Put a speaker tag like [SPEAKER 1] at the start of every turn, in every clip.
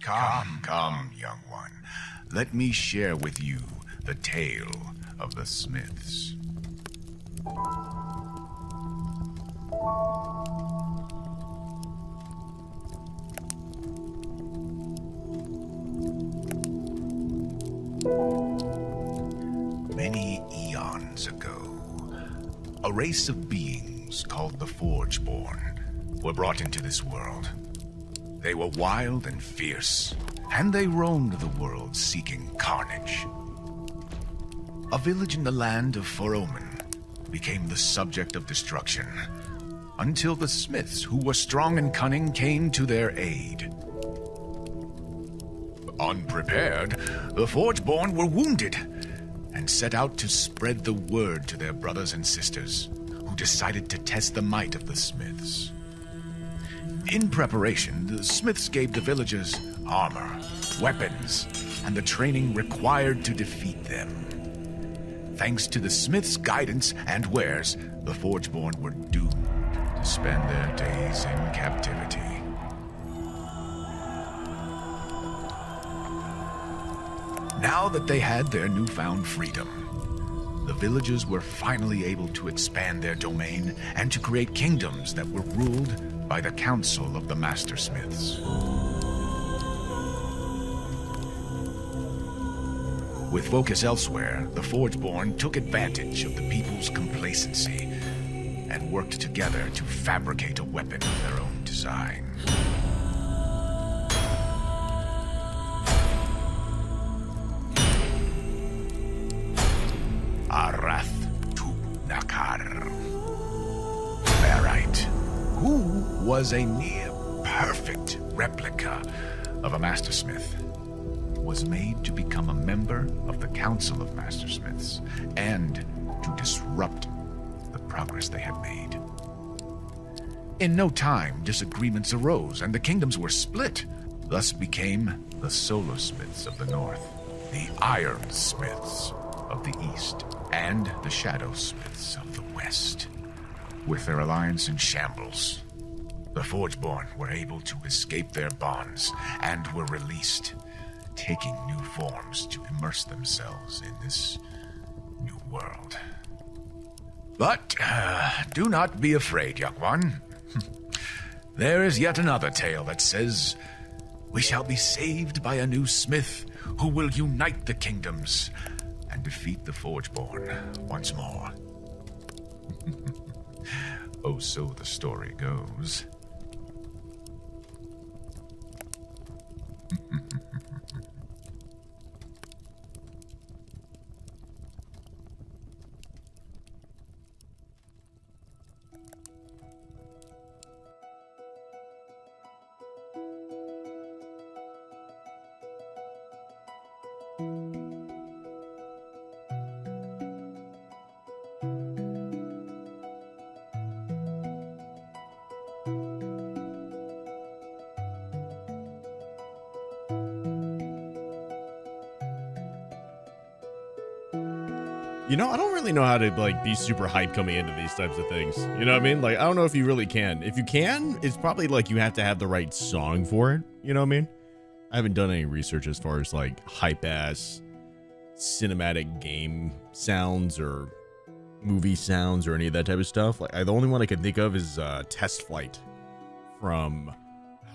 [SPEAKER 1] Come, young one. Let me share with you the tale of the Smiths. Many eons ago, a race of beings called the Forgeborn were brought into this world. They were wild and fierce, and they roamed the world seeking carnage. A village in the land of Foroman became the subject of destruction, until the Smiths, who were strong and cunning, came to their aid. Unprepared, the Forgeborn were wounded and set out to spread the word to their brothers and sisters, who decided to test the might of the Smiths. In preparation, the Smiths gave the villagers armor, weapons, and the training required to defeat them. Thanks to the Smiths' guidance and wares, the Forgeborn were doomed to spend their days in captivity. Now that they had their newfound freedom, the villagers were finally able to expand their domain and to create kingdoms that were ruled by the Council of the Master Smiths. With focus elsewhere, the Forgeborn took advantage of the people's complacency and worked together to fabricate a weapon of their own design. 𝐟𝐫𝐢𝐞𝐥𝐥𝐨. Barite, who was a near-perfect replica of a Mastersmith, was made to become a member of the Council of Mastersmiths and to disrupt the progress they had made. In no time, disagreements arose and the kingdoms were split. Thus became the Solar Smiths of the North, the Iron Smiths of the East, and the Shadow Smiths of the West. With their alliance in shambles, the Forgeborn were able to escape their bonds and were released, taking new forms to immerse themselves in this new world. But do not be afraid, young one. There is yet another tale that says we shall be saved by a new smith who will unite the kingdoms and defeat the Forgeborn once more. Oh, so the story goes.
[SPEAKER 2] You know, I don't really know how to, like, be super hyped coming into these types of things. You know what I mean? Like, I don't know if you really can. If you can, it's probably, like, you have to have the right song for it. You know what I mean? I haven't done any research as far as, like, hype-ass cinematic game sounds or movie sounds or any of that type of stuff. Like, the only one I can think of is Test Flight from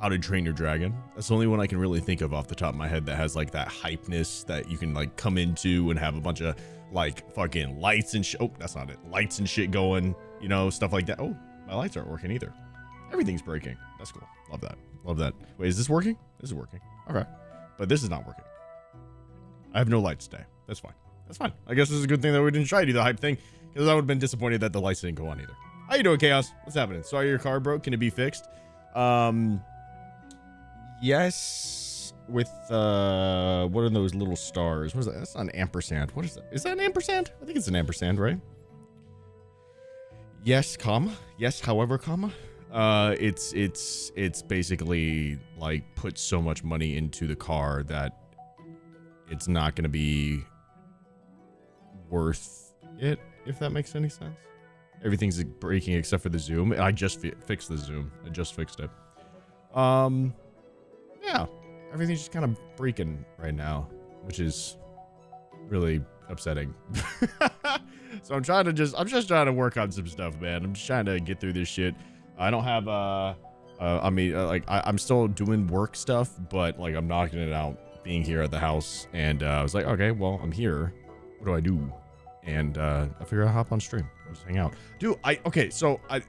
[SPEAKER 2] How to Train Your Dragon. That's the only one I can really think of off the top of my head that has, like, that hypeness that you can, like, come into and have a bunch of, like, fucking lights and shit. Oh, that's not it. Lights and shit going, you know, stuff like that. Oh, my lights aren't working either. Everything's breaking. That's cool. Love that. Love that. Wait, is this working? This is working. Okay. But this is not working. I have no lights today. That's fine. That's fine. I guess this is a good thing that we didn't try to do the hype thing, because I would have been disappointed that the lights didn't go on either. How you doing, Chaos? What's happening? Sorry your car broke. Can it be fixed? Yes. With what are those little stars? What is that? That's not an ampersand. What is that? Is that an ampersand? I think it's an ampersand, right? Yes, comma. Yes, however, comma. It's basically like put so much money into the car that it's not going to be worth it, if that makes any sense. Everything's breaking except for the zoom. I just fixed the zoom. I just fixed it. Yeah. everything's just kind of breaking right now, which is really upsetting. So I'm just trying to work on some stuff, man. I'm just trying to get through this shit. I don't have I'm still doing work stuff, but like I'm knocking it out being here at the house. And I was like, okay, well, I'm here. What do I do? And I figured I'd hop on stream. I'll just hang out. Dude, so I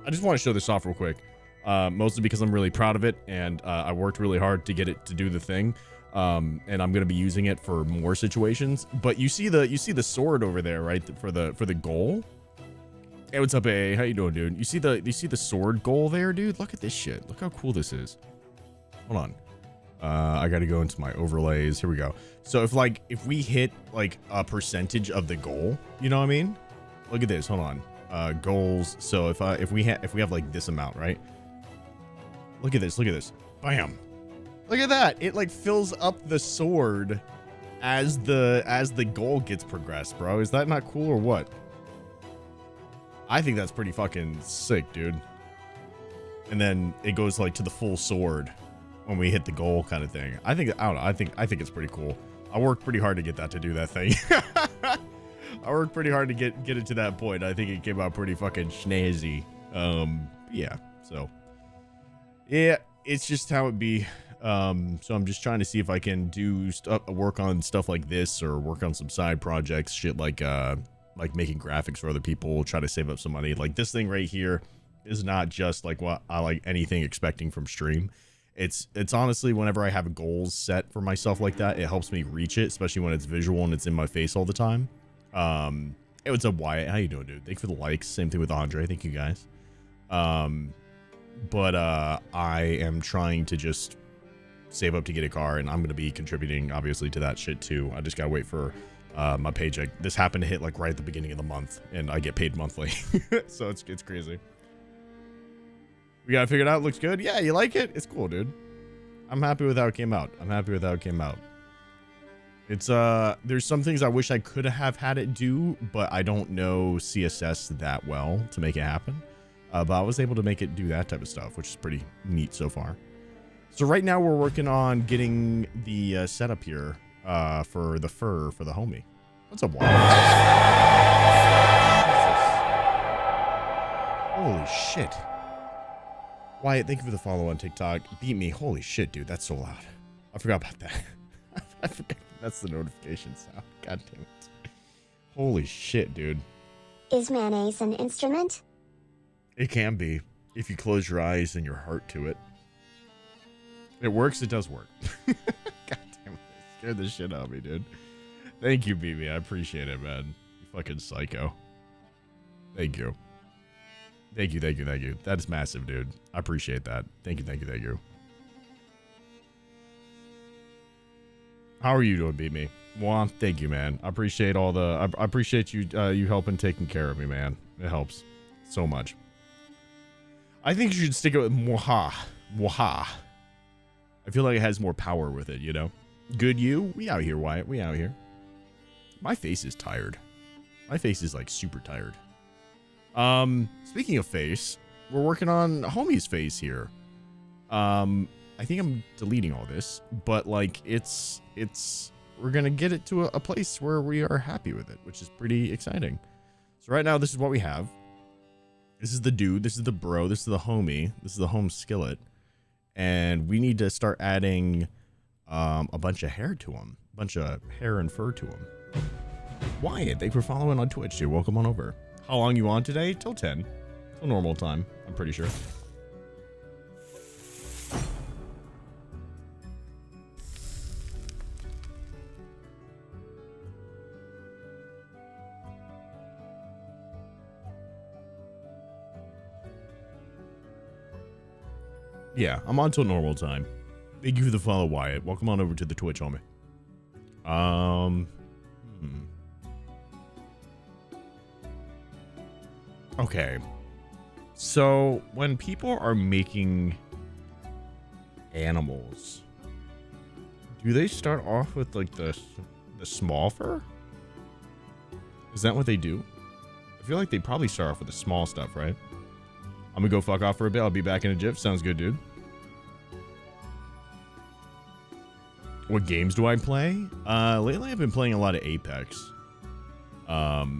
[SPEAKER 2] just want to show this off real quick. Mostly because I'm really proud of it, and I worked really hard to get it to do the thing. And I'm gonna be using it for more situations. But you see the sword over there, right? For the goal. Hey, what's up, A? How you doing, dude? You see the sword goal there, dude? Look at this shit. Look how cool this is. Hold on. I gotta go into my overlays. Here we go. So if we hit like a percentage of the goal, you know what I mean? Look at this. Hold on. Goals. So if we have like this amount, right? Look at this. Look at this. Bam. Look at that. It like fills up the sword as the goal gets progressed, bro. Is that not cool or what? I think that's pretty fucking sick, dude. And then it goes like to the full sword when we hit the goal kind of thing. I don't know. I think it's pretty cool. I worked pretty hard to get that to do that thing. I worked pretty hard to get it to that point. I think it came out pretty fucking snazzy. Yeah. So yeah, it's just how it be. So I'm just trying to see if I can do work on stuff like this, or work on some side projects, shit like making graphics for other people, try to save up some money. Like this thing right here is not just like what I like anything expecting from stream. It's honestly, whenever I have goals set for myself like that, it helps me reach it, especially when it's visual and it's in my face all the time. Hey, what's up, Wyatt? How you doing, dude? Thank you for the likes. Same thing with Andre. Thank you, guys. But I am trying to just save up to get a car, and I'm going to be contributing, obviously, to that shit, too. I just got to wait for my paycheck. This happened to hit, like, right at the beginning of the month, and I get paid monthly. So it's crazy. We got to figure it out. Looks good. Yeah, you like it? It's cool, dude. I'm happy with how it came out. It's, there's some things I wish I could have had it do, but I don't know CSS that well to make it happen. But I was able to make it do that type of stuff, which is pretty neat so far. So right now we're working on getting the setup here for the fur for the homie. What's up, Wyatt? Holy shit. Wyatt, thank you for the follow on TikTok. Beat me. Holy shit, dude. That's so loud. I forgot about that. I forgot that's the notification sound. God damn it. Holy shit, dude. Is mayonnaise an instrument? It can be, if you close your eyes and your heart to it. It works, it does work. God damn it, it scared the shit out of me, dude. Thank you, BB. I appreciate it, man. You fucking psycho. Thank you. Thank you, thank you, thank you. That is massive, dude. I appreciate that. Thank you, thank you, thank you. How are you doing, BB? Well, thank you, man. I appreciate all the... I appreciate you you helping taking care of me, man. It helps so much. I think you should stick it with Mwaha. Mwaha. I feel like it has more power with it, you know? Good you? We out here, Wyatt. We out here. My face is tired. My face is, like, super tired. Speaking of face, we're working on homie's face here. I think I'm deleting all this, but, like, we're gonna get it to a place where we are happy with it, which is pretty exciting. So right now, this is what we have. This is the dude, this is the bro, this is the homie, this is the home skillet. And we need to start adding a bunch of hair to him. A bunch of hair and fur to him. Wyatt, thanks for following on Twitch, dude. Welcome on over. How long you on today? Till 10. Till normal time, I'm pretty sure. Yeah, I'm on till normal time. Thank you for the follow, Wyatt. Welcome on over to the Twitch, homie. Okay. So, when people are making animals, do they start off with, like, the small fur? Is that what they do? I feel like they probably start off with the small stuff, right? I'm gonna go fuck off for a bit. I'll be back in a jiff. Sounds good, dude. What games do I play? Lately I've been playing a lot of Apex. But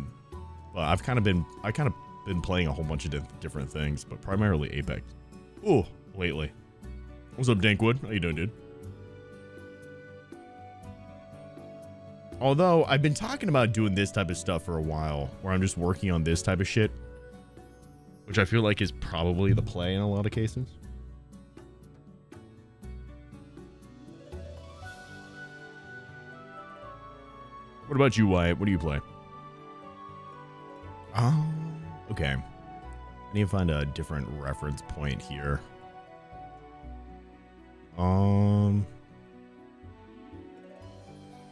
[SPEAKER 2] I kind of been playing a whole bunch of different things, but primarily Apex. Ooh, lately. What's up, Dankwood? How you doing, dude? Although I've been talking about doing this type of stuff for a while, where I'm just working on this type of shit, which I feel like is probably the play in a lot of cases. What about you, Wyatt? What do you play? Okay. I need to find a different reference point here.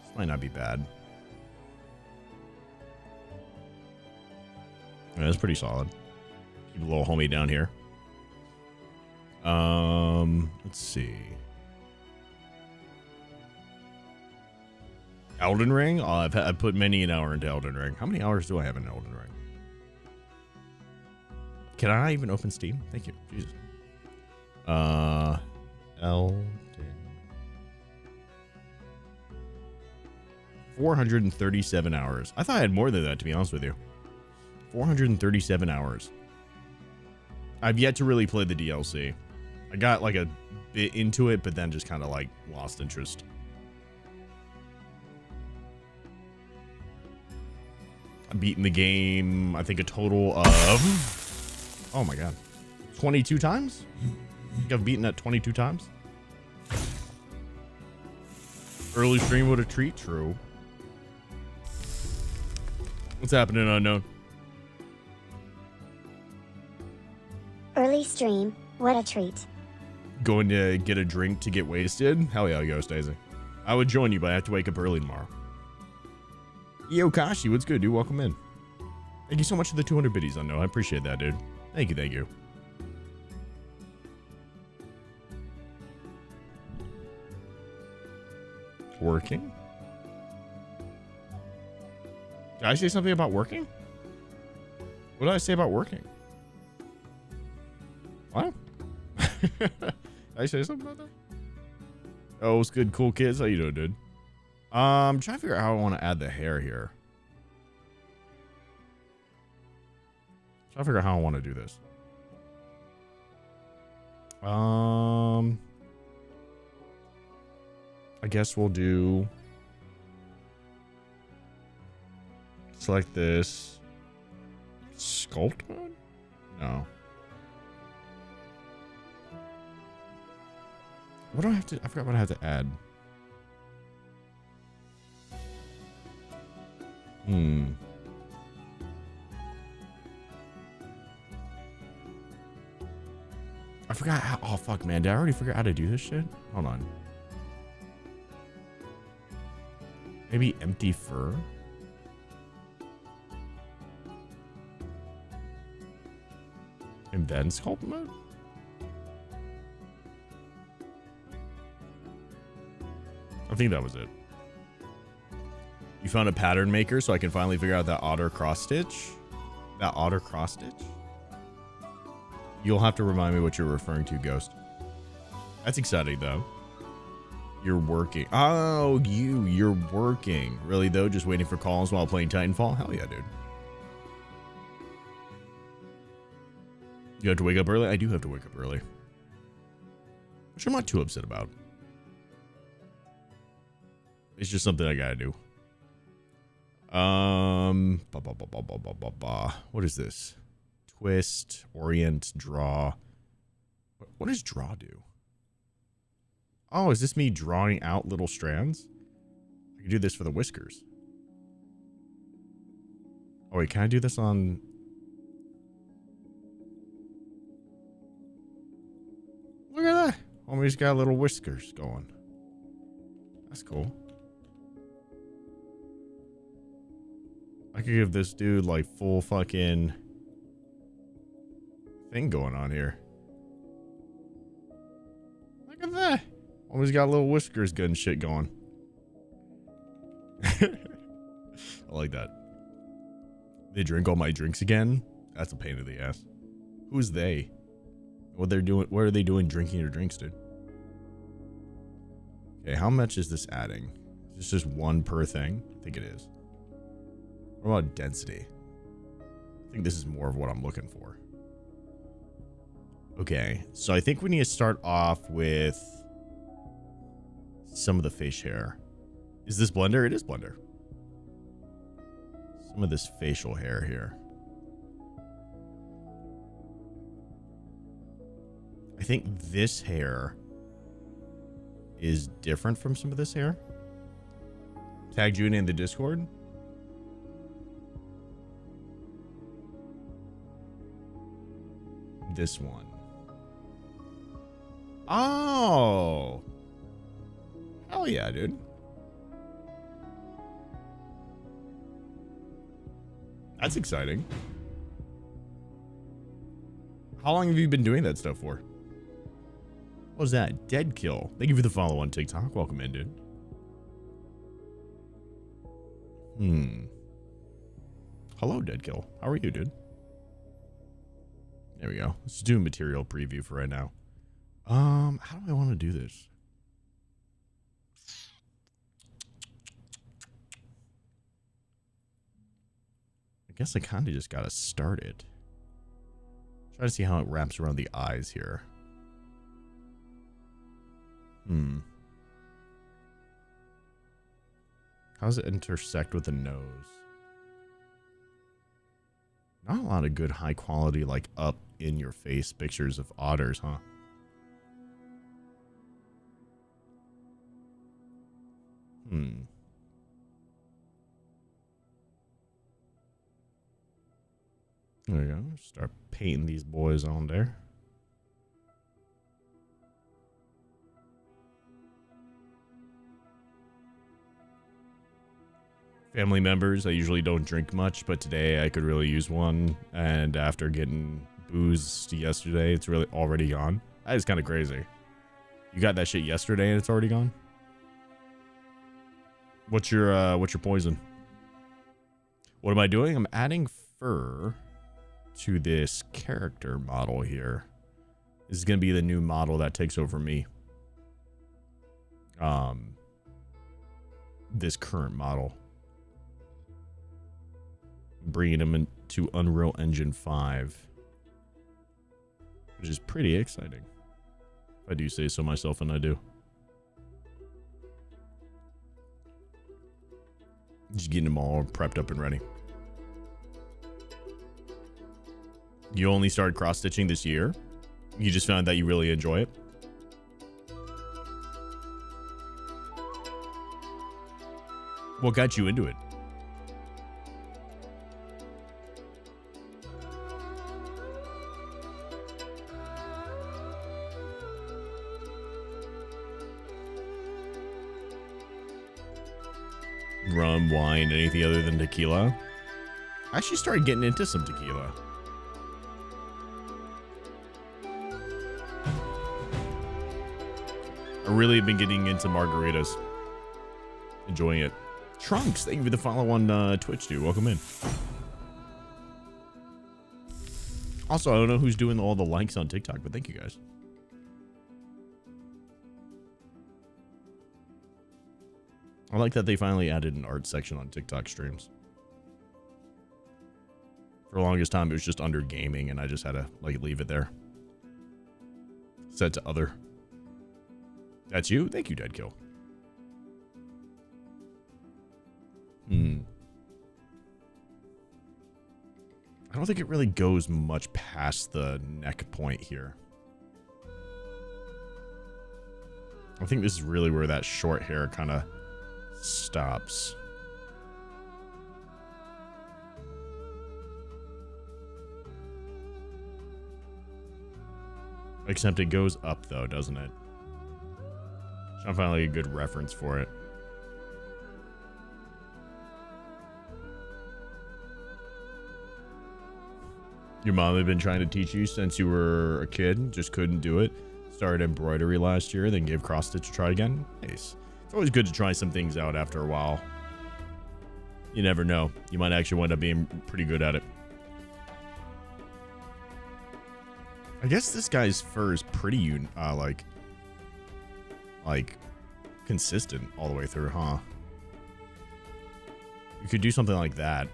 [SPEAKER 2] This might not be bad. Yeah, that's pretty solid. Keep a little homie down here. Let's see. Elden Ring? Oh, I've put many an hour into Elden Ring. How many hours do I have in Elden Ring? Can I even open Steam? Thank you. Jesus. Elden. 437 hours. I thought I had more than that, to be honest with you. 437 hours. I've yet to really play the DLC. I got like a bit into it, but then just kind of like lost interest. I've beaten the game, I think a total of, oh my god, 22 times? I think I've beaten it 22 times. Early stream, what a treat. True. What's happening, Unknown?
[SPEAKER 3] Early stream, what a treat.
[SPEAKER 2] Going to get a drink to get wasted? Hell yeah, Ghost Daisy. I would join you, but I have to wake up early tomorrow. Yo, Kashi, what's good, dude? Welcome in. Thank you so much for the 200 biddies, Unknown. I appreciate that, dude. Thank you, thank you. Working? Did I say something about working? What did I say about working? What? Did I say something about that? Oh, it's good, cool kids. How you doing, dude? I'm trying to figure out how I want to add the hair here. Trying to figure out how I want to do this. I guess we'll do. Select this. Sculpt mode? No. What do I have to? I forgot what I have to add. I forgot how. Oh fuck, man! Did I already figure out how to do this shit? Hold on. Maybe empty fur. And then sculpt mode. I think that was it. You found a pattern maker, so I can finally figure out that otter cross stitch. That otter cross stitch. You'll have to remind me what you're referring to, Ghost. That's exciting, though. You're working. Oh, you're working. Really, though? Just waiting for calls while playing Titanfall? Hell yeah, dude. You have to wake up early? I do have to wake up early. Which I'm not too upset about. It's just something I gotta do. What is this? Twist, orient, draw. What does draw do? Oh, is this me drawing out little strands? I can do this for the whiskers. Oh wait, can I do this on? Look at that. Homie's got little whiskers going. That's cool. I could give this dude like full fucking thing going on here. Look at that. Always got little whiskers good and shit going. I like that. They drink all my drinks again? That's a pain in the ass. Who's they? What they're doing? What are they doing drinking your drinks, dude? Okay, how much is this adding? Is this just one per thing? I think it is. What about density? I think this is more of what I'm looking for. Okay, so I think we need to start off with some of the face hair. Is this Blender? It is Blender. Some of this facial hair here. I think this hair is different from some of this hair. Tag June in the Discord. This one. Oh. Hell yeah, dude. That's exciting. How long have you been doing that stuff for? What was that? Dead Kill. Thank you for the follow on TikTok. Welcome in, dude. Hello, Dead Kill. How are you, dude? There we go. Let's do a material preview for right now. How do I want to do this? I guess I kind of just got to start it. Try to see how it wraps around the eyes here. How does it intersect with the nose? Not a lot of good high quality, like up in your face pictures of otters, huh? There we go. Start painting these boys on there. Family members, I usually don't drink much, but today I could really use one. And after getting boozed yesterday, it's really already gone. That is kind of crazy. You got that shit yesterday and it's already gone? What's your poison? What am I doing? I'm adding fur to this character model here. This is going to be the new model that takes over me. This current model. Bringing him into Unreal Engine 5. Which is pretty exciting. If I do say so myself, and I do. Just getting them all prepped up and ready. You only started cross-stitching this year? You just found that you really enjoy it? What got you into it? Rum, wine, anything other than tequila? I actually started getting into some tequila. I really have been getting into margaritas. Enjoying it. Trunks, thank you for the follow on Twitch, dude. Welcome in. Also, I don't know who's doing all the likes on TikTok, but thank you guys. I like that they finally added an art section on TikTok streams. For the longest time, it was just under gaming, and I just had to like leave it there. Set to other. That's you? Thank you, Dead Kill. I don't think it really goes much past the neck point here. I think this is really where that short hair kind of stops. Except it goes up though, doesn't it? Trying to find like a good reference for it. Your mom had been trying to teach you since you were a kid, just couldn't do it. Started embroidery last year, then gave cross stitch a try again. Nice. It's always good to try some things out after a while. You never know. You might actually wind up being pretty good at it. I guess this guy's fur is pretty like consistent all the way through, huh? You could do something like that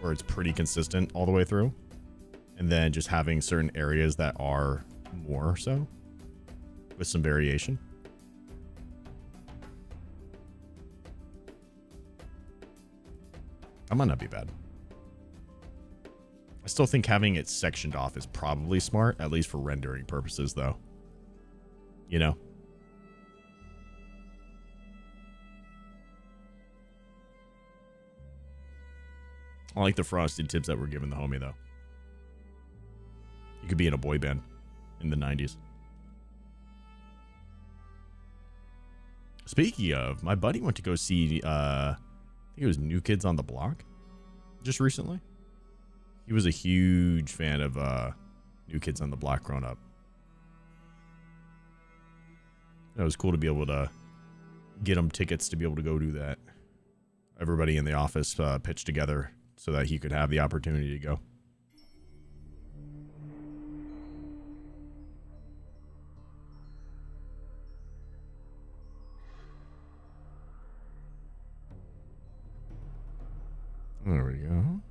[SPEAKER 2] where it's pretty consistent all the way through, and then just having certain areas that are more so with some variation. That might not be bad. I still think having it sectioned off is probably smart, at least for rendering purposes, though. You know? I like the frosted tips that were given the homie, though. You could be in a boy band in the 90s. Speaking of, my buddy went to go see, I think it was New Kids on the Block just recently. He was a huge fan of New Kids on the Block growing up. It was cool to be able to get him tickets to be able to go do that. Everybody in the office pitched together so that he could have the opportunity to go. There we go.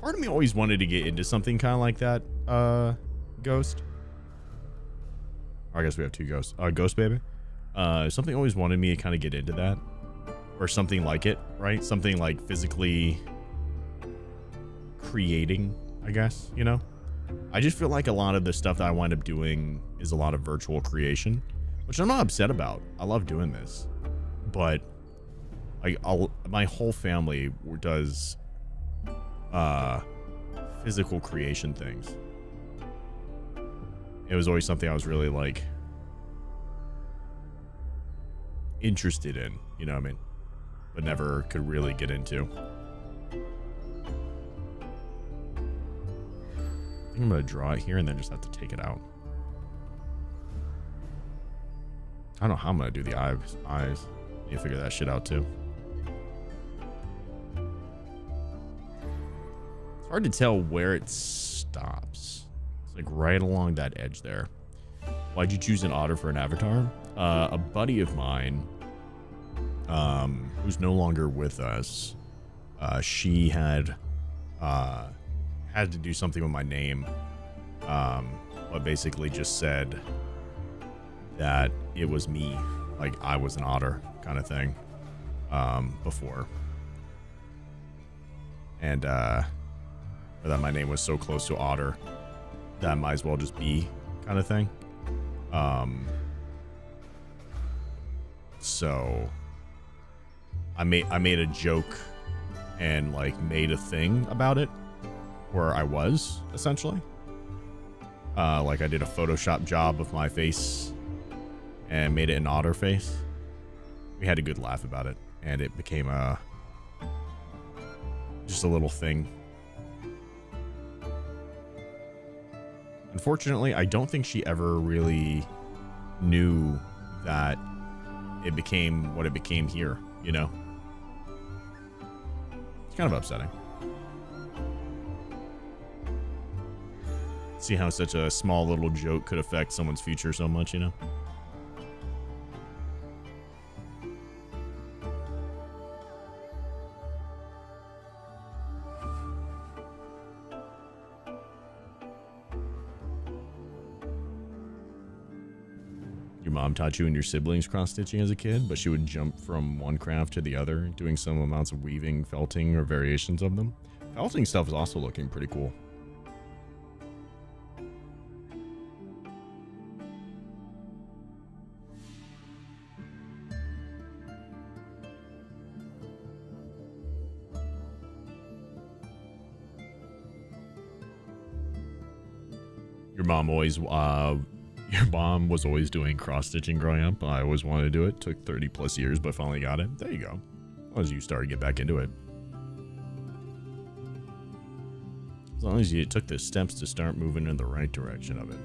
[SPEAKER 2] Part of me always wanted to get into something kind of like that, Ghost. Or I guess we have two ghosts. Ghost Baby. Something always wanted me to kind of get into that. Or something like it, right? Something like physically creating, I guess, you know? I just feel like a lot of the stuff that I wind up doing is a lot of virtual creation, which I'm not upset about. I love doing this. But my whole family does physical creation things. It was always something I was really like interested in, you know what I mean? But never could really get into. I think I'm gonna draw it here and then just have to take it out. I don't know how I'm gonna do the eyes. Need to figure that shit out too. It's hard to tell where it stops. It's like right along that edge there. Why'd you choose an otter for an avatar? A buddy of mine, who's no longer with us, she had to do something with my name, but basically just said that it was me, like I was an otter kind of thing, before, and or that my name was so close to otter that I might as well just be kind of thing. So I made a joke and like made a thing about it where I was essentially like I did a Photoshop job of my face and made it an otter face. We had a good laugh about it and it became just a little thing. Unfortunately, I don't think she ever really knew that it became what it became here, you know? It's kind of upsetting. See how such a small little joke could affect someone's future so much, you know? Your mom taught you and your siblings cross-stitching as a kid, but she would jump from one craft to the other, doing some amounts of weaving, felting, or variations of them. Felting stuff is also looking pretty cool. Your mom was always doing cross-stitching growing up. I always wanted to do it. Took 30 plus years, but finally got it. There you go. As long as you started to get back into it. As long as you took the steps to start moving in the right direction of it.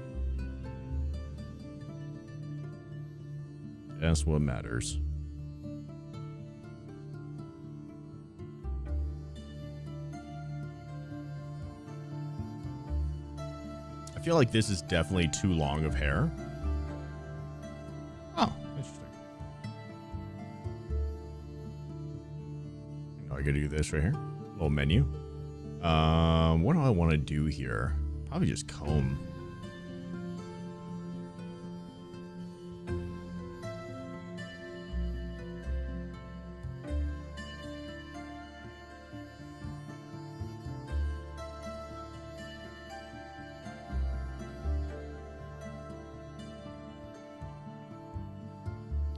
[SPEAKER 2] That's what matters. I feel like this is definitely too long of hair. I could do this right here. Little menu. What do I want to do here? Probably just comb.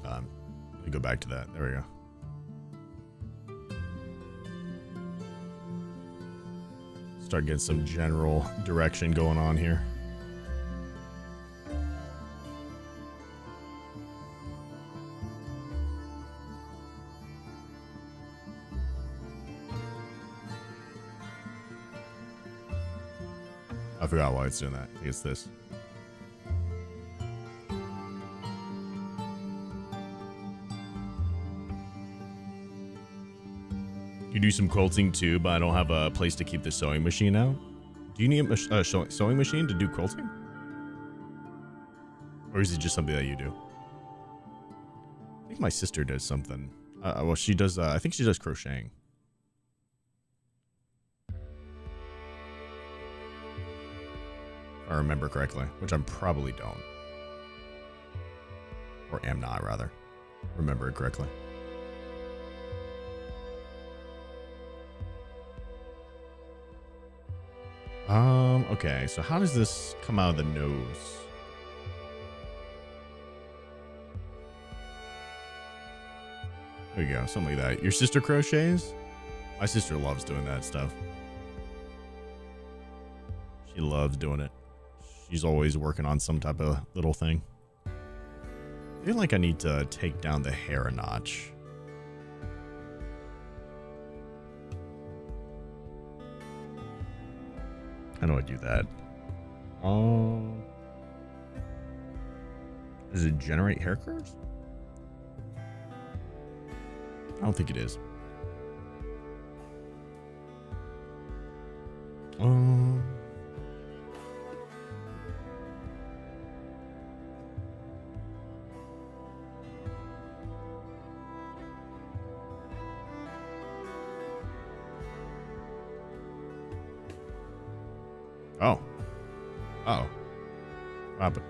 [SPEAKER 2] Let me go back to that. There we go. Start getting some general direction going on here. I forgot why it's doing that. I think it's this. You do some quilting too, but I don't have a place to keep the sewing machine out. Do you need a sewing machine to do quilting? Or is it just something that you do? I think my sister does something. Well, she does, I think she does crocheting. If I remember correctly, which I probably don't. Or am not, rather. Remember it correctly. Okay, so how does this come out of the nose? There you go, something like that. Your sister crochets? My sister loves doing that stuff. She loves doing it. She's always working on some type of little thing. I feel like I need to take down the hair a notch. How do I do that? Does it generate hair curves? I don't think it is. Oh. Uh-oh. What happened?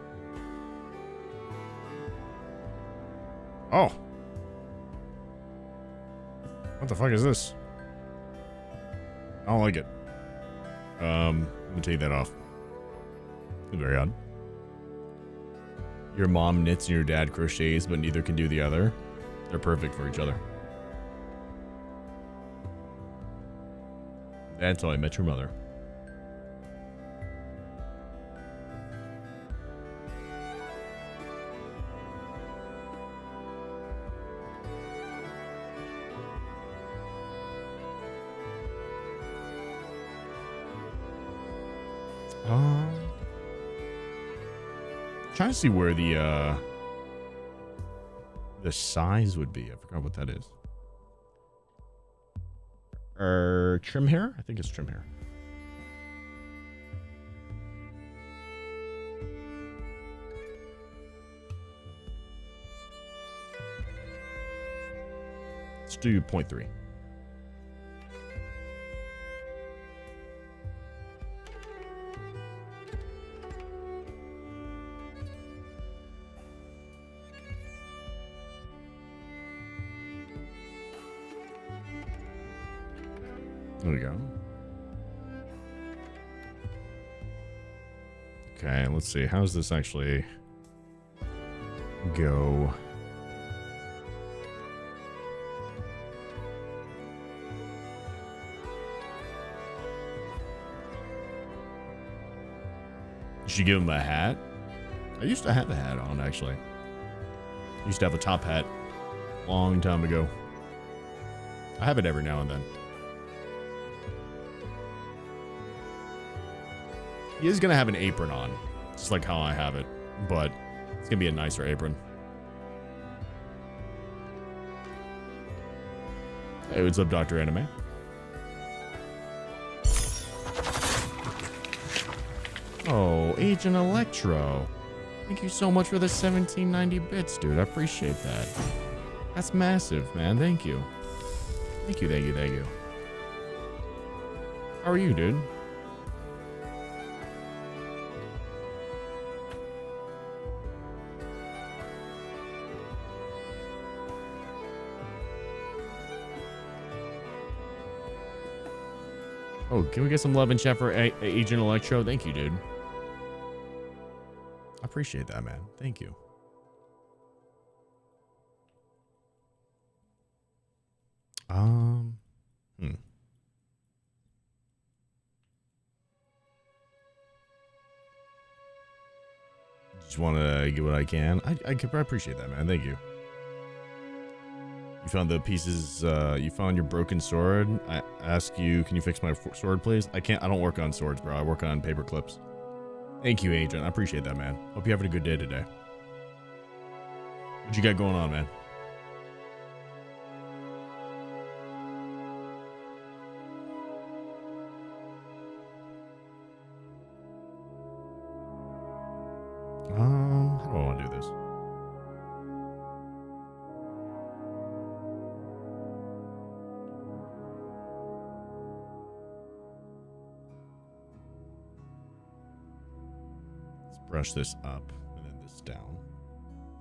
[SPEAKER 2] Oh. What the fuck is this? I don't like it. I'm gonna take that off. It's very odd. Your mom knits and your dad crochets, but neither can do the other. They're perfect for each other. That's how I met your mother. Trying to see where the size would be. I forgot what that is. Trim hair? I think it's trim hair. Let's do 0.3. There we go. Okay, let's see. How does this actually go? Did she give him a hat? I used to have a hat on, actually. I used to have a top hat a long time ago. I have it every now and then. He is going to have an apron on, just like how I have it, but it's going to be a nicer apron. Hey, what's up, Dr. Anime? Oh, Agent Electro. Thank you so much for the 1790 bits, dude. I appreciate that. That's massive, man. Thank you. Thank you, thank you, thank you. How are you, dude? Oh, can we get some love in chat for Agent Electro? Thank you, dude. I appreciate that, man. Thank you. Just want to get what I can. I appreciate that, man. Thank you. You found the pieces. You found your broken sword. I ask you, can you fix my sword, please? I can't. I don't work on swords, bro. I work on paper clips. Thank you, Agent. I appreciate that, man. Hope you're having a good day today. What you got going on, man? How do I want to do this? Let's brush this up and then this down.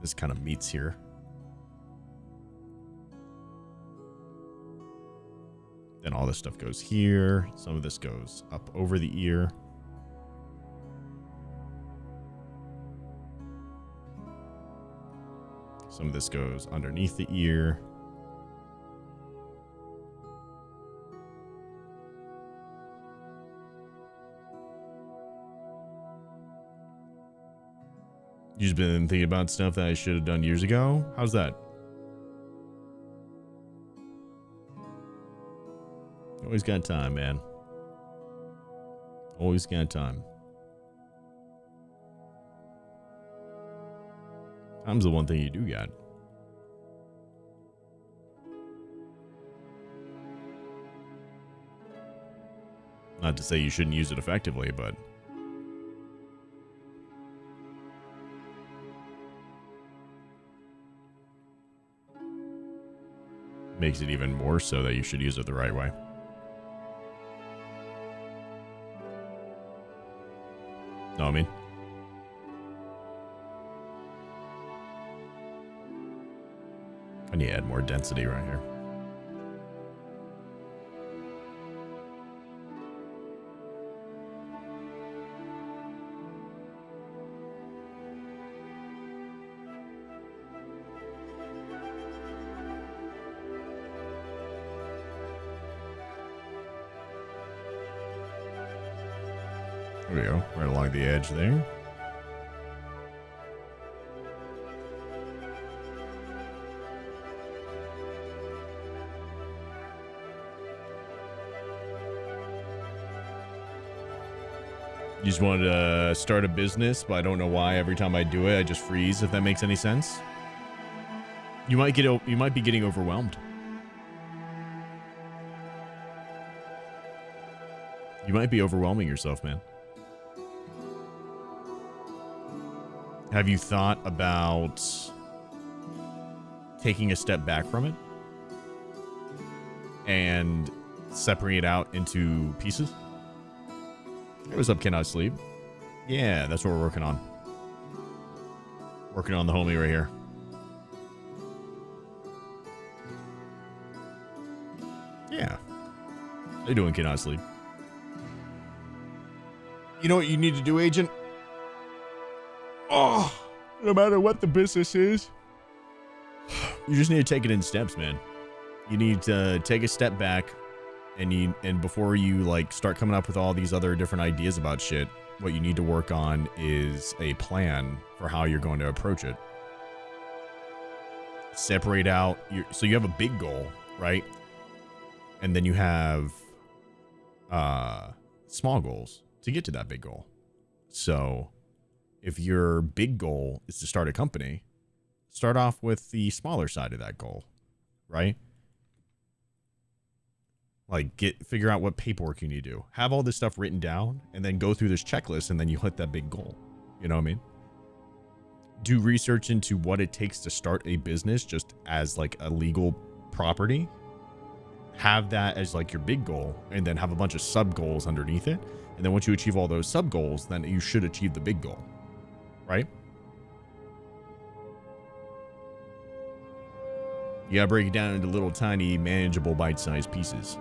[SPEAKER 2] This kind of meets here. Then all this stuff goes here. Some of this goes up over the ear. Some of this goes underneath the ear. You've just been thinking about stuff that I should have done years ago? How's that? Always got time, man. Always got time. Time's the one thing you do got. Not to say you shouldn't use it effectively, but makes it even more so that you should use it the right way. Know what I mean? I need to add more density right here. There we go, right along the edge there. You just wanted to start a business, but I don't know why every time I do it, I just freeze, if that makes any sense. You might be getting overwhelmed. You might be overwhelming yourself, man. Have you thought about taking a step back from it and separating it out into pieces? Hey, what's up, 𝐡𝐞𝐥𝐥𝐨? Yeah, that's what we're working on. Working on the homie right here. Yeah. How you doing, 𝐡𝐞𝐥𝐥𝐨? You know what you need to do, Agent? Oh, no matter what the business is, you just need to take it in steps, man. You need to take a step back, and before you like start coming up with all these other different ideas about shit, what you need to work on is a plan for how you're going to approach it. Separate out so you have a big goal, right? And then you have small goals to get to that big goal. So if your big goal is to start a company, start off with the smaller side of that goal, right? Like figure out what paperwork you need to do. Have all this stuff written down and then go through this checklist and then you hit that big goal. You know what I mean? Do research into what it takes to start a business just as like a legal property. have that as like your big goal, and then have a bunch of sub goals underneath it. And then once you achieve all those sub goals, then you should achieve the big goal, right? You gotta break it down into little tiny manageable bite-sized pieces.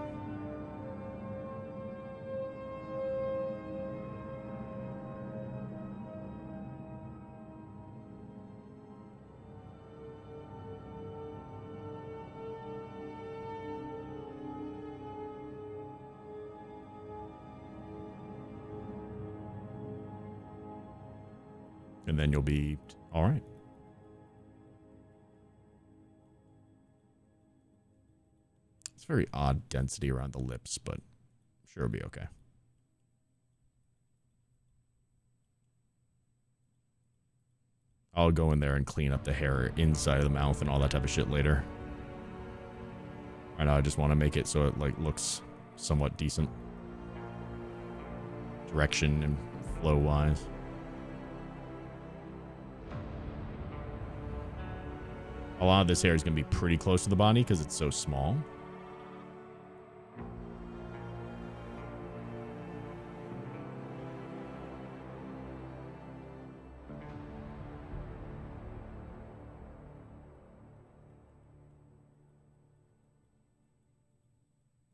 [SPEAKER 2] And then you'll be all right. It's very odd density around the lips, but I'm sure it'll be okay. I'll go in there and clean up the hair inside of the mouth and all that type of shit later. Right now, I just want to make it so it like looks somewhat decent. Direction and flow wise. A lot of this hair is going to be pretty close to the body because it's so small.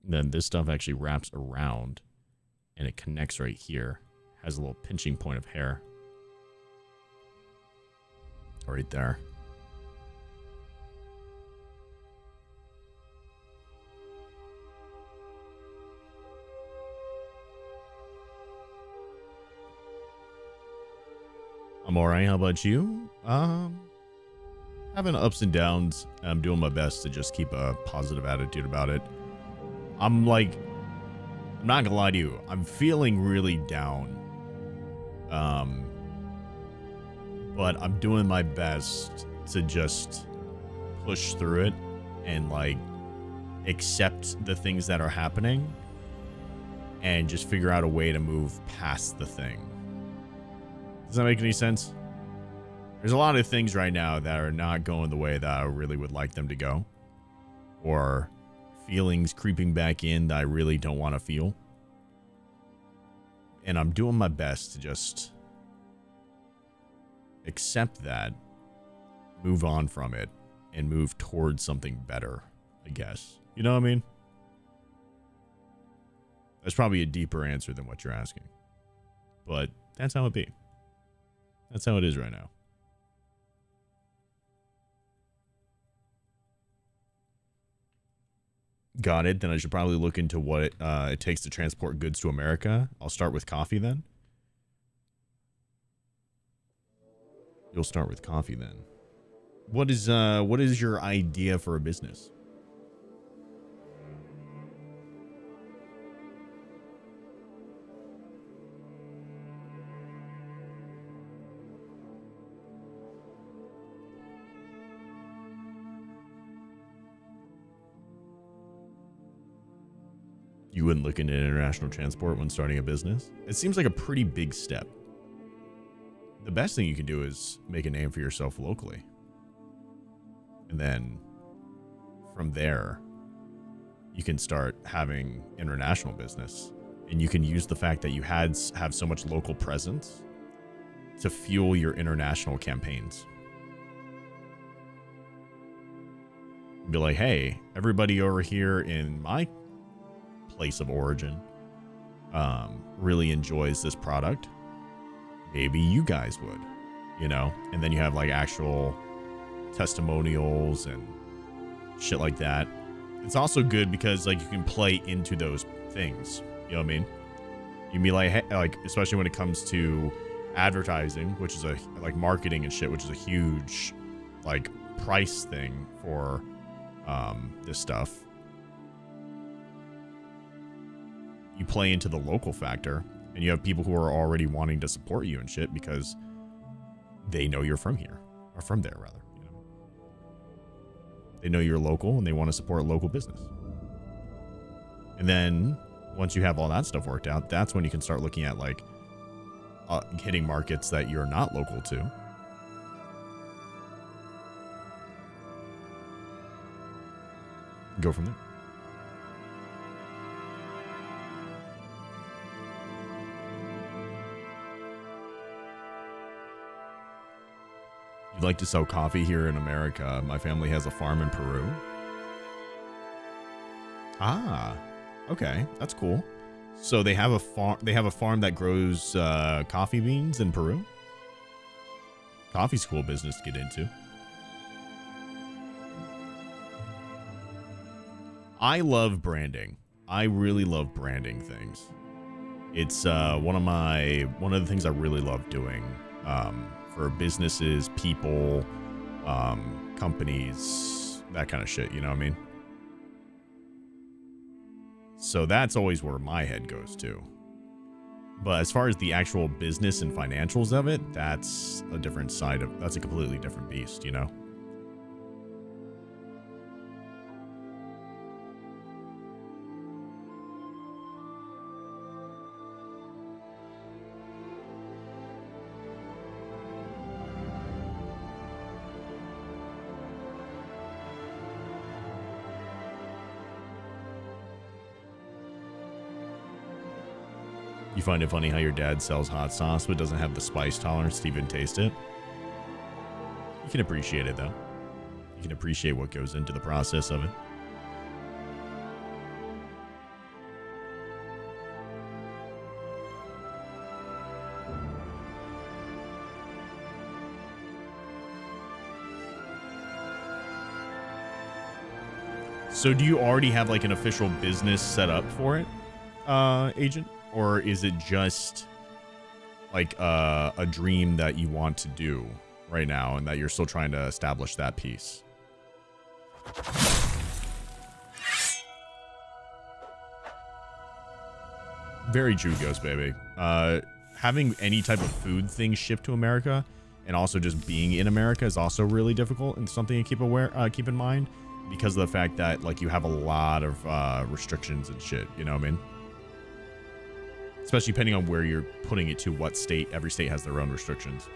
[SPEAKER 2] And then this stuff actually wraps around and it connects right here. Has a little pinching point of hair. Right there. I'm alright. How about you? Having ups and downs. I'm doing my best to just keep a positive attitude about it. I'm not gonna lie to you. I'm feeling really down. But I'm doing my best to just push through it and like accept the things that are happening and just figure out a way to move past the thing. Does that make any sense? There's a lot of things right now that are not going the way that I really would like them to go. Or feelings creeping back in that I really don't want to feel. And I'm doing my best to just accept that, move on from it, and move towards something better, I guess. You know what I mean? That's probably a deeper answer than what you're asking. But that's how it be. That's how it is right now. Got it. Then I should probably look into what it takes to transport goods to America. I'll start with coffee then. You'll start with coffee then. What is your idea for a business? You wouldn't look into international transport when starting a business? It seems like a pretty big step. The best thing you can do is make a name for yourself locally. And then from there, you can start having international business. And you can use the fact that you have so much local presence to fuel your international campaigns. Be like, hey, everybody over here in my place of origin really enjoys this product. Maybe you guys would, you know? And then you have like actual testimonials and shit like that. It's also good because like you can play into those things. You know what I mean? You can be like, hey, like especially when it comes to advertising, which is like marketing and shit, which is a huge like price thing for this stuff. You play into the local factor, and you have people who are already wanting to support you and shit because they know you're from here, or from there rather. You know, they know you're local and they want to support local business. And then once you have all that stuff worked out, that's when you can start looking at like hitting markets that you're not local to. Go from there. You'd like to sell coffee here in America. My family has a farm in Peru. Ah, okay, that's cool. So they have a farm. They have a farm that grows coffee beans in Peru. Coffee's a cool business to get into. I love branding. I really love branding things. It's one of the things I really love doing for businesses, people, companies, that kind of shit. You know what I mean? So that's always where my head goes to. But as far as the actual business and financials of it, that's a different side of, that's a completely different beast, you know? You find it funny how your dad sells hot sauce but doesn't have the spice tolerance to even taste it? You can appreciate it though. You can appreciate what goes into the process of it. So do you already have like an official business set up for it, Agent? Or is it just like a dream that you want to do right now and that you're still trying to establish that piece? Very true, Ghost Baby. Having any type of food thing shipped to America and also just being in America is also really difficult and something to keep in mind because of the fact that like you have a lot of restrictions and shit, you know what I mean? Especially depending on where you're putting it to, what state. Every state has their own restrictions.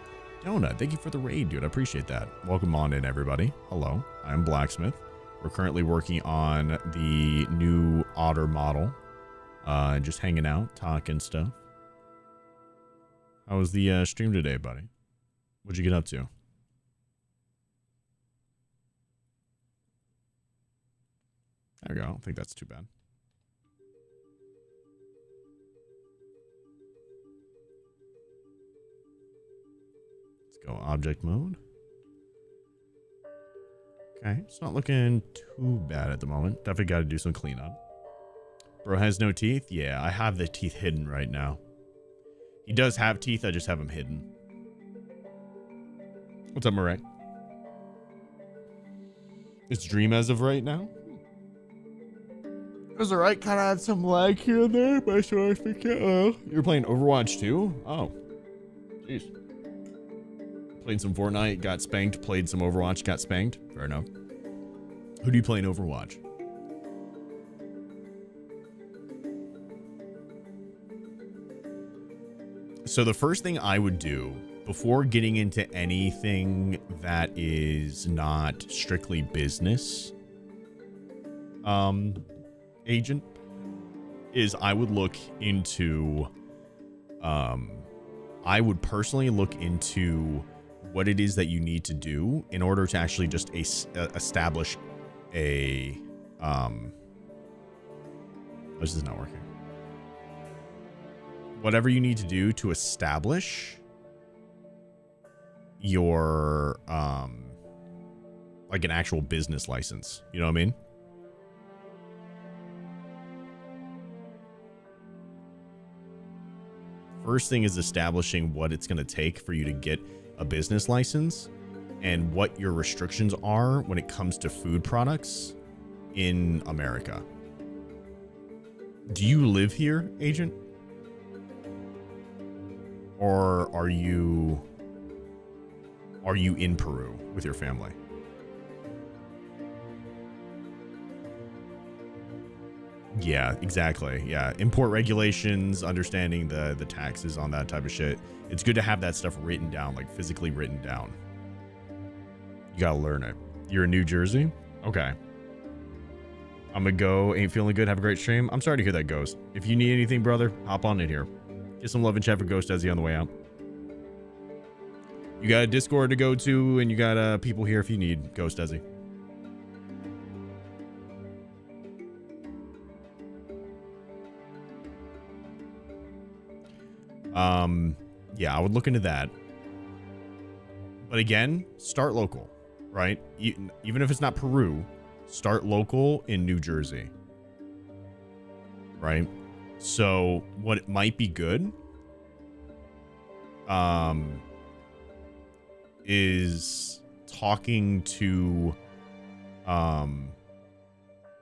[SPEAKER 2] Donut, thank you for the raid, dude. I appreciate that. Welcome on in, everybody. Hello, I'm Blacksmith. We're currently working on the new Otter model. Just hanging out, talking stuff. How was the stream today, buddy? What'd you get up to? There we go. I don't think that's too bad. Go object mode. Okay, it's not looking too bad at the moment. Definitely got to do some cleanup. Bro has no teeth? Yeah, I have the teeth hidden right now. He does have teeth, I just have them hidden. What's up, Marek? It's dream as of right now. It was alright, kind of had some lag here and there, but so I think you're playing Overwatch 2? Oh, jeez. Played some Fortnite, got spanked. Played some Overwatch, got spanked. Fair enough. Who do you play in Overwatch? So the first thing I would do before getting into anything that is not strictly business, Agent, is I would look into, I would personally look into what it is that you need to do in order to actually just establish a this is not working. Whatever you need to do to establish your like an actual business license, you know what I mean? First thing is establishing what it's going to take for you to get a business license and what your restrictions are when it comes to food products in America. Do you live here, Agent? Or are you in Peru with your family? Yeah, exactly. Yeah, import regulations, understanding the taxes on that type of shit. It's good to have that stuff written down, like physically written down. You gotta learn it. You're in New Jersey? Okay. I'm gonna go. Ain't feeling good. Have a great stream. I'm sorry to hear that, Ghost. If you need anything, brother, hop on in here. Get some love and chat for Ghost Ezzy on the way out. You got a Discord to go to, and you got people here if you need. Ghost Desi. Yeah, I would look into that. But again, start local, right? Even if it's not Peru, start local in New Jersey, right? So what it might be good is talking to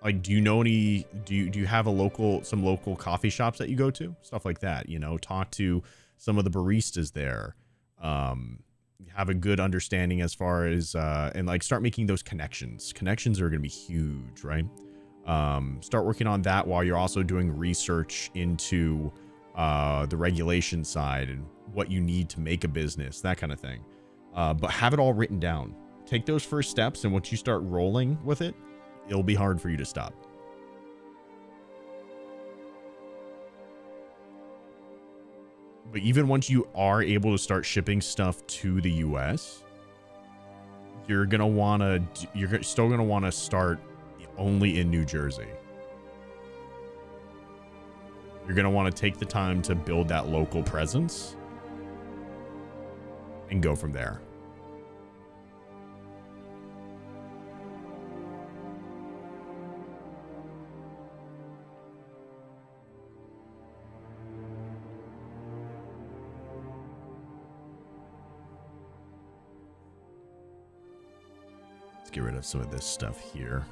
[SPEAKER 2] like, do you know any, do you have some local coffee shops that you go to, stuff like that, you know? Talk to some of the baristas there, have a good understanding as far as and like start making those connections are going to be huge, right? Start working on that while you're also doing research into the regulation side and what you need to make a business, that kind of thing. But have it all written down. Take those first steps, and once you start rolling with it, it'll be hard for you to stop. But even once you are able to start shipping stuff to the US, you're still gonna want to start only in New Jersey. You're gonna want to take the time to build that local presence and go from there. Let's get rid of some of this stuff here.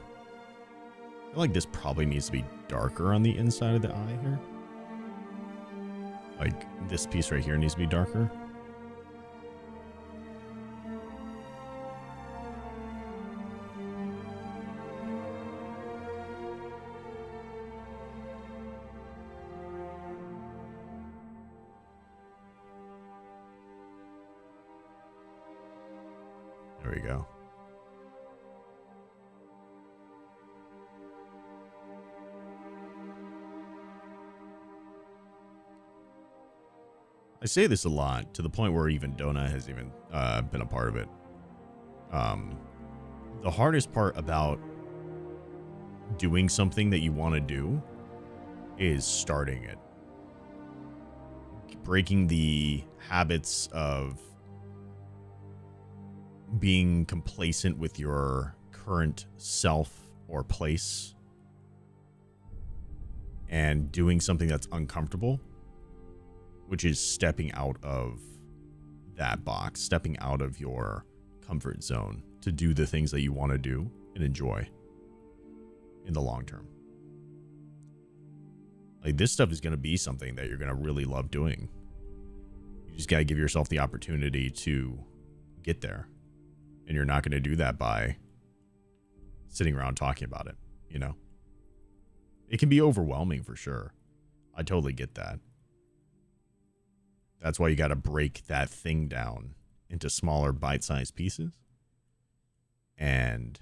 [SPEAKER 2] I feel like this probably needs to be darker on the inside of the eye here. Like this piece right here needs to be darker. There we go. I say this a lot to the point where even Donut has even been a part of it. The hardest part about doing something that you want to do is starting it. Breaking the habits of being complacent with your current self or place and doing something that's uncomfortable, which is stepping out of that box, stepping out of your comfort zone to do the things that you want to do and enjoy in the long term. Like, this stuff is going to be something that you're going to really love doing. You just got to give yourself the opportunity to get there. And you're not going to do that by sitting around talking about it, you know? It can be overwhelming for sure. I totally get that. That's why you got to break that thing down into smaller bite-sized pieces. And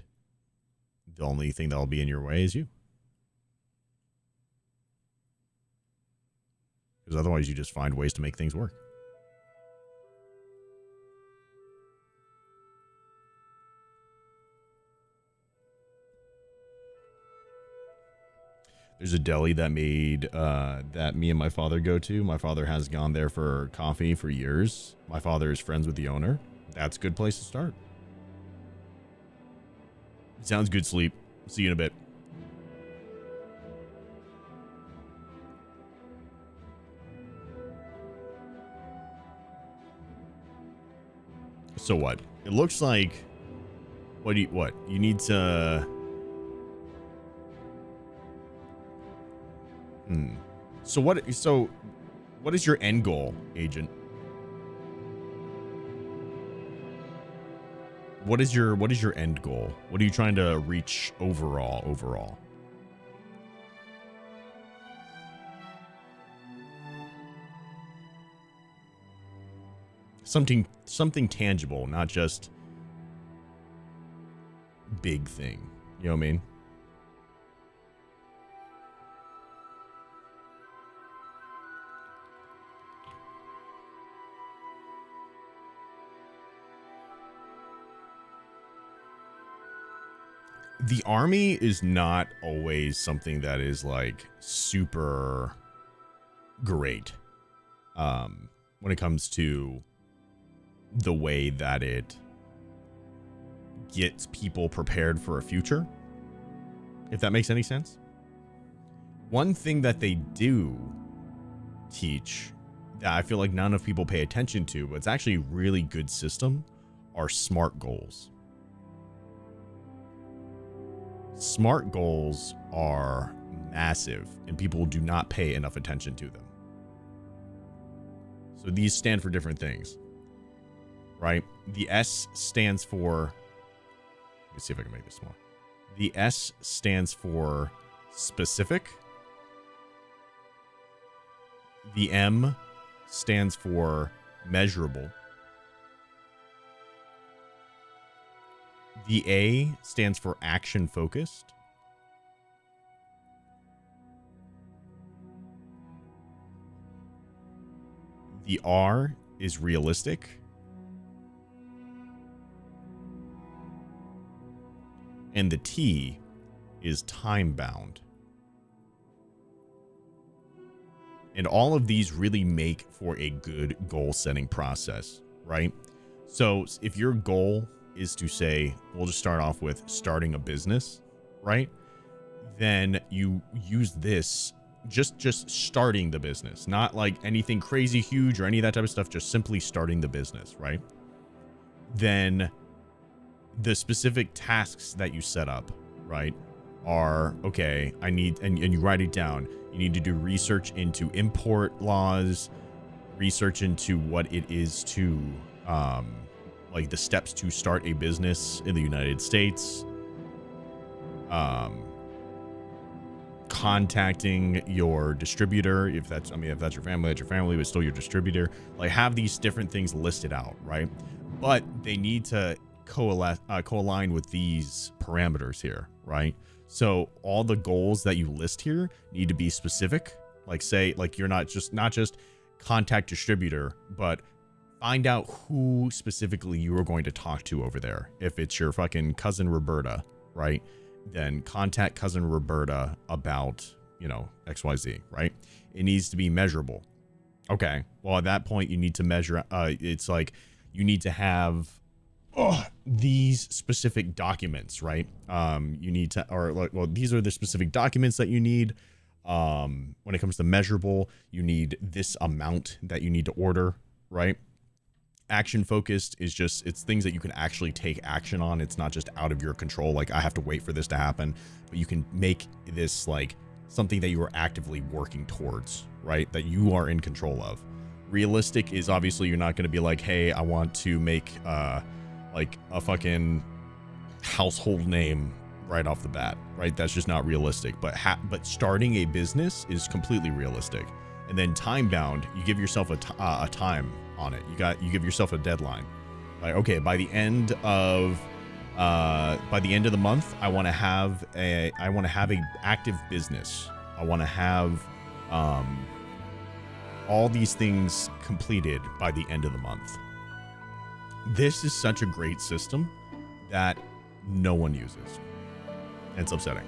[SPEAKER 2] the only thing that'll be in your way is you. Because otherwise you just find ways to make things work. There's a deli that made that me and my father go to. My father has gone there for coffee for years. My father is friends with the owner. That's a good place to start. Sounds good, Sleep. See you in a bit. So what? It looks like what you need to So what is your end goal, Agent? What is your end goal? What are you trying to reach overall? Something tangible, not just big thing. You know what I mean? the army is not always something that is like super great when it comes to the way that it gets people prepared for a future, if that makes any sense. One thing that they do teach that I feel like not enough people pay attention to, but it's actually a really good system, are SMART goals. SMART goals are massive and people do not pay enough attention to them. So these stand for different things, right? The S stands for, let me see if I can make this small. The S stands for specific. The M stands for measurable. The A stands for action focused. The R is realistic. And the T is time bound. And all of these really make for a good goal setting process, right? So if your goal is to say, we'll just start off with starting a business, right? Then you use this, just starting the business, not like anything crazy huge or any of that type of stuff, just simply starting the business, right? Then the specific tasks that you set up, right, are, okay, I need, and you write it down. You need to do research into import laws, research into what it is to, like the steps to start a business in the United States, contacting your distributor, if that's, I mean, if that's your family, that's your family, but still your distributor. Like, have these different things listed out, right? But they need to co-align with these parameters here, right? So all the goals that you list here need to be specific. Like, say, like, you're not just contact distributor, but find out who specifically you are going to talk to over there. If it's your fucking cousin Roberta, right? Then contact cousin Roberta about, you know, XYZ, right? It needs to be measurable. Okay. Well, at that point, you need to measure. It's like you need to have these specific documents, right? You need to, or like, well, these are the specific documents that you need. When it comes to measurable, you need this amount that you need to order, right? Action focused is just, it's things that you can actually take action on. It's not just out of your control. Like, I have to wait for this to happen, but you can make this like something that you are actively working towards, right? That you are in control of. Realistic is obviously you're not going to be like, hey, I want to make like a fucking household name right off the bat, right? That's just not realistic. But starting a business is completely realistic. And then time bound, you give yourself a time on it. You give yourself a deadline. Like, okay, by the end of the month, I want to have a active business. I want to have all these things completed by the end of the month. This is such a great system that no one uses. And it's upsetting.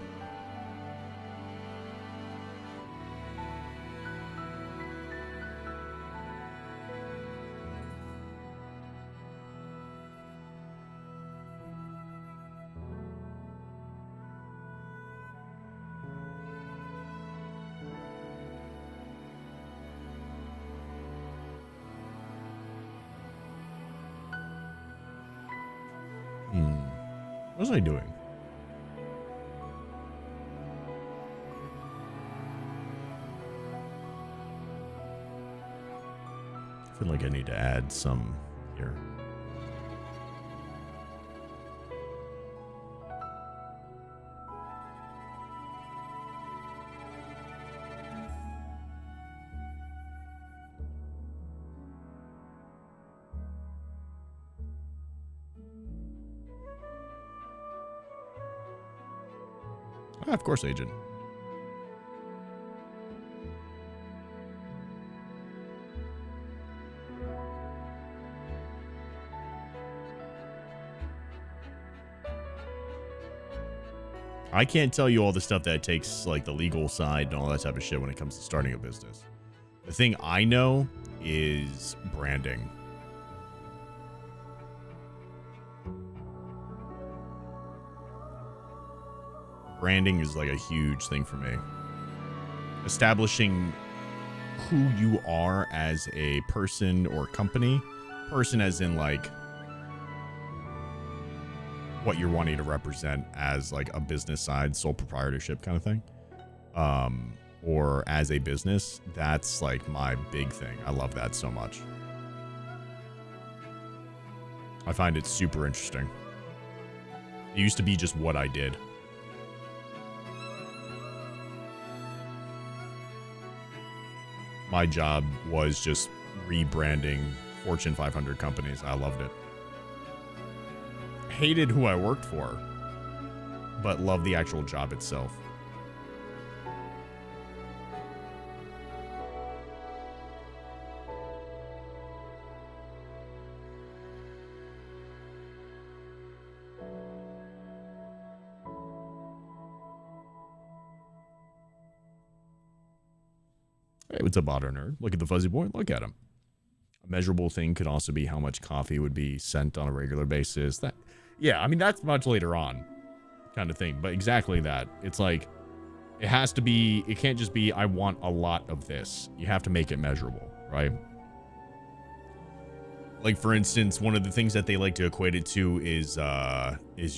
[SPEAKER 2] What was I doing? I feel like I need to add some here. Of course, Agent. I can't tell you all the stuff that takes, like, the legal side and all that type of shit when it comes to starting a business. The thing I know is branding. Branding is like a huge thing for me. Establishing who you are as a person or company. Person as in, like, what you're wanting to represent as, like, a business side, sole proprietorship kind of thing. Or as a business. That's, like, my big thing. I love that so much. I find it super interesting. It used to be just what I did. My job was just rebranding Fortune 500 companies. I loved it. Hated who I worked for, but loved the actual job itself. Hey, what's up, Otter Nerd? Look at the fuzzy boy. Look at him. A measurable thing could also be how much coffee would be sent on a regular basis. That, yeah, I mean, that's much later on kind of thing. But exactly that. It's like, it has to be, it can't just be, I want a lot of this. You have to make it measurable, right? Like, for instance, one of the things that they like to equate it to is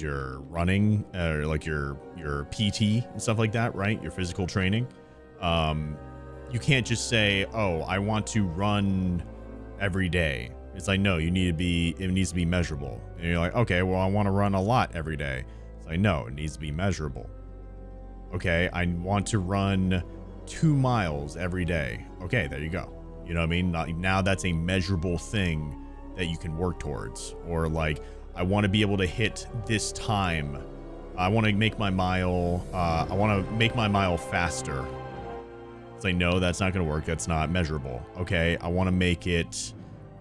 [SPEAKER 2] your running, or like your PT and stuff like that, right? Your physical training. You can't just say, oh, I want to run every day. It's like, no, it needs to be measurable. And you're like, okay, well, I want to run a lot every day. It's like, no, it needs to be measurable. Okay, I want to run 2 miles every day. Okay, there you go. You know what I mean? Now that's a measurable thing that you can work towards. Or like, I want to be able to hit this time. I want to make my mile, faster. It's like, no, that's not going to work. That's not measurable. Okay, I want to make it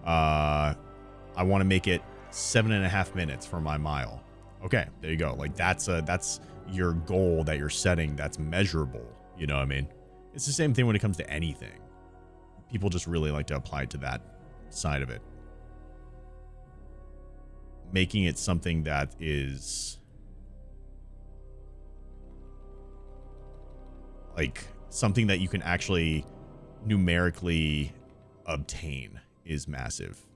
[SPEAKER 2] 7.5 minutes for my mile. Okay, there you go. Like, that's your goal that you're setting. That's measurable. You know what I mean? It's the same thing when it comes to anything. People just really like to apply it to that side of it. Making it something that is like something that you can actually numerically obtain is massive.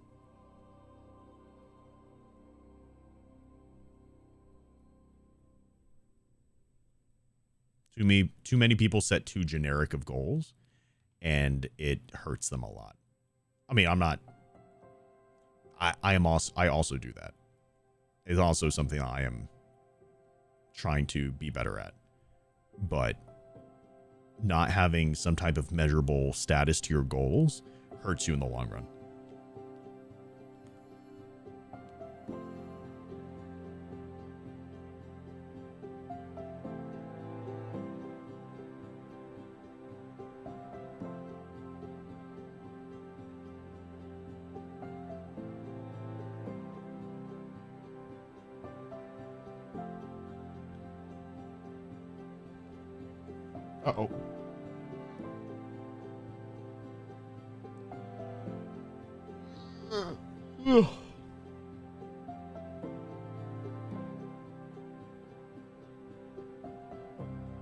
[SPEAKER 2] Too many people set too generic of goals, and it hurts them a lot. I mean, I also do that. It's also something I am trying to be better at. But not having some type of measurable status to your goals hurts you in the long run. Uh-oh.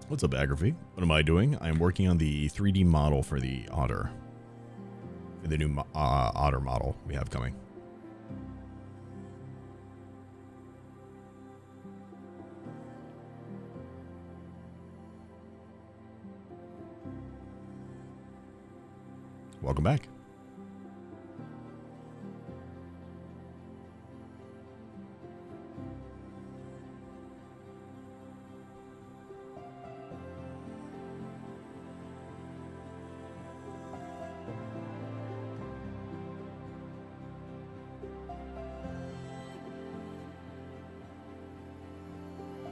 [SPEAKER 2] What's up, Agraphy? What am I doing? I'm working on the 3D model for the otter. For the new otter model we have coming. Welcome back.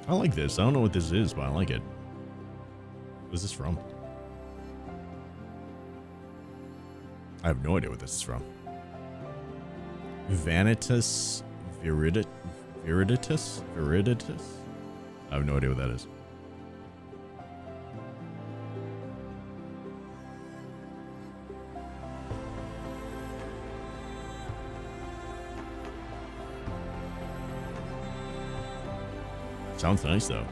[SPEAKER 2] I like this. I don't know what this is, but I like it. What is this from? I have no idea what this is from. Vanitas Viriditas? I have no idea what that is. Sounds nice though.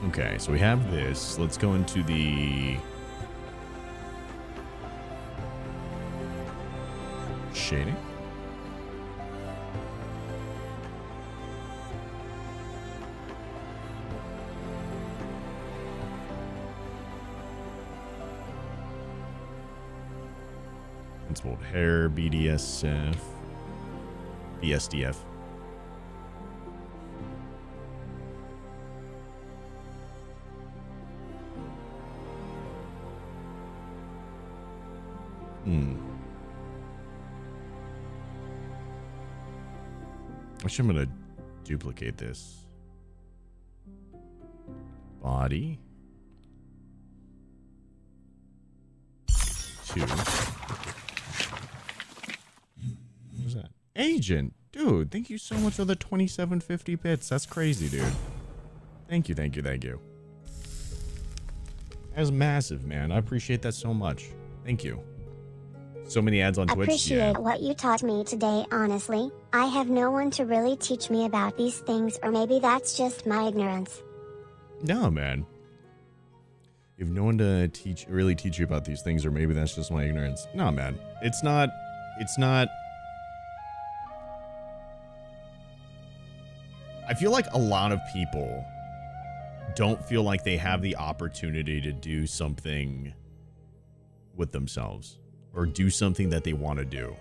[SPEAKER 2] Okay, so we have this. Let's go into the shading. Principled hair, BDSF, BSDF. Actually, I'm going to duplicate this. Body. 2. What was that? Agent. Dude, thank you so much for the 2750 bits. That's crazy, dude. Thank you, thank you, thank you. That was massive, man. I appreciate that so much. Thank you. So many ads on Twitch.
[SPEAKER 3] Appreciate what you taught me today, honestly. I have no one to really teach me about these things, or maybe that's just my ignorance.
[SPEAKER 2] No, man. You have no one to really teach you about these things, or maybe that's just my ignorance. No, man. It's not. I feel like a lot of people don't feel like they have the opportunity to do something with themselves or do something that they want to do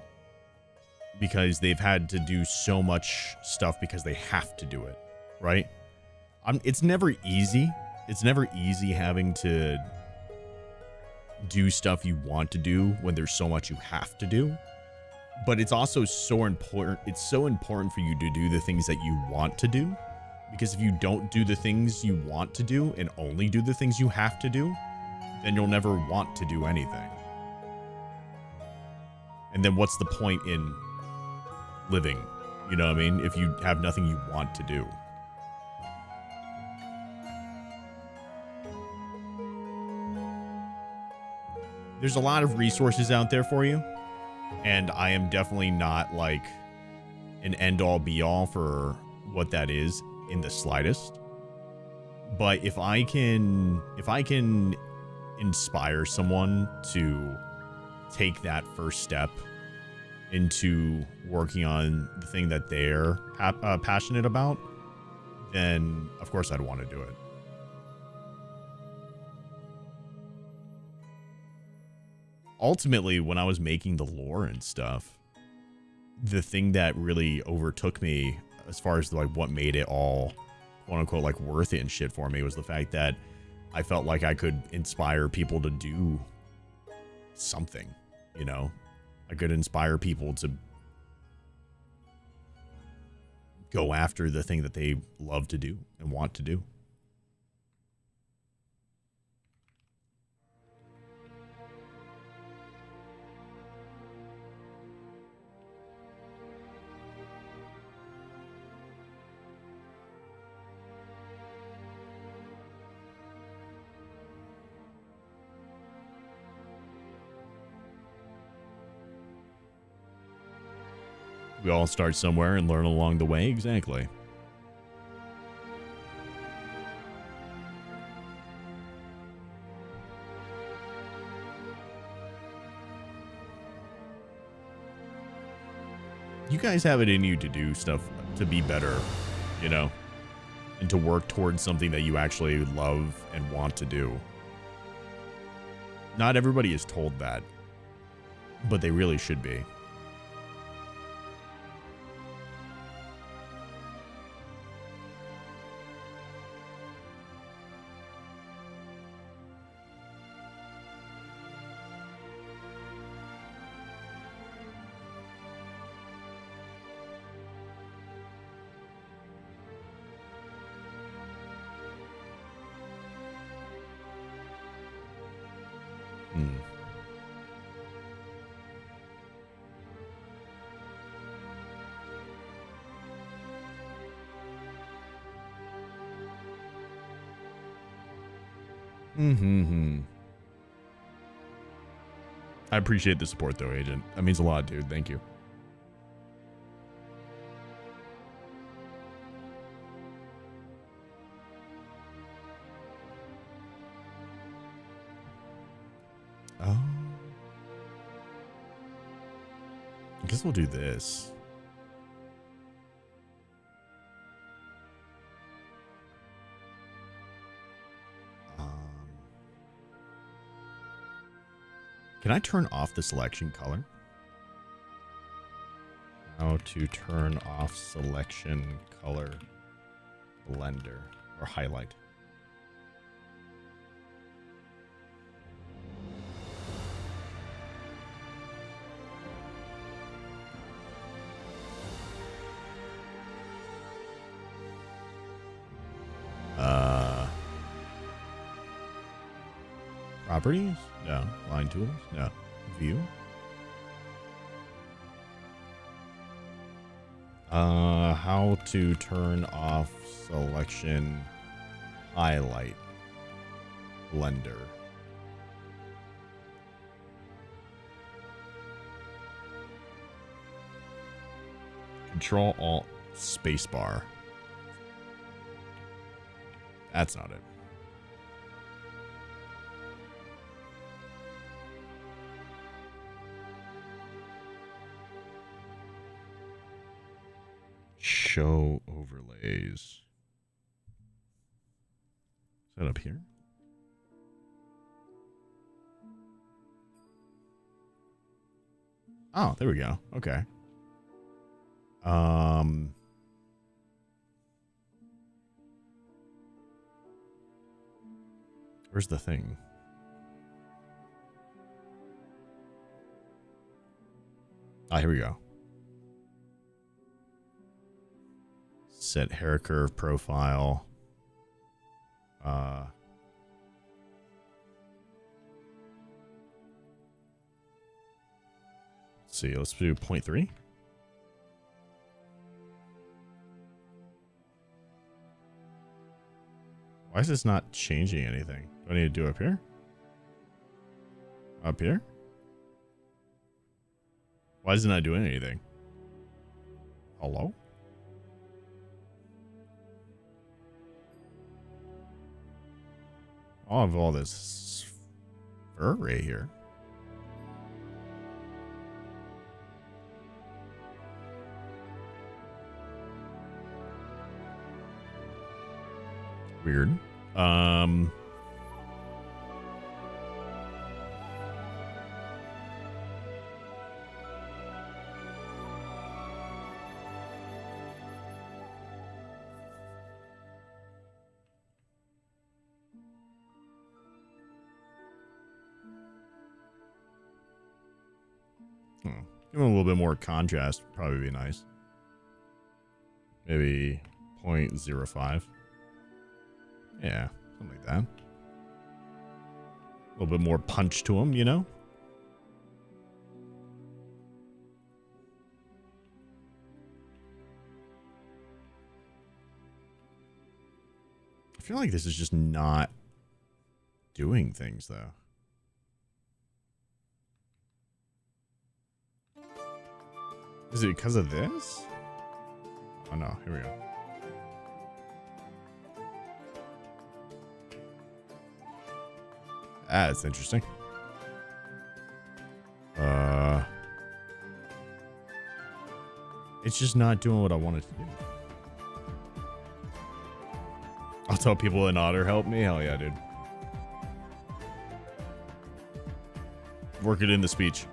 [SPEAKER 2] because they've had to do so much stuff because they have to do it, right? It's never easy. It's never easy having to do stuff you want to do when there's so much you have to do. But it's also so important. It's so important for you to do the things that you want to do, because if you don't do the things you want to do and only do the things you have to do, then you'll never want to do anything. And then what's the point in living? You know what I mean? If you have nothing you want to do. There's a lot of resources out there for you. And I am definitely not like an end all be all for what that is in the slightest. But if I can inspire someone to take that first step into working on the thing that they're passionate about, then of course I'd want to do it. Ultimately, when I was making the lore and stuff, the thing that really overtook me as far as like what made it all quote unquote like worth it and shit for me was the fact that I felt like I could inspire people to do something, you know? I could inspire people to go after the thing that they love to do and want to do. We all start somewhere and learn along the way. Exactly. You guys have it in you to do stuff to be better, you know, and to work towards something that you actually love and want to do. Not everybody is told that, but they really should be. I appreciate the support though, Agent. That means a lot, dude. Thank you. Oh. I guess we'll do this. Can I turn off the selection color? How to turn off selection color blender or highlight. Properties? No. Line tools? No. View? How to turn off selection highlight blender. Control Alt spacebar. That's not it. Show overlays. Is that up here? Oh, there we go. Okay. Where's the thing? Ah, here we go. Set hair curve profile. Let's see, let's do 0.3. Why is this not changing anything? Do I need to do up here? Up here? Why is it not doing anything? Hello? I'll have all this fur right here. Weird. Give him a little bit more contrast. Would probably be nice. Maybe 0.05. Yeah, something like that. A little bit more punch to him, you know? I feel like this is just not doing things, though. Is it because of this? Oh no, here we go. Ah, that's interesting. It's just not doing what I wanted to do. I'll tell people an otter help me. Hell yeah, dude. Work it in the speech.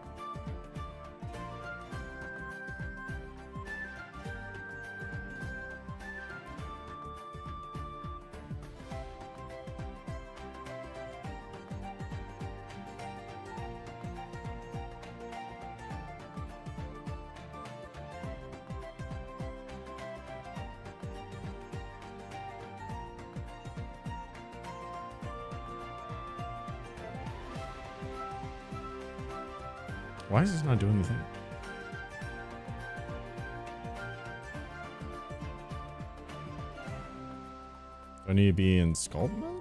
[SPEAKER 2] Why is this not doing anything? Do I need to be in sculpt mode?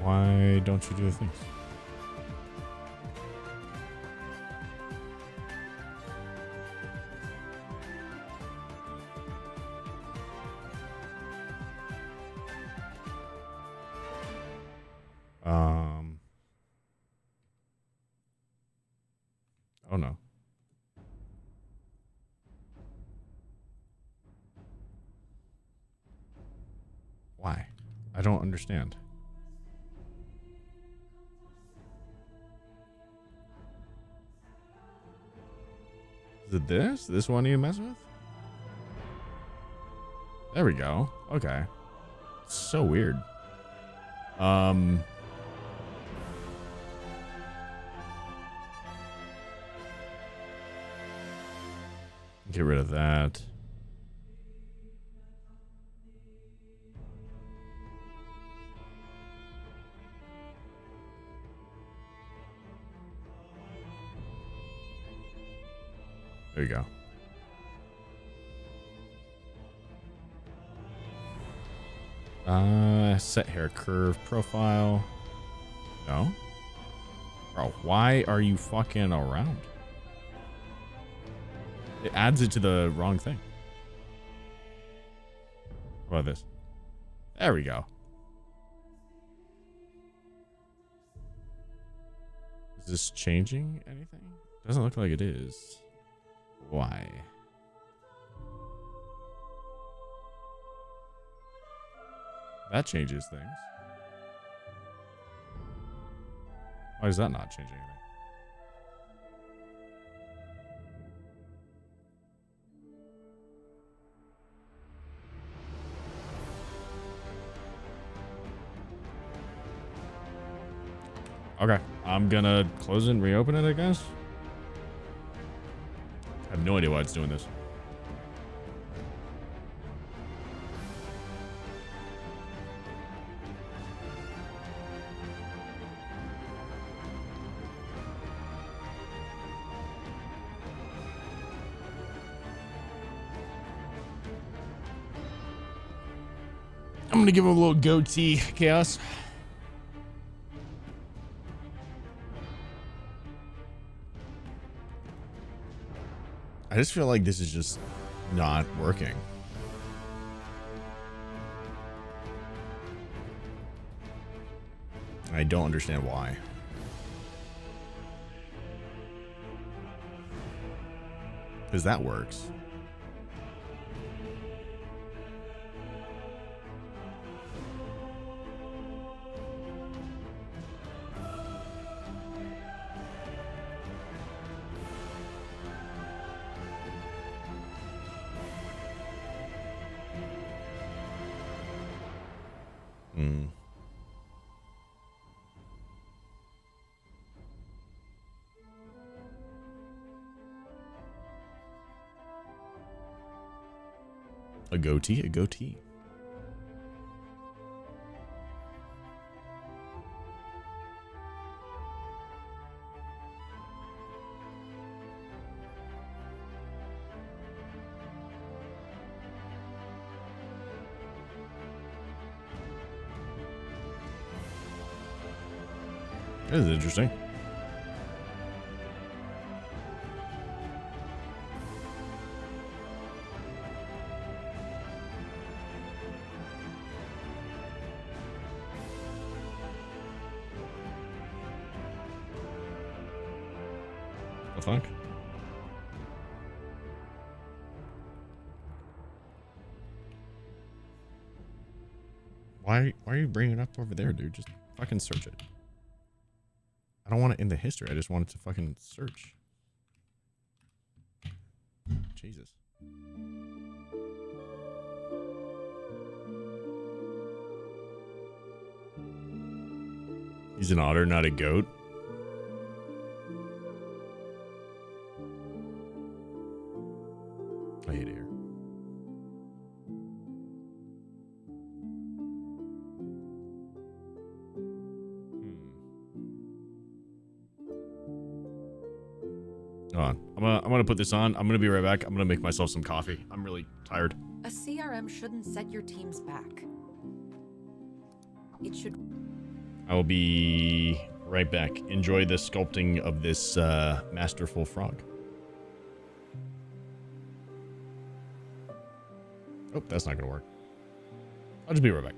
[SPEAKER 2] Why don't you do the things? Oh no. Why? I don't understand. Is it this? This one you mess with? There we go. Okay. So weird. Get rid of that. There you go. Set hair curve profile. No. Bro, why are you fucking around? It adds it to the wrong thing. How about this? There we go. Is this changing anything? Doesn't look like it is. Why? That changes things. Why is that not changing anything? Okay, I'm gonna close it and reopen it, I guess. I have no idea why it's doing this. I'm gonna give him a little goatee, Chaos. I just feel like this is just not working. I don't understand why. Because that works. A goatee, a goatee. That is interesting. The fuck? Why are you bringing it up over there, dude? Just fucking search it. I don't want it in the history. I just want it to fucking search. Jesus. He's an otter, not a goat. I hate air. Hold on. I'm gonna put this on. I'm gonna be right back. I'm gonna make myself some coffee. I'm really tired.
[SPEAKER 4] A CRM shouldn't set your teams back. It should.
[SPEAKER 2] I will be right back. Enjoy the sculpting of this masterful frog. Oh, that's not going to work. I'll just be right back.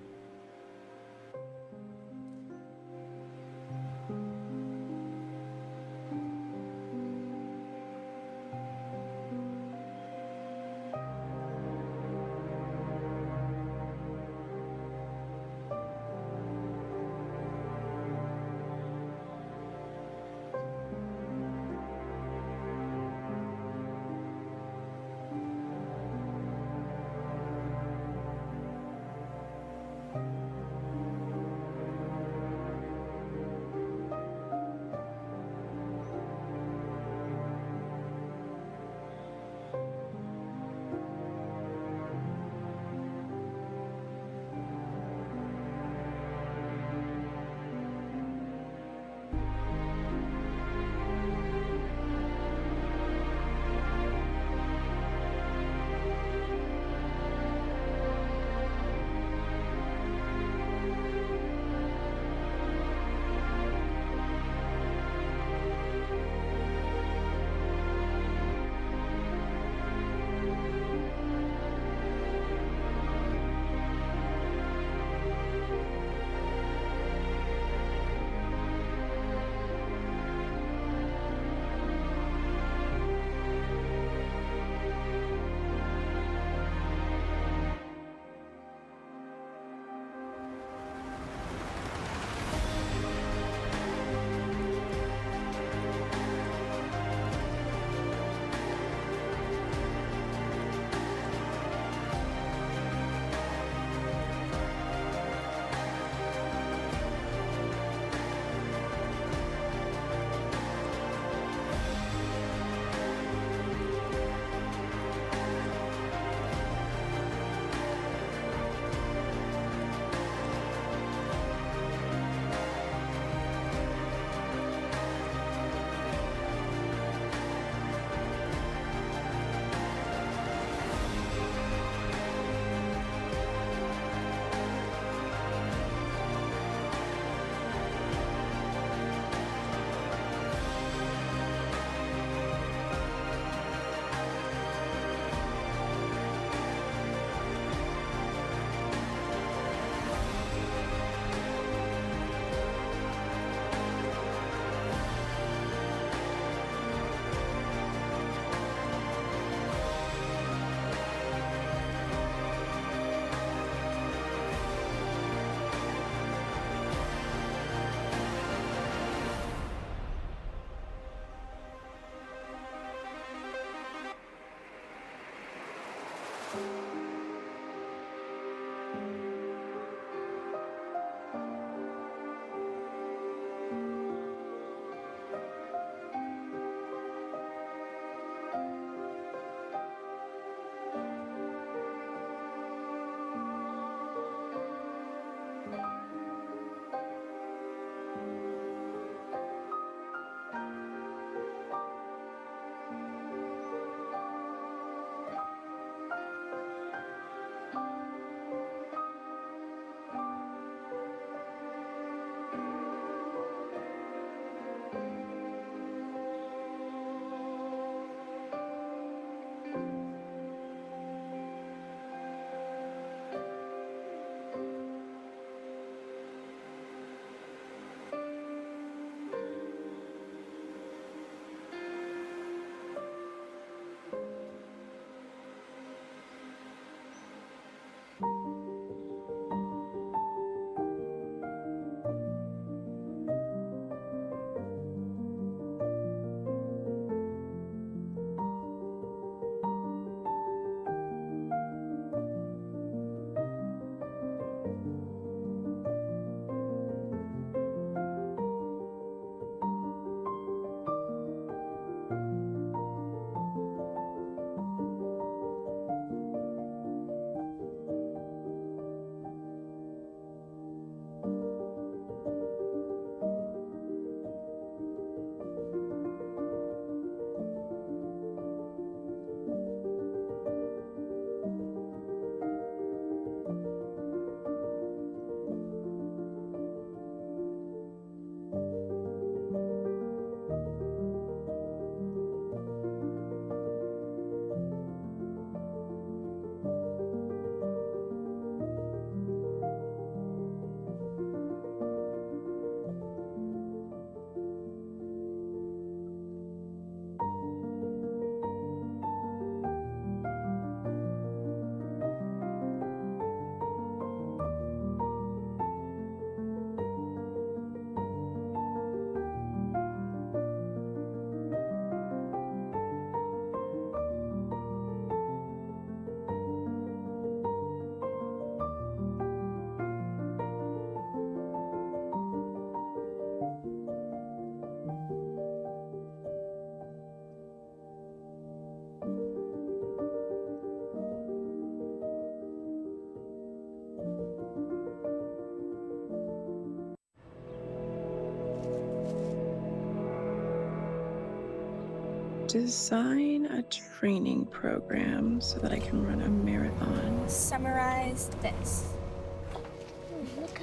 [SPEAKER 4] Design a training program so that I can run a marathon.
[SPEAKER 5] Summarize this.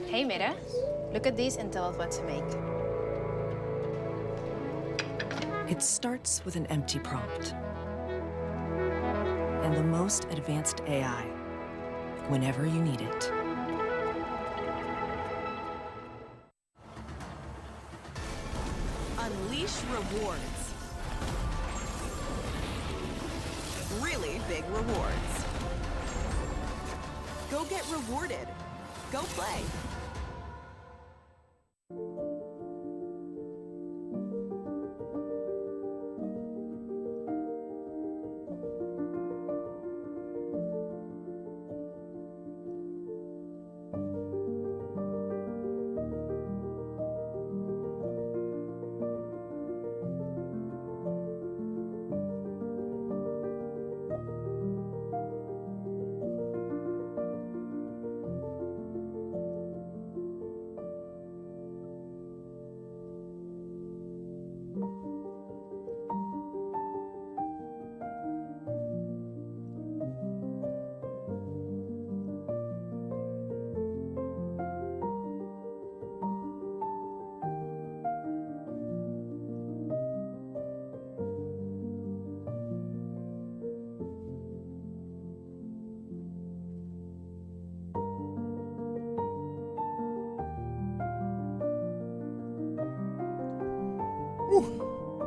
[SPEAKER 6] Hey, Mira. Look at these and tell us what to make.
[SPEAKER 7] It starts with an empty prompt. And the most advanced AI, whenever you need it.
[SPEAKER 8] Unleash rewards. Really big rewards. Go get rewarded. Go play.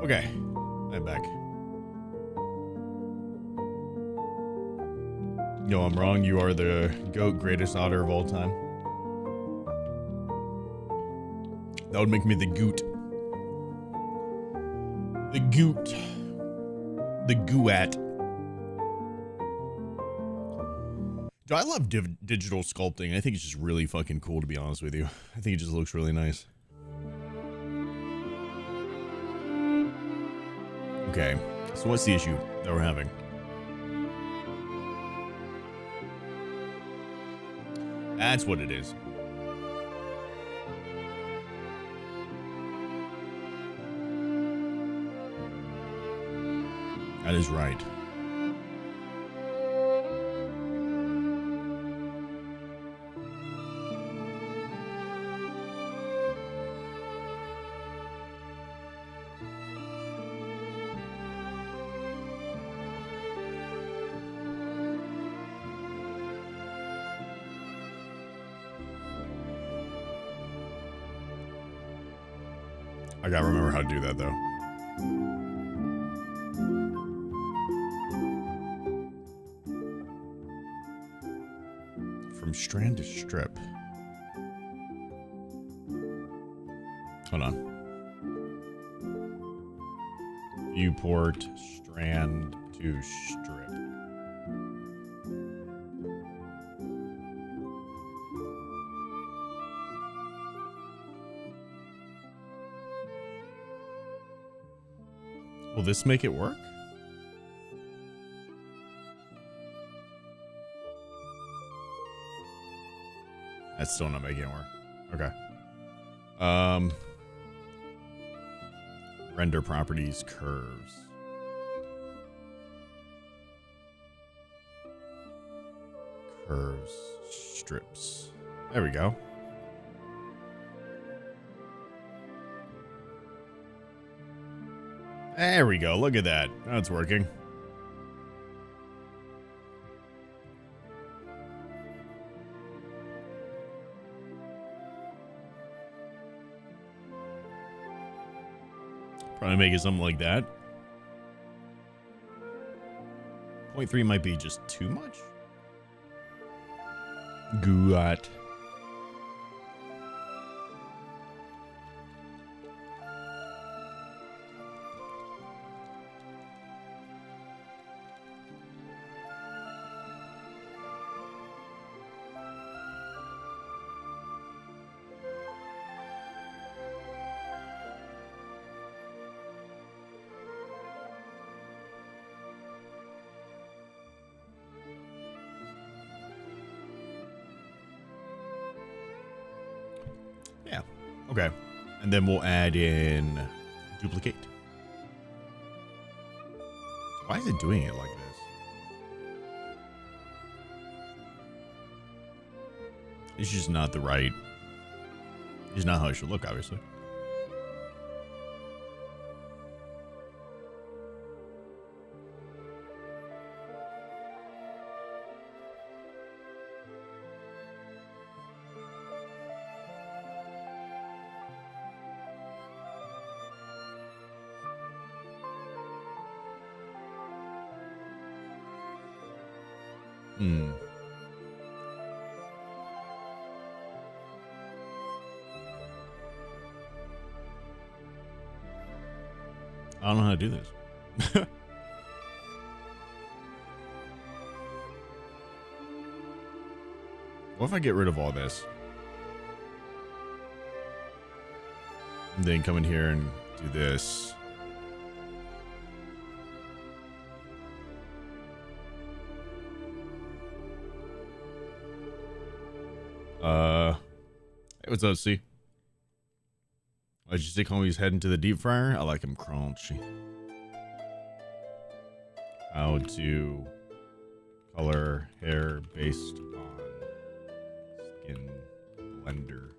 [SPEAKER 2] Okay, I'm back. No, I'm wrong. You are the GOAT, greatest otter of all time. That would make me the goot. The goot. The gooat. I love digital sculpting. I think it's just really fucking cool, to be honest with you. I think it just looks really nice. Okay, so what's the issue that we're having? That's what it is. That is right. I gotta remember how to do that, though. From strand to strip. Hold on. Viewport, strand to strip. Will this make it work? That's still not making it work. Okay. Render properties, curves. Curves, strips. There we go. There we go. Look at that. Now it's working. Probably make it something like that. 0.3 might be just too much. Gut. Yeah. Okay. And then we'll add in duplicate. Why is it doing it like this? It's just not the right. It's not how it should look, obviously. I don't know how to do this. What if I get rid of all this? And then come in here and do this. Hey, what's up, C? Why'd you stick homie's head into the deep fryer? I like him crunchy. How to color hair based on skin blender.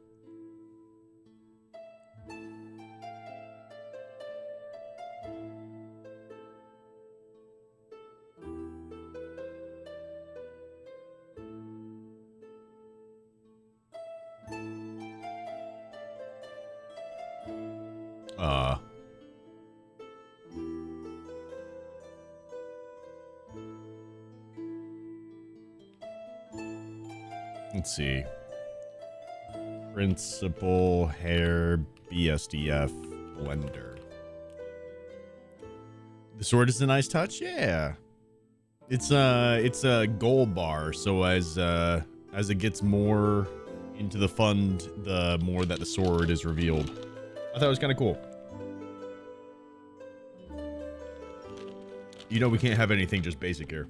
[SPEAKER 2] Let's see. Principal hair BSDF blender. The sword is a nice touch. Yeah. It's a gold bar. So as it gets more into the fund, the more that the sword is revealed. I thought it was kind of cool. You know, we can't have anything just basic here.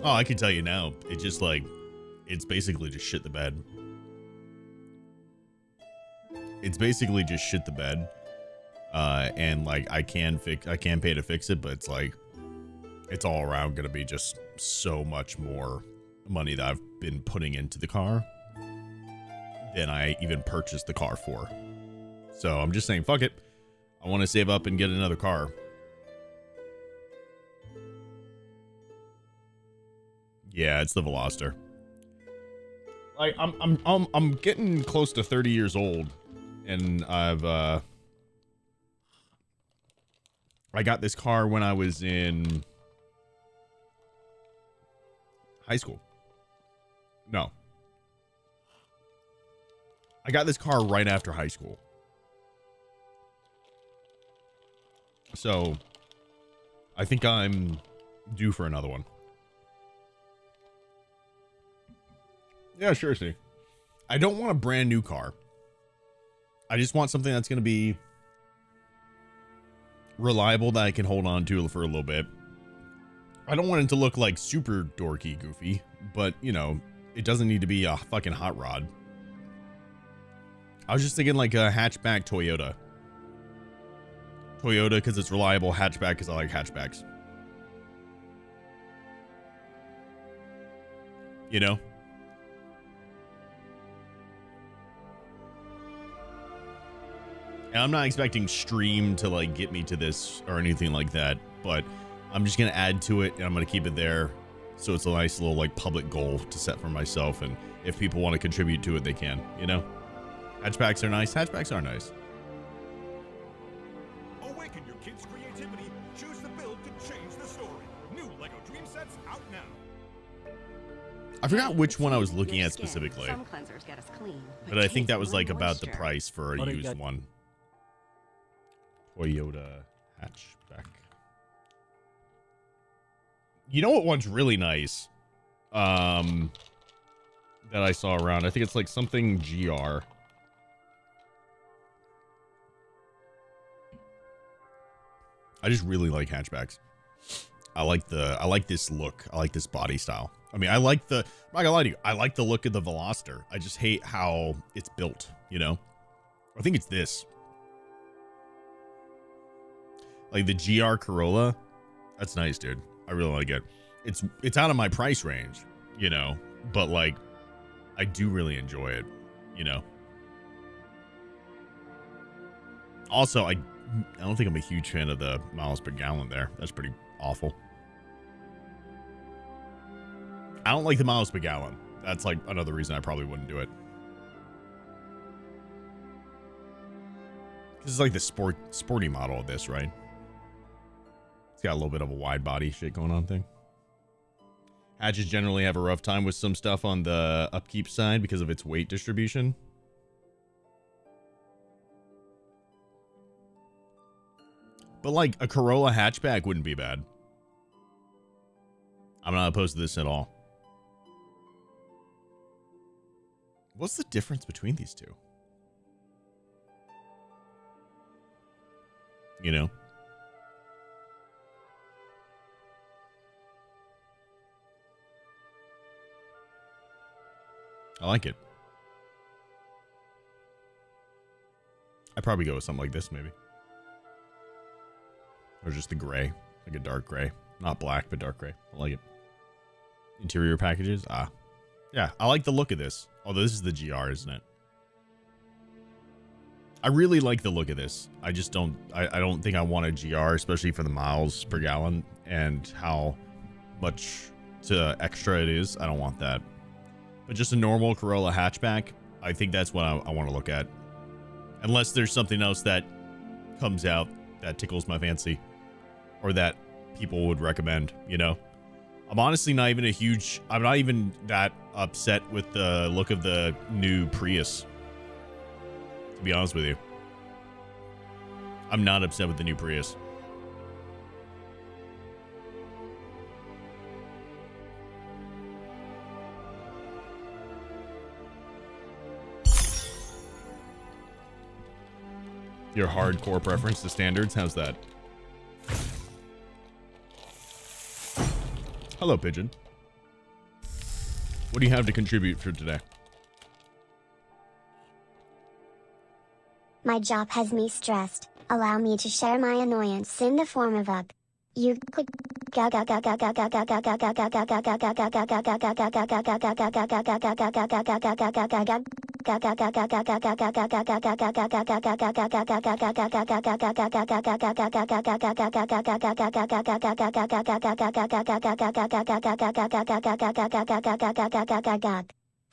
[SPEAKER 2] Oh, I can tell you now. It just like, it's basically just shit the bed. It's basically just shit the bed. And like I can pay to fix it, but it's like, it's all around gonna be just so much more money that I've been putting into the car than I even purchased the car for. So I'm just saying, fuck it. I want to save up and get another car. Yeah, it's the Veloster. Like I'm getting close to 30 years old, and I got this car when I was in high school. No. I got this car right after high school. So I think I'm due for another one. Yeah, sure, see. I don't want a brand new car. I just want something that's going to be reliable that I can hold on to for a little bit. I don't want it to look like super dorky goofy, but, you know, it doesn't need to be a fucking hot rod. I was just thinking like a hatchback Toyota. Toyota because it's reliable, hatchback because I like hatchbacks. You know? And I'm not expecting Stream to like get me to this or anything like that, but I'm just going to add to it and I'm going to keep it there. So it's a nice little like public goal to set for myself. And if people want to contribute to it, they can, you know? Hatchbacks are nice. Hatchbacks are nice.
[SPEAKER 9] Awaken your kids' creativity. Choose the build to change the story. New LEGO Dream Sets out now.
[SPEAKER 2] I forgot which one I was looking at specifically.
[SPEAKER 10] Some cleansers get us clean,
[SPEAKER 2] but I think that was like about the price for a used one. Toyota hatchback. You know what one's really nice? That I saw around. I think it's like something GR. I just really like hatchbacks. I like this look. I like this body style. I mean, I'm not gonna lie to you. I like the look of the Veloster. I just hate how it's built, you know? I think it's this. Like the GR Corolla. That's nice, dude. I really like it. It's out of my price range, you know, but like I do really enjoy it, you know. Also, I don't think I'm a huge fan of the miles per gallon there. That's pretty awful. I don't like the miles per gallon. That's like another reason I probably wouldn't do it. This is like the sporty model of this, right? It's got a little bit of a wide body shit going on thing. Hatches generally have a rough time with some stuff on the upkeep side because of its weight distribution. But like a Corolla hatchback wouldn't be bad. I'm not opposed to this at all. What's the difference between these two? You know? I like it. I'd probably go with something like this, maybe. Or just the gray. Like a dark gray. Not black, but dark gray. I like it. Interior packages? Ah. Yeah, I like the look of this. Although this is the GR, isn't it? I really like the look of this. I just don't... I don't think I want a GR, especially for the miles per gallon and how much extra it is. I don't want that. But just a normal Corolla hatchback, I think that's what I want to look at. Unless there's something else that comes out that tickles my fancy. Or that people would recommend, you know? I'm honestly not even I'm not even that upset with the look of the new Prius. To be honest with you. I'm not upset with the new Prius. Your hardcore preference to standards? How's that? Hello, Pigeon. What do you have to contribute for today?
[SPEAKER 3] My job has me stressed. Allow me to share my annoyance in the form of a you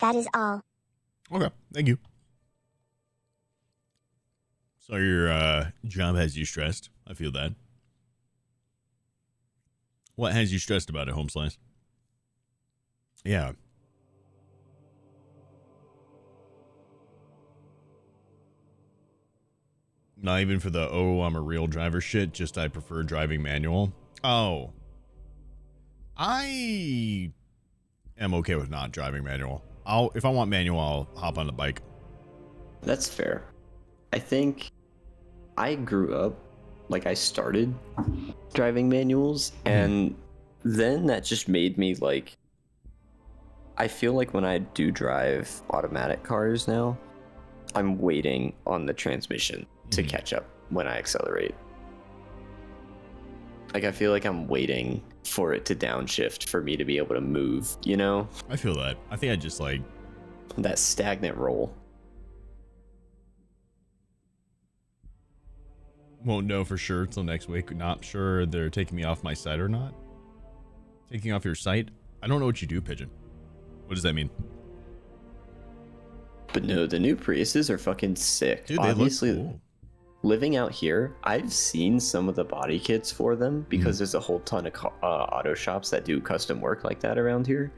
[SPEAKER 3] That is all.
[SPEAKER 2] Okay, thank you. So your job has you stressed. I feel that. What has you stressed about it, Homeslice? Yeah. Not even for the, oh, I'm a real driver shit, just I prefer driving manual. Oh. I am okay with not driving manual. If I want manual, I'll hop on the bike.
[SPEAKER 10] That's fair. I think I grew up, like I started driving manuals, and then that just made me like, I feel like when I do drive automatic cars now, I'm waiting on the transmission to catch up when I accelerate. Like I feel like I'm waiting for it to downshift for me to be able to move, you know?
[SPEAKER 2] I feel that. I think I just like
[SPEAKER 10] that stagnant roll.
[SPEAKER 2] Won't know for sure till next week. Not sure they're taking me off my site or not. Taking off your site? I don't know what you do, Pigeon. What does that mean?
[SPEAKER 10] But no, the new Priuses are fucking sick.
[SPEAKER 2] Dude, they
[SPEAKER 10] Obviously,
[SPEAKER 2] look cool.
[SPEAKER 10] Living out here, I've seen some of the body kits for them because there's a whole ton of auto shops that do custom work like that around here.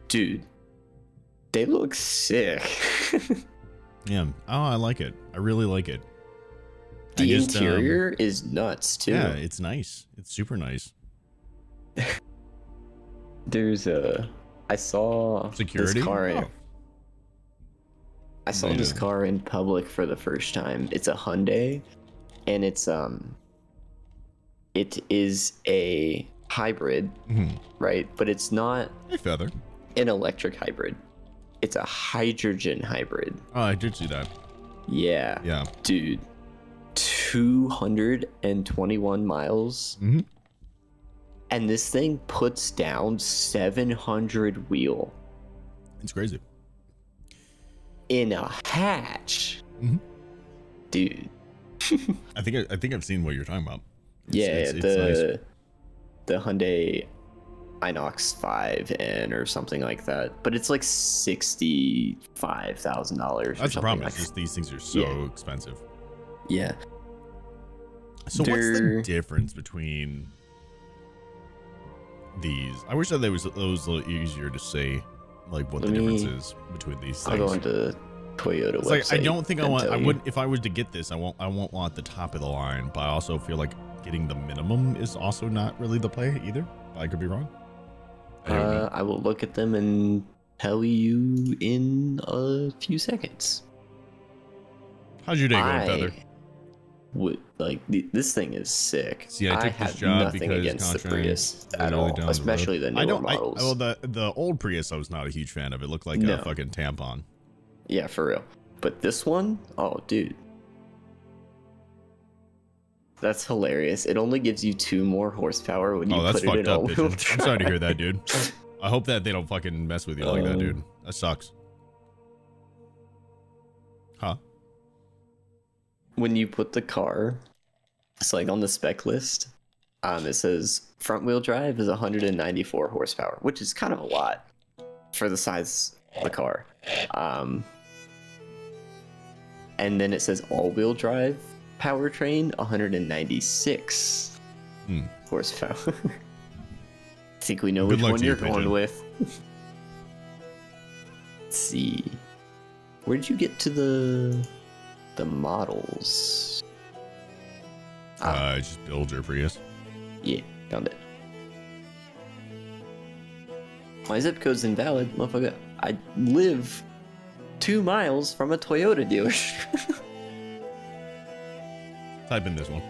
[SPEAKER 10] Dude, they look sick.
[SPEAKER 2] Yeah. Oh, I like it. I really like it.
[SPEAKER 10] The interior is nuts too.
[SPEAKER 2] Yeah, it's nice. It's super nice.
[SPEAKER 10] There's I saw
[SPEAKER 2] security.
[SPEAKER 10] This car I saw this car in public for the first time. It's a Hyundai, and it is a hybrid, right? But it's not
[SPEAKER 2] Hey, Feather.
[SPEAKER 10] an electric hybrid. It's a hydrogen hybrid.
[SPEAKER 2] Oh, I did see that.
[SPEAKER 10] Yeah.
[SPEAKER 2] Yeah.
[SPEAKER 10] Dude, 221 miles. And this thing puts down 700 wheel
[SPEAKER 2] It's crazy.
[SPEAKER 10] in a hatch. Dude.
[SPEAKER 2] I think I've seen what you're talking about.
[SPEAKER 10] It's
[SPEAKER 2] it's nice.
[SPEAKER 10] the Hyundai Inox 5N or something like that, but it's like $65,000.
[SPEAKER 2] That's the problem. It's just these things are so expensive.
[SPEAKER 10] Yeah.
[SPEAKER 2] So what's the difference between these? I wish that it was a little easier to say, like what the difference is between these things.
[SPEAKER 10] I'll go into Toyota
[SPEAKER 2] It's
[SPEAKER 10] website.
[SPEAKER 2] like I don't think I would if I was to get this. I won't want the top of the line, but I also feel like getting the minimum is also not really the play either. I could be wrong.
[SPEAKER 10] I will look at them and tell you in a few seconds.
[SPEAKER 2] How's your day going, Feather?
[SPEAKER 10] This thing is sick.
[SPEAKER 2] See, I took this
[SPEAKER 10] have
[SPEAKER 2] job
[SPEAKER 10] nothing
[SPEAKER 2] because
[SPEAKER 10] against the Prius
[SPEAKER 2] Contract
[SPEAKER 10] at
[SPEAKER 2] really
[SPEAKER 10] all,
[SPEAKER 2] down the
[SPEAKER 10] especially
[SPEAKER 2] road.
[SPEAKER 10] the newer models.
[SPEAKER 2] Well, the old Prius I was not a huge fan of. It looked like a fucking tampon.
[SPEAKER 10] Yeah, for real. But this one, oh, dude. That's hilarious. It only gives you 2 more horsepower when you put it in all-wheel drive.
[SPEAKER 2] I'm sorry to hear that, dude. I hope that they don't fucking mess with you like that, dude. That sucks. Huh?
[SPEAKER 10] When you put the car, it's like on the spec list, it says front wheel drive is 194 horsepower, which is kind of a lot for the size of the car. And then it says all-wheel drive powertrain 196 horsepower. I think we know which one you're going with. Let's see. Where did you get to the models?
[SPEAKER 2] Just build your Prius.
[SPEAKER 10] Yeah, found it. My zip code's invalid, motherfucker. I live 2 miles from a Toyota dealership.
[SPEAKER 2] Type in this one.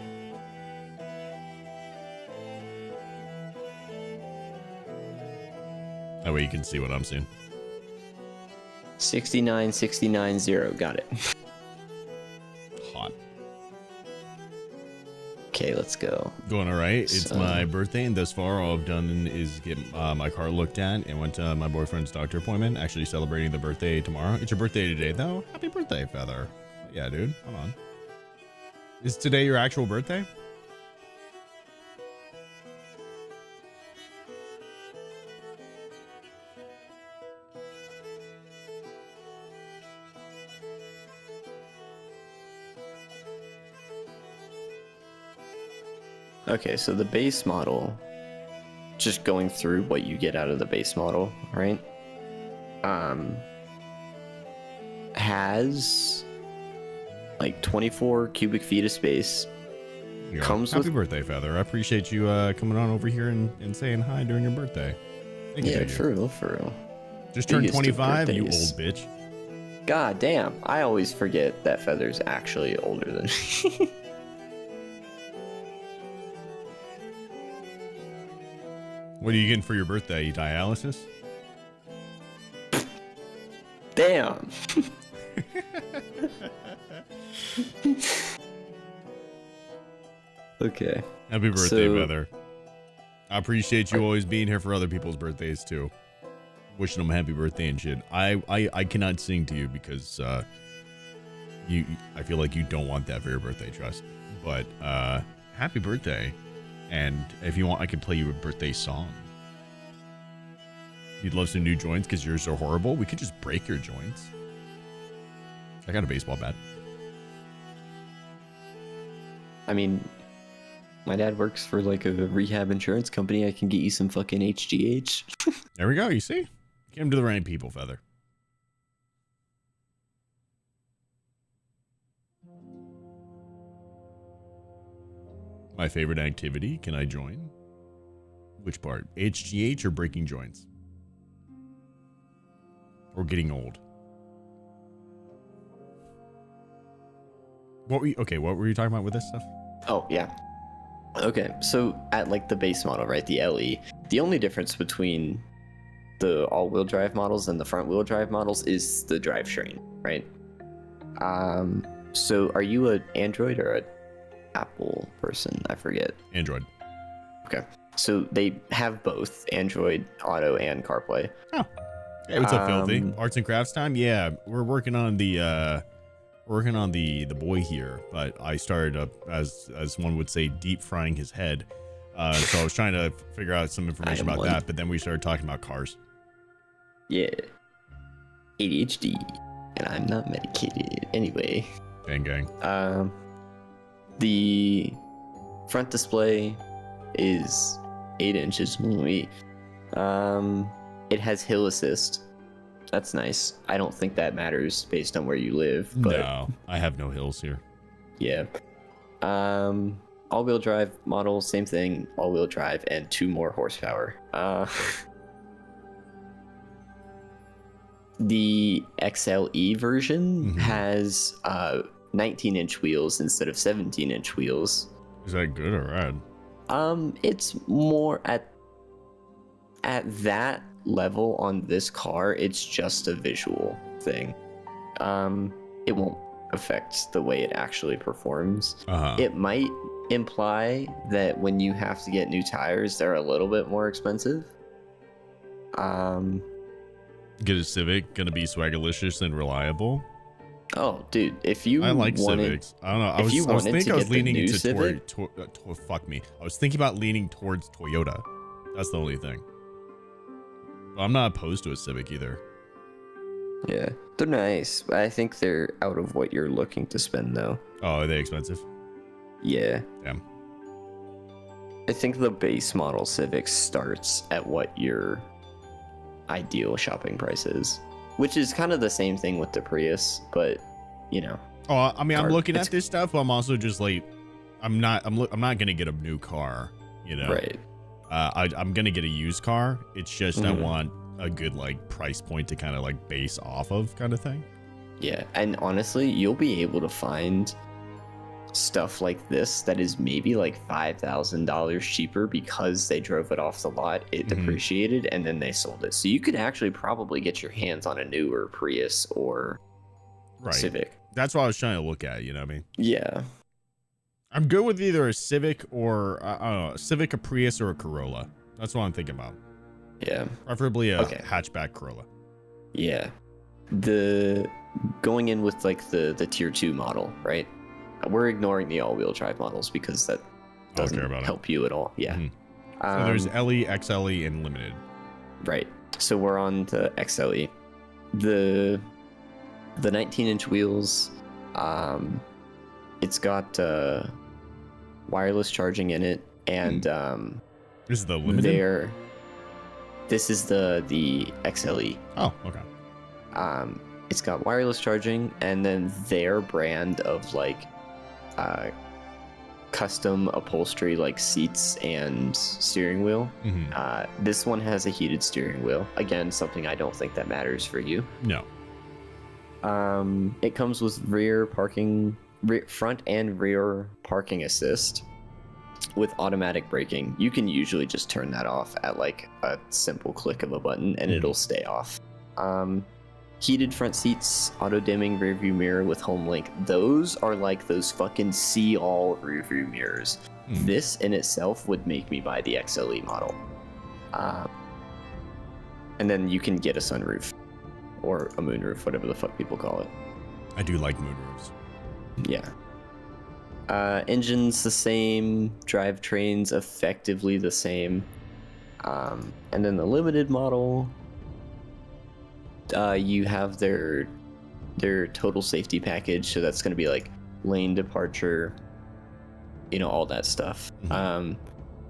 [SPEAKER 2] That way you can see what I'm seeing.
[SPEAKER 10] 69690, got it.
[SPEAKER 2] Hot.
[SPEAKER 10] Okay, let's go.
[SPEAKER 2] Going all right. It's my birthday, and thus far all I've done is get my car looked at and went to my boyfriend's doctor appointment. Actually celebrating the birthday tomorrow. It's your birthday today, though. Happy birthday, Feather. Yeah, dude. Hold on. Is today your actual birthday?
[SPEAKER 10] Okay, so the base model, just going through what you get out of the base model, right? Has like 24 cubic feet of space. Comes
[SPEAKER 2] Happy
[SPEAKER 10] with
[SPEAKER 2] birthday, Feather. I appreciate you coming on over here and saying hi during your birthday. Thank you.
[SPEAKER 10] for real.
[SPEAKER 2] Just turned
[SPEAKER 10] Biggest of
[SPEAKER 2] 25, you old
[SPEAKER 10] birthdays.
[SPEAKER 2] bitch.
[SPEAKER 10] God damn, I always forget that Feather's actually older than me.
[SPEAKER 2] What are you getting for your birthday? Dialysis?
[SPEAKER 10] Damn. Okay.
[SPEAKER 2] Happy birthday,
[SPEAKER 10] So-
[SPEAKER 2] Feather. I appreciate you always being here for other people's birthdays too. Wishing them happy birthday and shit. I cannot sing to you because I feel like you don't want that for your birthday, trust. But happy birthday. And if you want, I can play you a birthday song. You'd love some new joints because yours are horrible. We could just break your joints. I got a baseball bat.
[SPEAKER 10] I mean, my dad works for like a rehab insurance company. I can get you some fucking HGH.
[SPEAKER 2] There we go. You see? Came to the right people, Feather. My favorite activity. Can I join? Which part? HGH or breaking joints? Or getting old? What were you talking about with this stuff?
[SPEAKER 10] Oh, yeah. Okay, so at like the base model, right, the LE, the only difference between the all-wheel drive models and the front-wheel drive models is the drivetrain, right? So are you an Android or an Apple person? I forget.
[SPEAKER 2] Android.
[SPEAKER 10] Okay, so they have both Android Auto and CarPlay.
[SPEAKER 2] Oh, hey, what's up, Filthy? Arts and crafts time? Yeah, we're working on the boy here, but I started up as one would say deep frying his head. So I was trying to figure out some information about that, but then we started talking about cars.
[SPEAKER 10] Yeah, ADHD, and I'm not medicated anyway.
[SPEAKER 2] Gang.
[SPEAKER 10] The front display is 8 inches. It has hill assist. That's nice. I don't think that matters based on where you live. But
[SPEAKER 2] no, I have no hills here.
[SPEAKER 10] Yeah. All-wheel drive model, same thing. All-wheel drive and 2 more horsepower. The XLE version has 19-inch wheels instead of 17-inch wheels.
[SPEAKER 2] Is that good or bad?
[SPEAKER 10] It's more at that level on this car. It's just a visual thing. It won't affect the way it actually performs. It might imply that when you have to get new tires, they're a little bit more expensive.
[SPEAKER 2] Get a Civic, gonna be swaggerlicious and reliable.
[SPEAKER 10] Oh, dude, if you
[SPEAKER 2] I like
[SPEAKER 10] wanted,
[SPEAKER 2] Civics. I don't know. I was leaning into fuck me. I was thinking about leaning towards Toyota. That's the only thing. But I'm not opposed to a Civic either.
[SPEAKER 10] Yeah, they're nice. I think they're out of what you're looking to spend, though.
[SPEAKER 2] Oh, are they expensive?
[SPEAKER 10] Yeah.
[SPEAKER 2] Damn.
[SPEAKER 10] I think the base model Civic starts at what your ideal shopping price is, which is kind of the same thing with the Prius, but you know.
[SPEAKER 2] Oh, I mean, I'm looking at this stuff, but I'm also just like, I'm not gonna get a new car, you know.
[SPEAKER 10] Right.
[SPEAKER 2] I'm gonna get a used car. It's just I want a good like price point to kind of like base off of, kind of thing.
[SPEAKER 10] Yeah, and honestly, you'll be able to find stuff like this that is maybe like $5,000 cheaper because they drove it off the lot, it depreciated, and then they sold it. So you could actually probably get your hands on a newer Prius or Civic.
[SPEAKER 2] That's what I was trying to look at, you know what I mean?
[SPEAKER 10] Yeah.
[SPEAKER 2] I'm good with either a Civic or I don't know, a Civic, a Prius, or a Corolla. That's what I'm thinking about.
[SPEAKER 10] Yeah.
[SPEAKER 2] Preferably a hatchback Corolla.
[SPEAKER 10] Yeah. Going in with like the tier 2 model, right? We're ignoring the all-wheel drive models because that doesn't help you at all. Yeah.
[SPEAKER 2] So there's LE, XLE, and Limited.
[SPEAKER 10] Right. So we're on the XLE. The 19-inch wheels. It's got wireless charging in it, and
[SPEAKER 2] this is the Limited.
[SPEAKER 10] This is the XLE.
[SPEAKER 2] Oh, okay.
[SPEAKER 10] It's got wireless charging, and then their brand of like custom upholstery like seats and steering wheel. This one has a heated steering wheel. Again, something I don't think that matters for you.
[SPEAKER 2] No.
[SPEAKER 10] It comes with front and rear parking assist with automatic braking. You can usually just turn that off at like a simple click of a button and it'll stay off. Heated front seats, auto dimming rear view mirror with home link. Those are like those fucking see all rear view mirrors. This in itself would make me buy the XLE model. And then you can get a sunroof or a moonroof, whatever the fuck people call it.
[SPEAKER 2] I do like moonroofs.
[SPEAKER 10] Yeah. Engine's the same, drivetrain's effectively the same. And then the limited model, you have their total safety package, so that's going to be like lane departure, you know, all that stuff.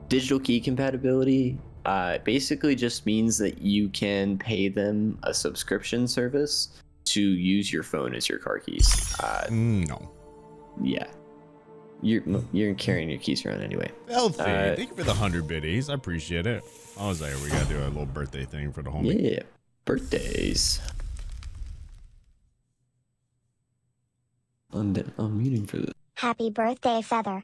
[SPEAKER 10] Digital key compatibility basically just means that you can pay them a subscription service to use your phone as your car keys.
[SPEAKER 2] No.
[SPEAKER 10] Yeah. You're carrying your keys around anyway.
[SPEAKER 2] Healthy. Thank you for the 100 biddies. I appreciate it. I was like, we gotta do a little birthday thing for the homie.
[SPEAKER 10] Yeah. Birthdays. I'm meeting for this.
[SPEAKER 3] Happy birthday, Feather.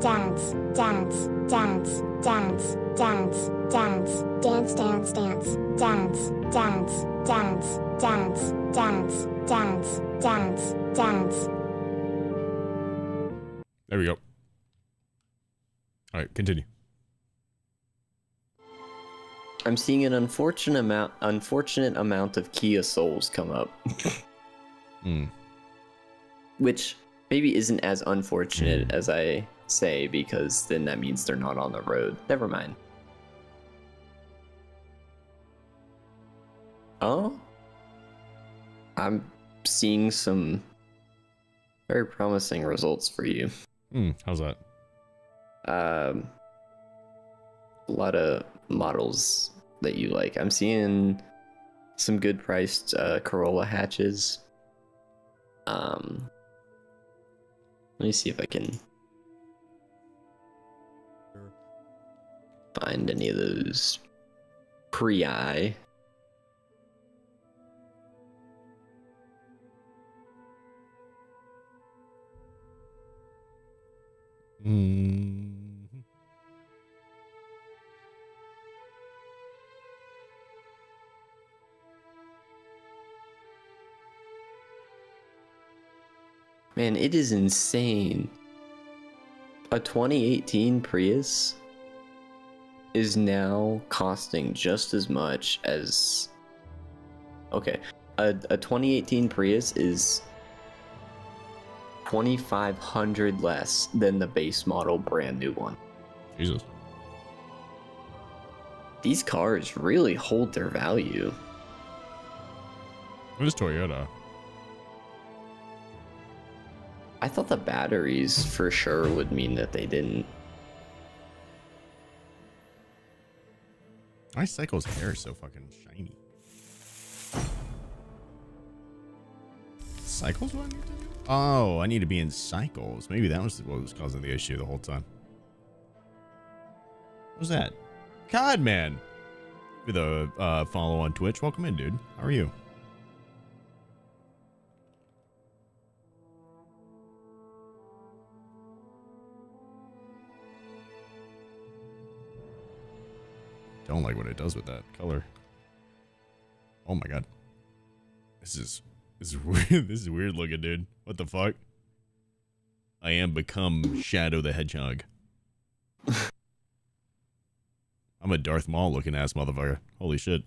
[SPEAKER 3] dance, dance, dance, dance, dance, dance, dance, dance, dance, dance, dance, dance, dance, dance, dance, dance, dance.
[SPEAKER 2] There we go. All right, continue.
[SPEAKER 10] I'm seeing an unfortunate amount of Kia Souls come up. Which maybe isn't as unfortunate as I say, because then that means they're not on the road. Never mind. Oh? I'm seeing some very promising results for you.
[SPEAKER 2] How's that?
[SPEAKER 10] A lot of models that you like. I'm seeing some good priced Corolla hatches. Let me see if I can find any of those pre-I. Man, it is insane. A 2018 Prius is now costing just as much as... Okay, a 2018 Prius is $2,500 less than the base model brand new one.
[SPEAKER 2] Jesus.
[SPEAKER 10] These cars really hold their value.
[SPEAKER 2] What is Toyota?
[SPEAKER 10] I thought the batteries for sure would mean that they didn't.
[SPEAKER 2] My Cycle's hair is so fucking shiny. Cycles what I need to do? Oh, I need to be in Cycles. Maybe that was what was causing the issue the whole time. What was that? God, man. With a follow on Twitch. Welcome in, dude. How are you? Don't like what it does with that color. Oh my god. This is weird. This is weird looking, dude. What the fuck? I am become Shadow the Hedgehog. I'm a Darth Maul looking ass motherfucker. Holy shit.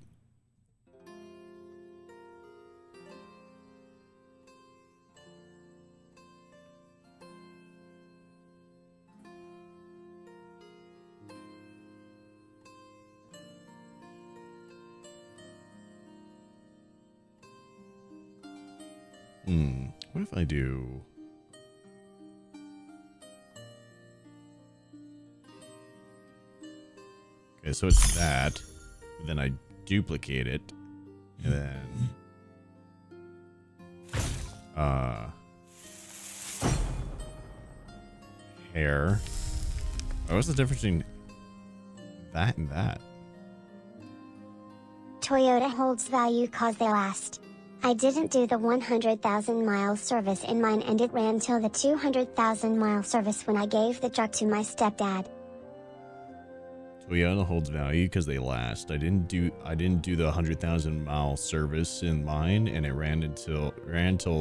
[SPEAKER 2] What if I do... Okay, so it's that. Then I duplicate it. And then... hair. Oh, what's the difference between that and that?
[SPEAKER 3] Toyota holds value cause they last. I didn't do the 100,000 mile service in mine and it ran till the 200,000 mile service when I gave the truck to my stepdad.
[SPEAKER 2] Toyota holds value because they last. I didn't do the 100,000 mile service in mine, and it ran till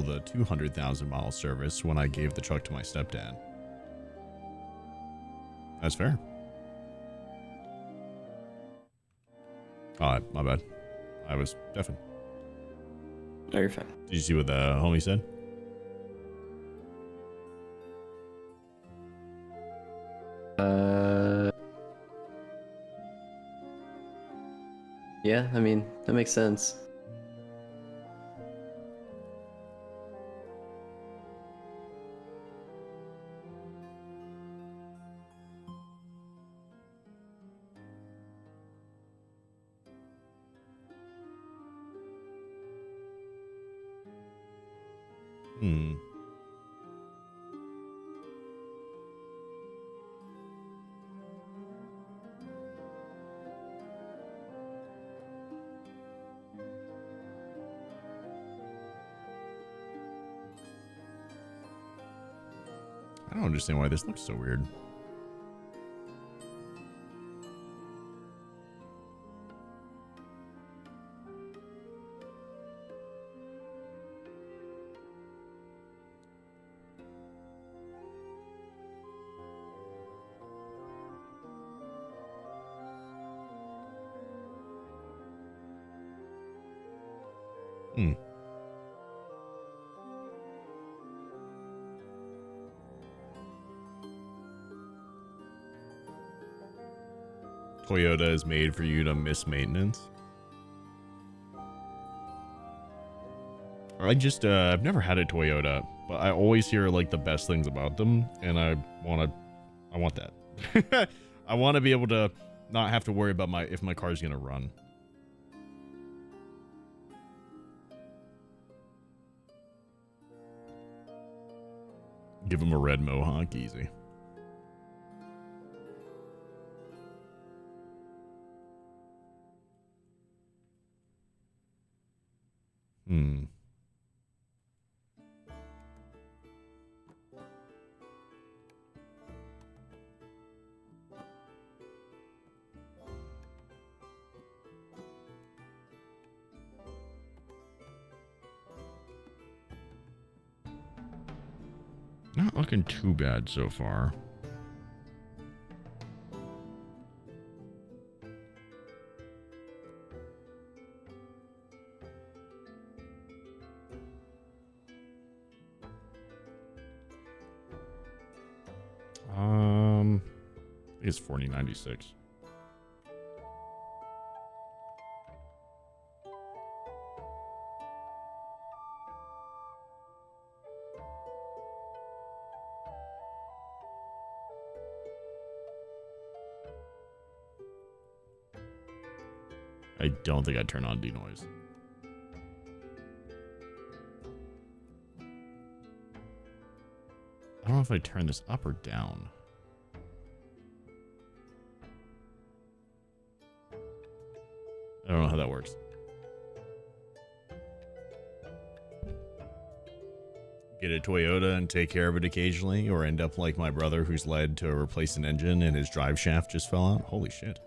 [SPEAKER 2] the 200,000 mile service when I gave the truck to my stepdad. That's fair. Oh, my bad. I was deafened.
[SPEAKER 10] No, you're fine.
[SPEAKER 2] Did you see what the homie said?
[SPEAKER 10] Yeah, I mean, that makes sense. I don't understand why this looks so weird.
[SPEAKER 2] Toyota is made for you to miss maintenance. I've never had a Toyota, but I always hear like the best things about them, and I want that. I want to be able to not have to worry about if my car's gonna run. Give him a red mohawk, easy. Not looking too bad so far. I think it's 4096. I don't think I turn on denoise. I don't know if I turn this up or down. I don't know how that works. Get a Toyota and take care of it occasionally, or end up like my brother who's led to replace an engine and his drive shaft just fell out. Holy shit.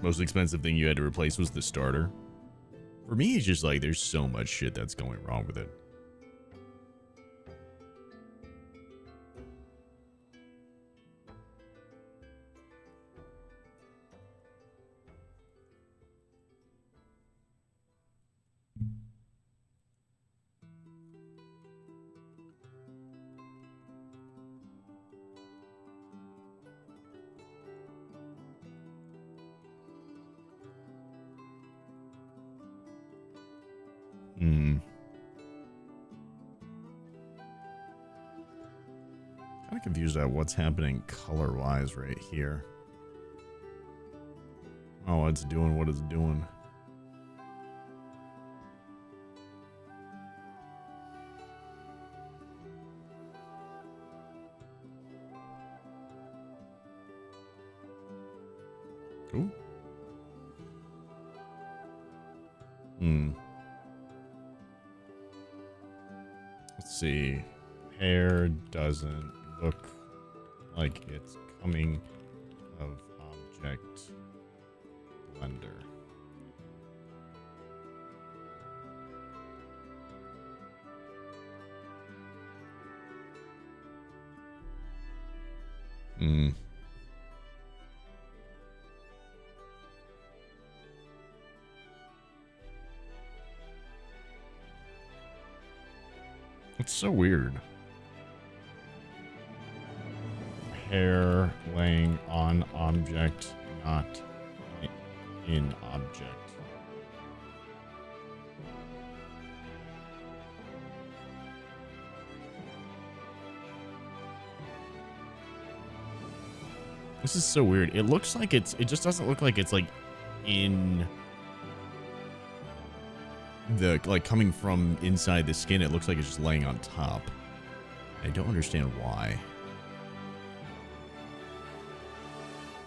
[SPEAKER 2] Most expensive thing you had to replace was the starter. For me, it's just like there's so much shit that's going wrong with it. Kind of confused at what's happening color-wise right here. Oh, it's doing what it's doing. Ooh. Let's see. Hair doesn't look like it's coming of object blender. It's so weird. Hair laying on object, not in object. This is so weird. It looks like it just doesn't look like it's like in the, like coming from inside the skin. It looks like it's just laying on top. I don't understand why.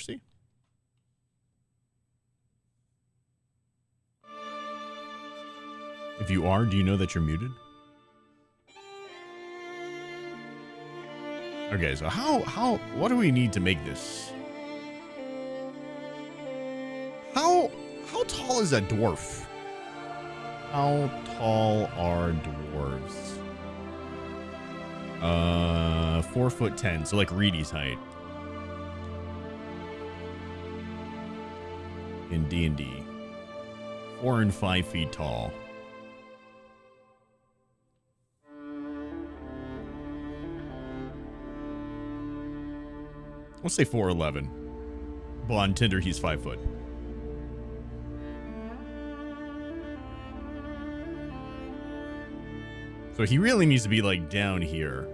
[SPEAKER 2] see? If you are, do you know that you're muted? Okay, so what do we need to make this? How tall is a dwarf? How tall are dwarves? 4'10", so like Reedy's height. In D&D. 4 and 5 feet tall. Let's say 4'11". But on Tinder, he's 5 foot. So he really needs to be like down here.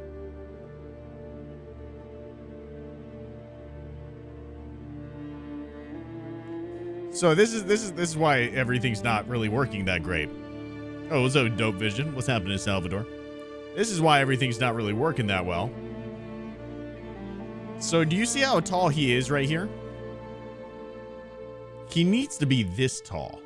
[SPEAKER 2] So this is why everything's not really working that great. Oh, what's up, Dope Vision? What's happening, Salvador? This is why everything's not really working that well. So do you see how tall he is right here? He needs to be this tall.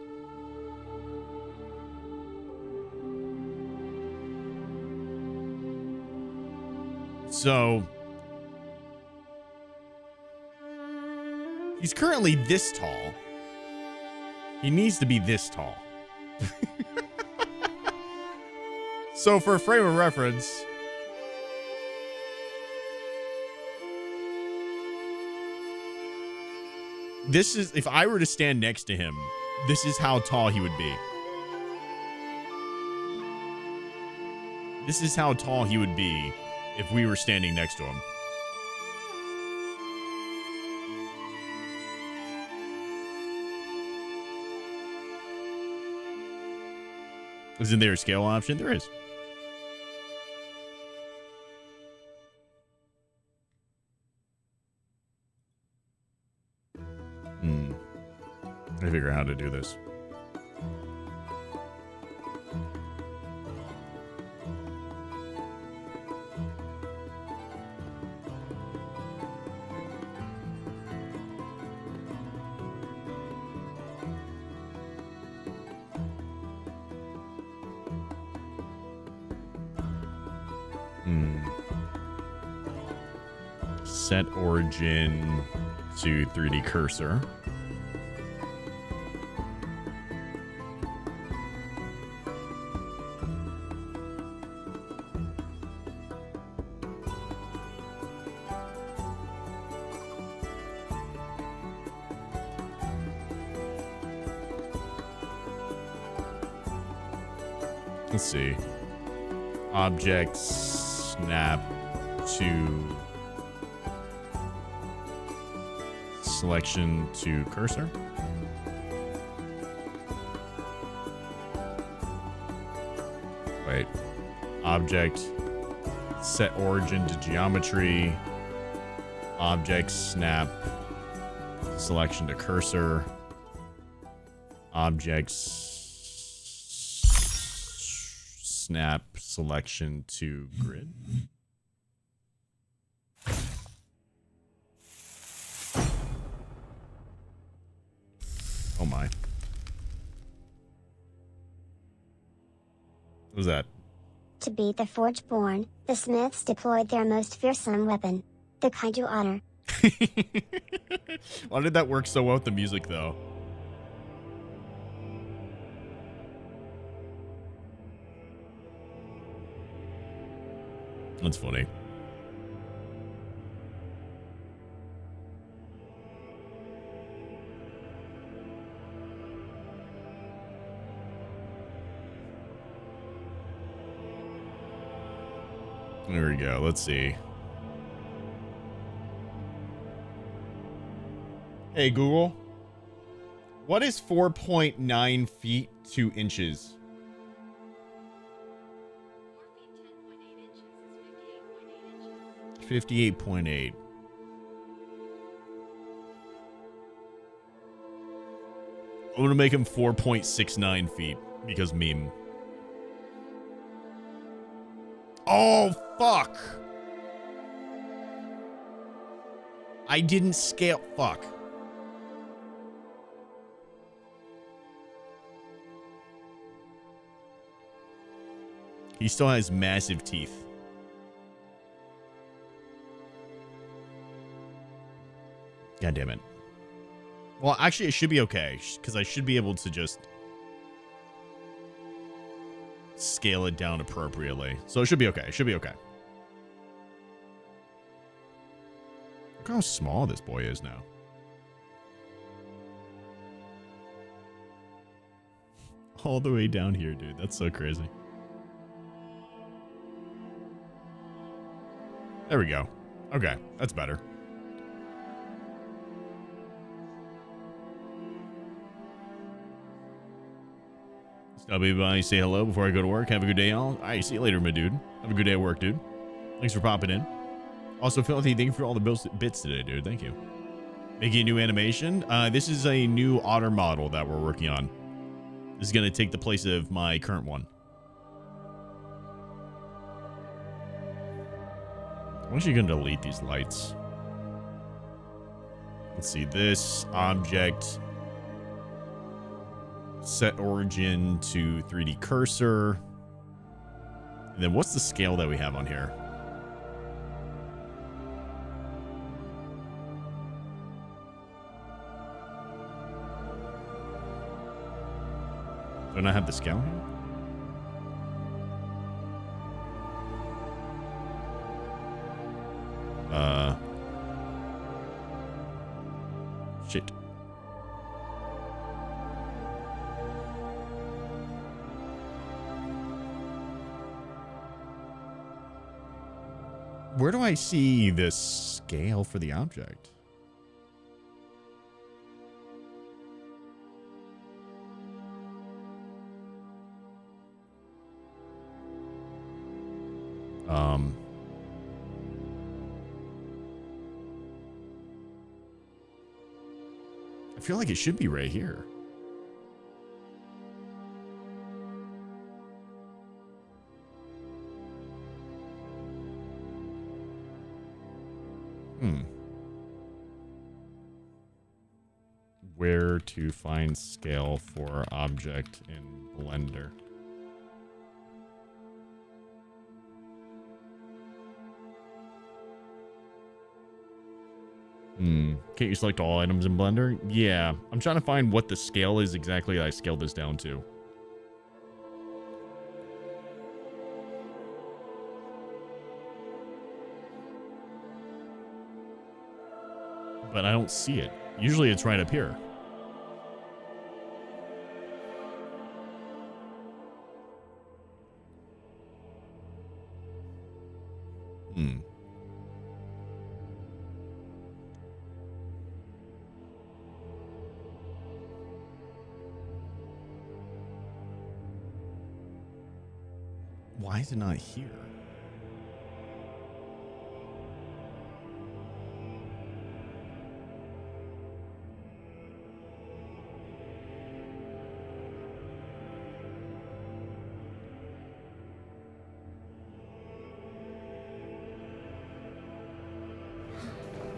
[SPEAKER 2] So he's currently this tall. He needs to be this tall. So for a frame of reference, this is, if I were to stand next to him, this is how tall he would be. This is how tall he would be if we were standing next to him. Isn't there a scale option? There is. I figure out how to do this. Set origin to 3D cursor. Let's see. Object snap to selection to cursor. Wait. Object set origin to geometry. Object snap selection to cursor. Object snap selection to grid. Oh my. What was that?
[SPEAKER 3] To beat the Forge-born, the Smiths deployed their most fearsome weapon, the kaiju otter.
[SPEAKER 2] Why did that work so well with the music, though? That's funny. There we go. Let's see. Hey, Google. What is 4.9 feet 2 inches? 58.8. I'm gonna make him 4.69 feet because meme. Oh fuck! I didn't scale. Fuck. He still has massive teeth. God damn it. Well, actually, it should be okay, because I should be able to just scale it down appropriately. So it should be okay. It should be okay. Look how small this boy is now. All the way down here, dude. That's so crazy. There we go. Okay, that's better. Stop everybody, say hello before I go to work. Have a good day, all. All right, see you later, my dude. Have a good day at work, dude. Thanks for popping in. Also, Filthy, thank you for all the bits today, dude. Thank you. Making a new animation. This is a new otter model that we're working on. This is going to take the place of my current one. I'm actually going to delete these lights. Let's see. This object. Set origin to 3D cursor. And then what's the scale that we have on here? Don't I have the scale here? Shit. Where do I see this scale for the object? I feel like it should be right here. Where to find scale for object in Blender? Can't you select all items in Blender? Yeah, I'm trying to find what the scale is exactly that I scaled this down to. But I don't see it. Usually it's right up here. Why is it not here?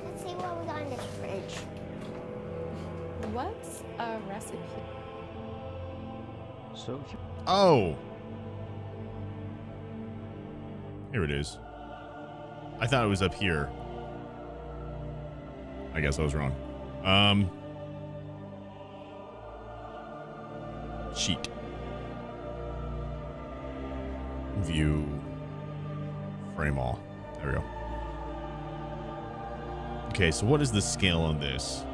[SPEAKER 3] Let's see what we got in this fridge.
[SPEAKER 6] What's a recipe?
[SPEAKER 11] So if you
[SPEAKER 2] Oh. Here it is. I thought it was up here. I guess I was wrong. Sheet. View. Frame all. There we go. Okay, so what is the scale on this?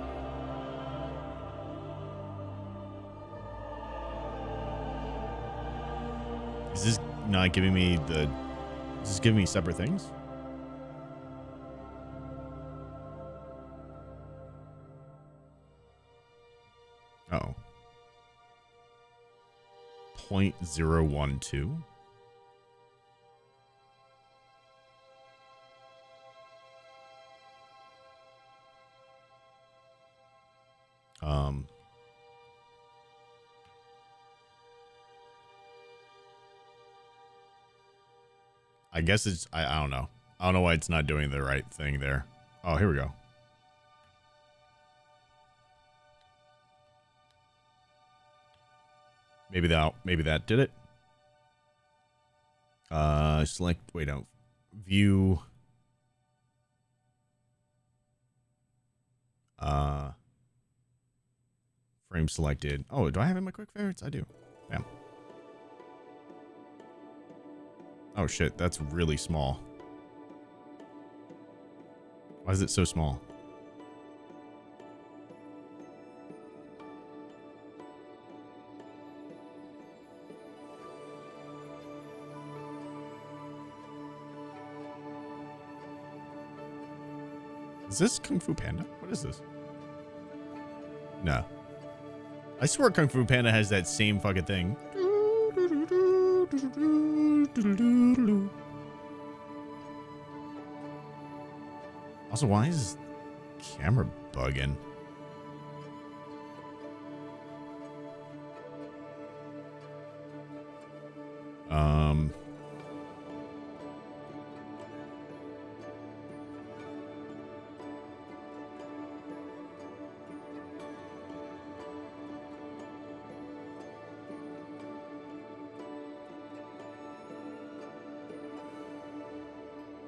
[SPEAKER 2] Is this not giving me the... Is this giving me separate things? Oh. 0.012? I guess it's, I don't know. I don't know why it's not doing the right thing there. Oh, here we go. Maybe that did it. Select, wait, no. View. Frame selected. Oh, do I have it in my quick favorites? I do. Bam. Oh shit, that's really small. Why is it so small? Is this Kung Fu Panda? What is this? No. I swear Kung Fu Panda has that same fucking thing. Also, why is this camera bugging?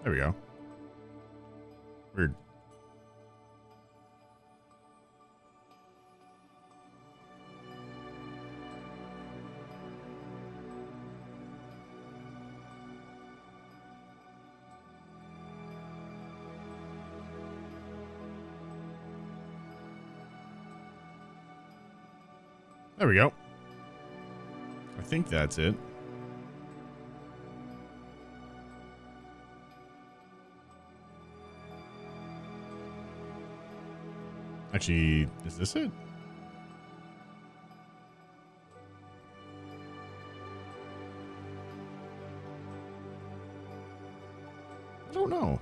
[SPEAKER 2] There we go. Weird. There we go. I think that's it. Actually, is this it? I don't know.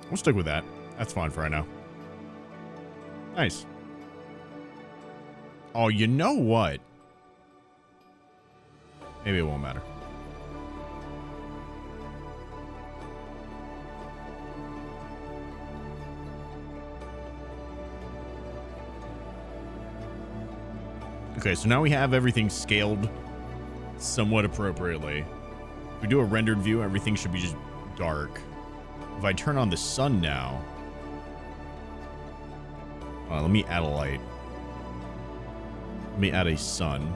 [SPEAKER 2] We'll stick with that. That's fine for right now. Nice. Oh, you know what? Maybe it won't matter. Okay, so now we have everything scaled somewhat appropriately. If we do a rendered view, everything should be just dark. If I turn on the sun now... let me add a light. Let me add a sun.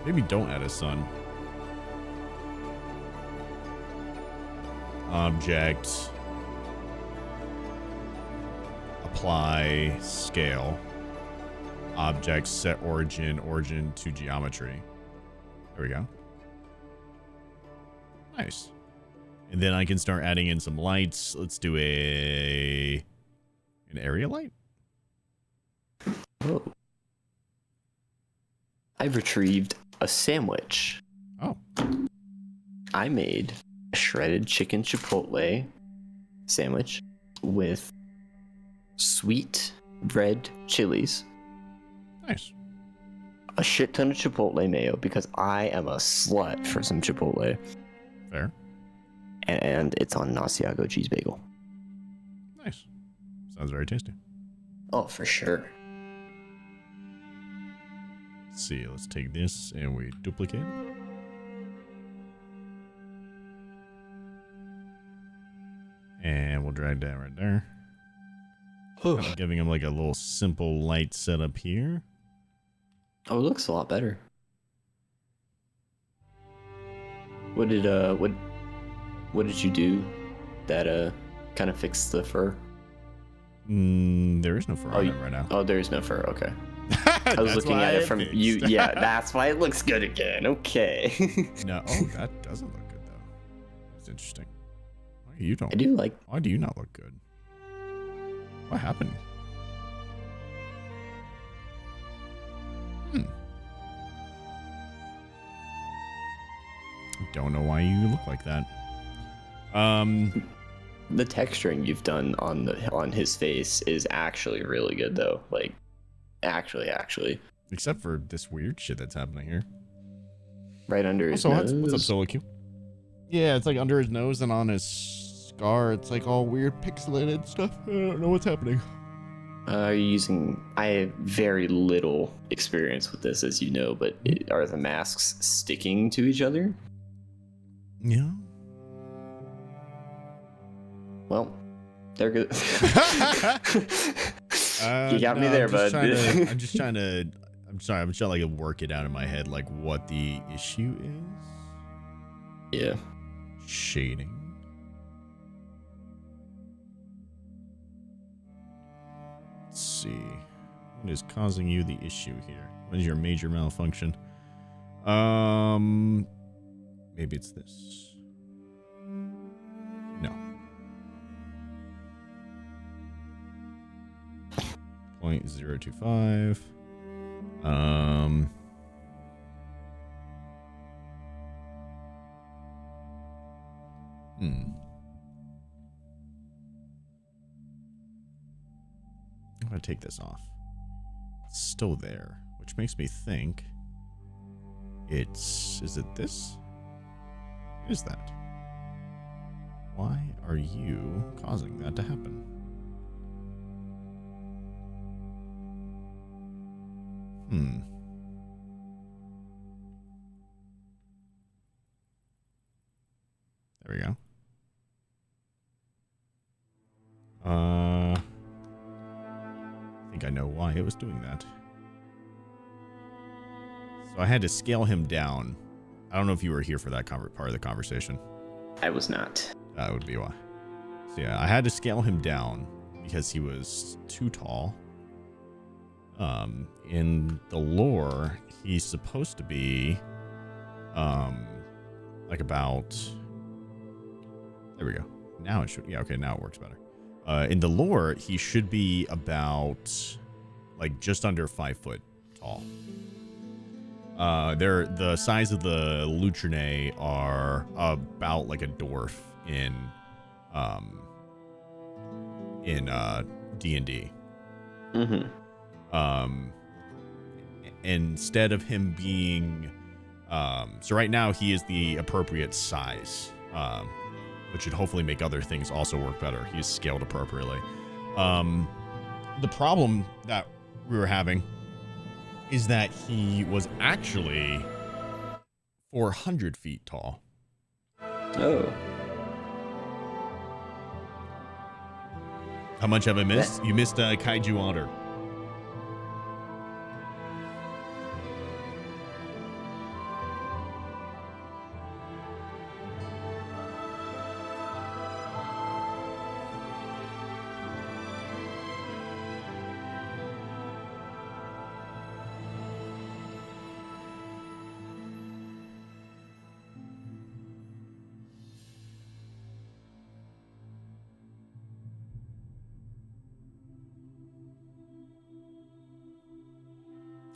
[SPEAKER 2] Maybe don't add a sun. Object. Apply scale. Object set origin to geometry. There we go. Nice. And then I can start adding in some lights. Let's do an area light.
[SPEAKER 10] Oh. I've retrieved a sandwich.
[SPEAKER 2] Oh.
[SPEAKER 10] I made a shredded chicken chipotle sandwich with sweet red chilies.
[SPEAKER 2] Nice.
[SPEAKER 10] A shit ton of chipotle mayo because I am a slut for some chipotle.
[SPEAKER 2] Fair.
[SPEAKER 10] And it's on 𝐡𝐞𝐥𝐥𝐵 cheese bagel.
[SPEAKER 2] Nice. Sounds very tasty.
[SPEAKER 10] Oh, for sure.
[SPEAKER 2] Let's see, let's take this and we duplicate it. And we'll drag that right there. I'm giving him like a little simple light setup here.
[SPEAKER 10] Oh, it looks a lot better. What did you do that kind of fixed the fur?
[SPEAKER 2] There is no fur on it right now.
[SPEAKER 10] Oh, there is no fur. Okay. I was looking at it from you. Yeah, that's why it looks good again. Okay.
[SPEAKER 2] No, oh, that doesn't look good though. That's interesting. You don't.
[SPEAKER 10] I do like.
[SPEAKER 2] Why do you not look good? What happened? Don't know why you look like that.
[SPEAKER 10] The texturing you've done on his face is actually really good though. Like, actually.
[SPEAKER 2] Except for this weird shit that's happening here.
[SPEAKER 10] Right under his
[SPEAKER 2] also,
[SPEAKER 10] nose.
[SPEAKER 2] what's up, 𝐡𝐞𝐥𝐥𝐨? Yeah, it's like under his nose and on his scar. It's like all weird pixelated stuff. I don't know what's happening.
[SPEAKER 10] I have very little experience with this, as you know, but are the masks sticking to each other?
[SPEAKER 2] Yeah.
[SPEAKER 10] Well, they're good. You got me
[SPEAKER 2] no,
[SPEAKER 10] there, bud.
[SPEAKER 2] I'm trying to like work it out in my head, like what the issue is.
[SPEAKER 10] Yeah.
[SPEAKER 2] Shading. Let's see. What is causing you the issue here? What is your major malfunction? Maybe it's this. No. 0.025. I'm gonna take this off. It's still there, which makes me think is it this? What is that? Why are you causing that to happen? There we go. I think I know why it was doing that. So I had to scale him down. I don't know if you were here for that part of the conversation.
[SPEAKER 10] I was not.
[SPEAKER 2] That would be why. So yeah, I had to scale him down because he was too tall. In the lore, he's supposed to be, like about. There we go. Now it should. Yeah, okay. Now it works better. In the lore, he should be about, like, just under 5 foot tall. They're the size of the 𝐡𝐞𝐥𝐥𝐸 are about like a dwarf in D&D. Instead of him being, so right now he is the appropriate size, which should hopefully make other things also work better. He's scaled appropriately. The problem that we were having is that he was actually 400 feet tall.
[SPEAKER 10] Oh.
[SPEAKER 2] How much have I missed? You missed Kaiju Otter.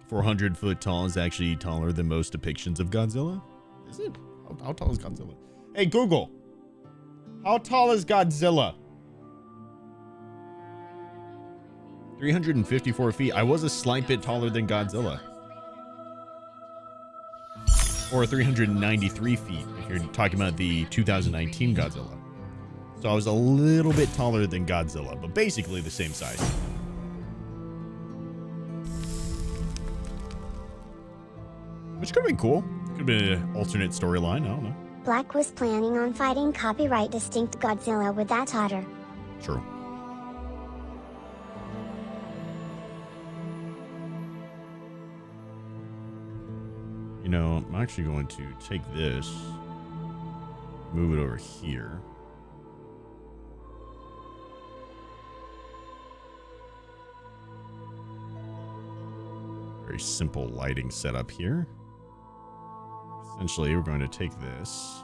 [SPEAKER 2] .400 tall is actually taller than most depictions of Godzilla. Is it? How tall is Godzilla? Hey, Google. How tall is Godzilla? 354 feet. I was a slight bit taller than Godzilla. Or 393 feet if you're talking about the 2019 Godzilla. So I was a little bit taller than Godzilla, but basically the same size. Which could have been cool. Could have been an alternate storyline. I don't know.
[SPEAKER 3] Black was planning on fighting copyright distinct Godzilla with that otter.
[SPEAKER 2] True. You know, I'm actually going to take this, move it over here. Very simple lighting setup here. Essentially, we're going to take this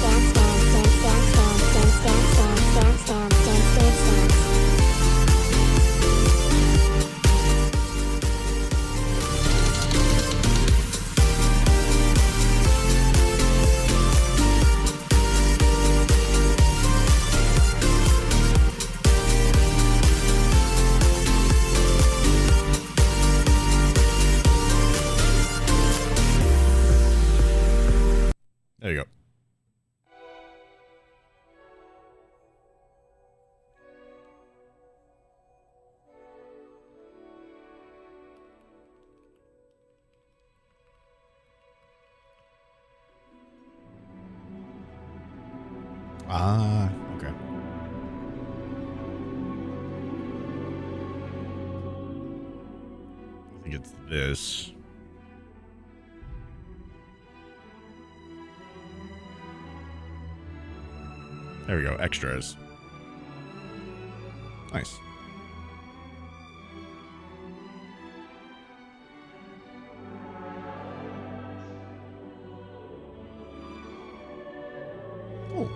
[SPEAKER 2] There you go. Ah, okay. I think it's this. There we go, extras. Nice. Cool.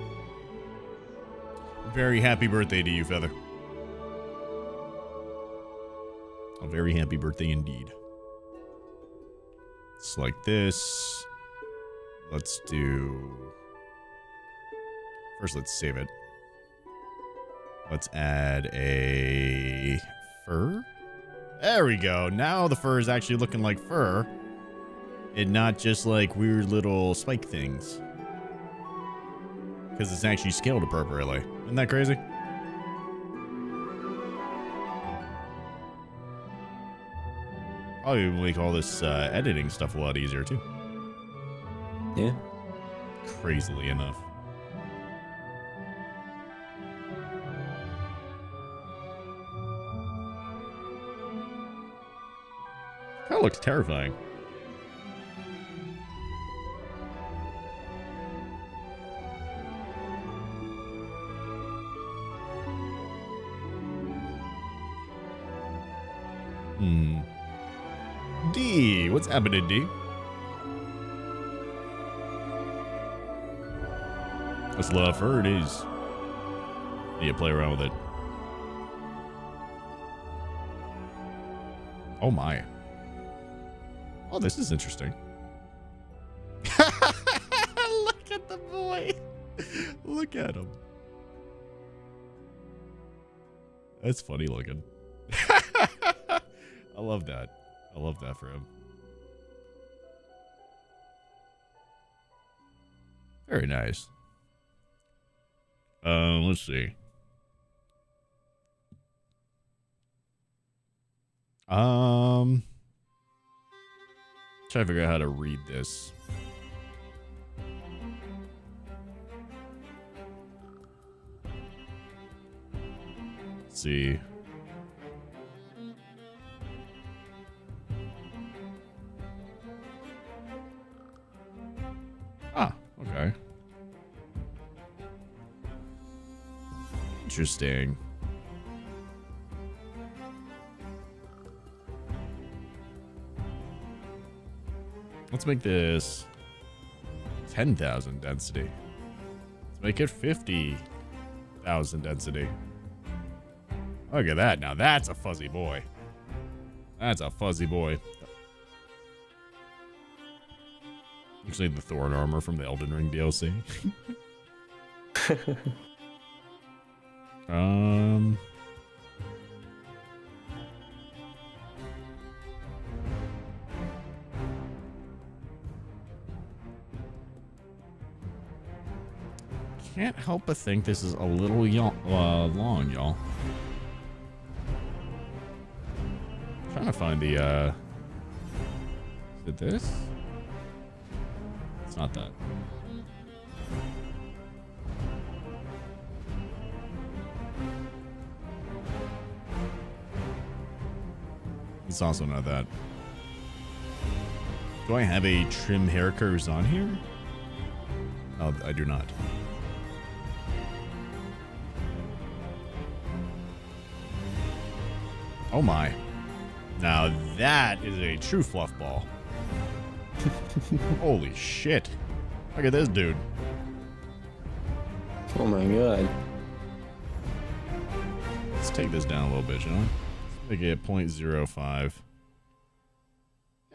[SPEAKER 2] Very happy birthday to you, Feather. A very happy birthday indeed. Select this. Let's do... First, let's save it. Let's add a fur. There we go. Now the fur is actually looking like fur and not just like weird little spike things. Because it's actually scaled appropriately. Isn't that crazy? Probably make all this editing stuff a lot easier too.
[SPEAKER 10] Yeah.
[SPEAKER 2] Crazily enough. That looks terrifying. D, what's happening, D? That's love for it is. Need to play around with it. Oh my. Oh, this is interesting. Look at the boy. Look at him. That's funny looking. I love that. I love that for him. Very nice. Let's see. Try to figure out how to read this. Let's see. Ah, okay. Interesting. Let's make this 10,000 density. Let's make it 50,000 density. Look at that. Now that's a fuzzy boy. That's a fuzzy boy. Looks like the Thorn armor from the Elden Ring DLC. Can't help but think this is a little long, y'all. Trying to find the, is it this? It's not that. It's also not that. Do I have a trim hair curves on here? Oh, I do not. Oh my. Now that is a true fluff ball. Holy shit. Look at this dude.
[SPEAKER 10] Oh my god.
[SPEAKER 2] Let's take this down a little bit, shall we? Let's make it 0.05.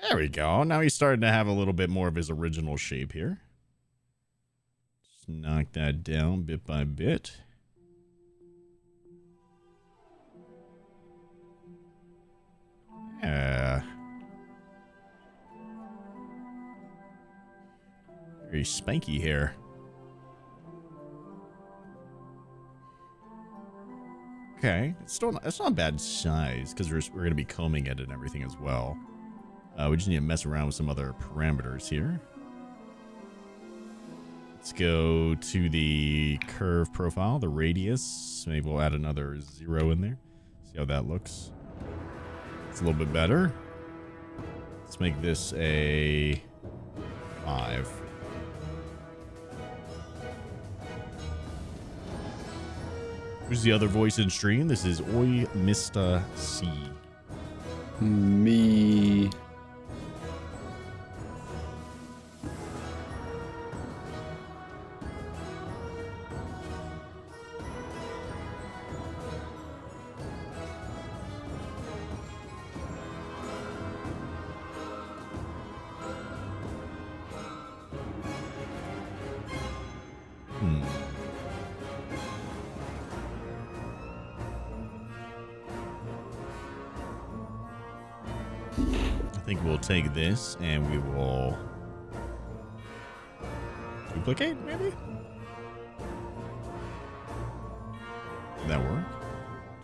[SPEAKER 2] There we go. Now he's starting to have a little bit more of his original shape here. Just knock that down bit by bit. Yeah. Very spanky hair. Okay, it's not a bad size because we're going to be combing it and everything as well. We just need to mess around with some other parameters here. Let's go to the curve profile, the radius. Maybe we'll add another 0 in there. See how that looks. It's a little bit better. Let's make this a 5. Who's the other voice in stream? This is Oi Mr. C.
[SPEAKER 10] Me.
[SPEAKER 2] I think we'll take this and we will duplicate, maybe? Did that work?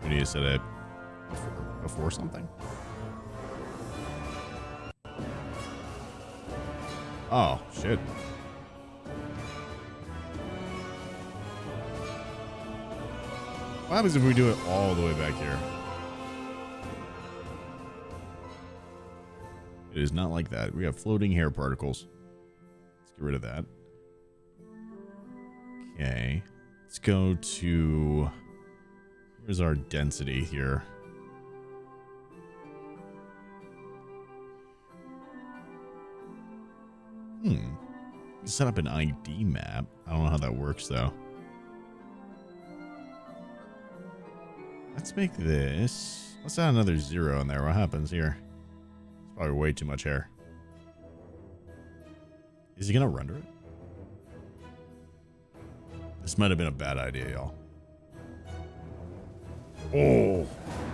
[SPEAKER 2] We need to set it before something. Oh, shit. What happens if we do it all the way back here? It is not like that. We have floating hair particles. Let's get rid of that. Okay. Let's go to... Where's our density here? Set up an ID map. I don't know how that works, though. Let's make this... Let's add another 0 in there. What happens here? Probably way too much hair. Is he gonna render it? This might have been a bad idea, y'all. Oh,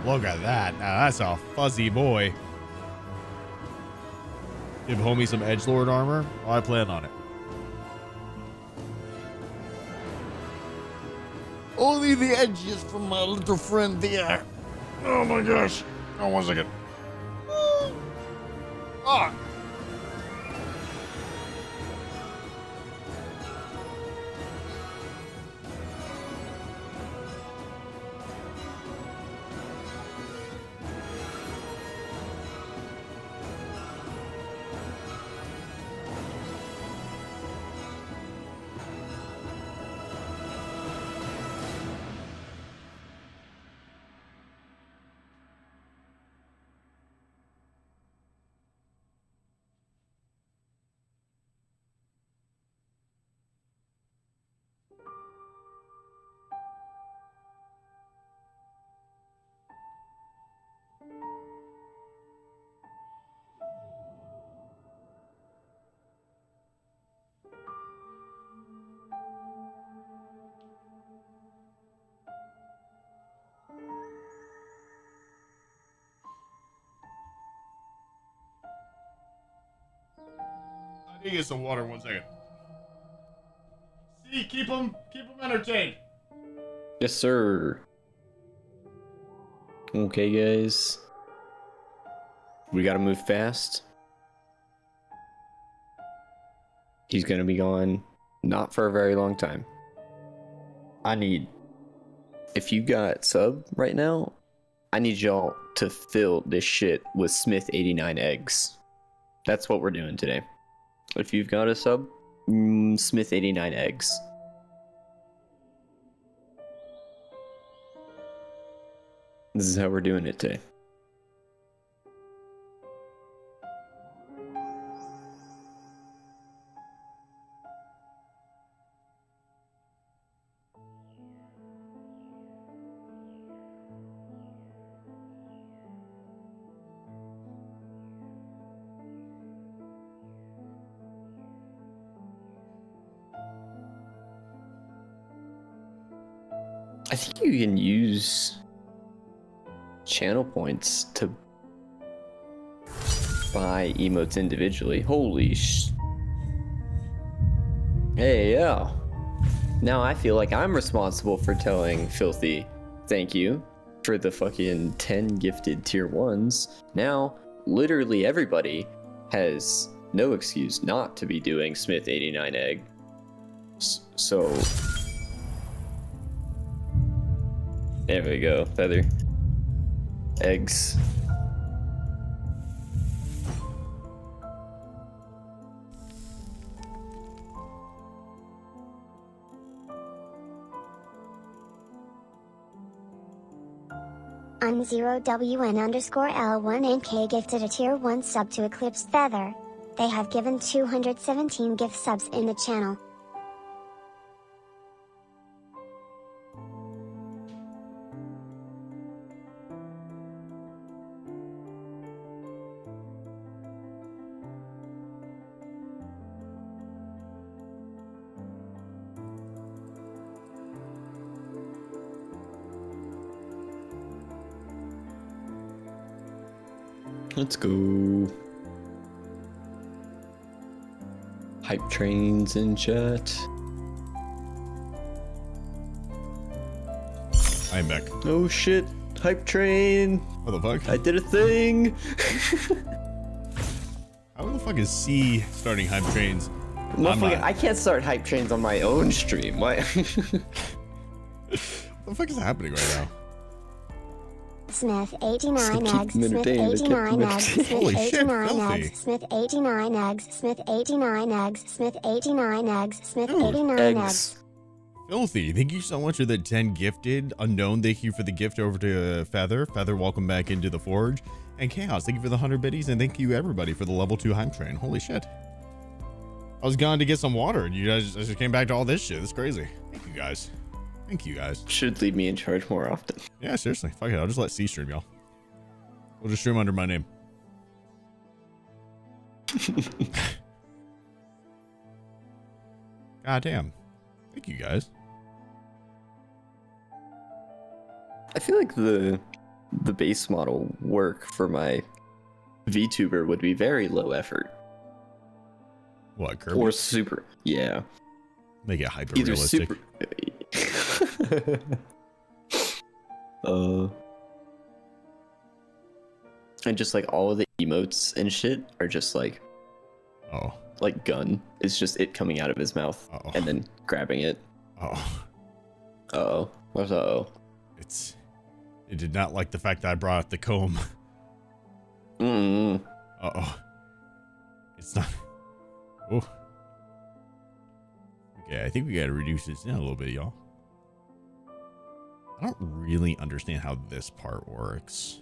[SPEAKER 2] look at that. Now that's a fuzzy boy. Give homie some edgelord armor. Oh, I plan on it. Only the edges from my little friend there. Oh my gosh. Oh, 1 second. Oh. I need to get some water. 1 second. See, keep them entertained.
[SPEAKER 10] Yes, sir. Okay, guys. We gotta move fast. He's gonna be gone not for a very long time. I need... If you got sub right now, I need y'all to fill this shit with Smith 89 eggs. That's what we're doing today. If you've got a sub, Smith 89 eggs. This is how we're doing it today. I think you can use channel points to buy emotes individually. Holy sh... Hey, yeah. Now I feel like I'm responsible for telling Filthy thank you for the fucking 10 gifted tier 1s. Now, literally everybody has no excuse not to be doing Smith 89 egg. So there we go. Feather. Eggs.
[SPEAKER 3] I'm 0WN_L1NK gifted a tier 1 sub to Eclipsed Feather. They have given 217 gift subs in the channel.
[SPEAKER 10] Let's go. Hype trains in chat.
[SPEAKER 2] I'm back.
[SPEAKER 10] Oh shit. Hype train.
[SPEAKER 2] What the fuck?
[SPEAKER 10] I did a thing.
[SPEAKER 2] How the fuck is C starting hype trains?
[SPEAKER 10] Motherfucker, I can't start hype trains on my own stream. Why?
[SPEAKER 2] What the fuck is happening right now?
[SPEAKER 3] Smith 89 eggs, Smith
[SPEAKER 10] entertained, they kept
[SPEAKER 3] 89
[SPEAKER 10] them
[SPEAKER 3] eggs,
[SPEAKER 10] entertained.
[SPEAKER 3] Smith
[SPEAKER 2] Holy shit,
[SPEAKER 3] 89
[SPEAKER 2] filthy.
[SPEAKER 3] eggs, Smith 89 eggs, Smith 89 eggs, Smith 89 eggs, Smith
[SPEAKER 2] Dude,
[SPEAKER 3] 89 eggs.
[SPEAKER 2] Filthy. Thank you so much for the 10 gifted. Unknown, thank you for the gift over to Feather. Feather, welcome back into the Forge. And Chaos, thank you for the 100 biddies. And thank you everybody for the level 2 hype train. Holy shit. I was gone to get some water and you guys just came back to all this shit. It's crazy. Thank you guys. Thank you guys.
[SPEAKER 10] Should leave me in charge more often.
[SPEAKER 2] Yeah, seriously. Fuck it. I'll just let C stream, y'all. We'll just stream under my name. God damn. Thank you guys.
[SPEAKER 10] I feel like the base model work for my VTuber would be very low effort.
[SPEAKER 2] What, Kirby?
[SPEAKER 10] Or super. Yeah.
[SPEAKER 2] Make it hyper
[SPEAKER 10] Either
[SPEAKER 2] realistic.
[SPEAKER 10] super. And just like all of the emotes and shit are just like,
[SPEAKER 2] Oh.
[SPEAKER 10] like gun. It's just it coming out of his mouth and then grabbing it.
[SPEAKER 2] Oh.
[SPEAKER 10] Uh-oh. What's uh-oh?
[SPEAKER 2] It did not like the fact that I brought out the comb. Uh-oh. It's not. Oh. Okay, I think we gotta reduce this down a little bit, y'all. I don't really understand how this part works.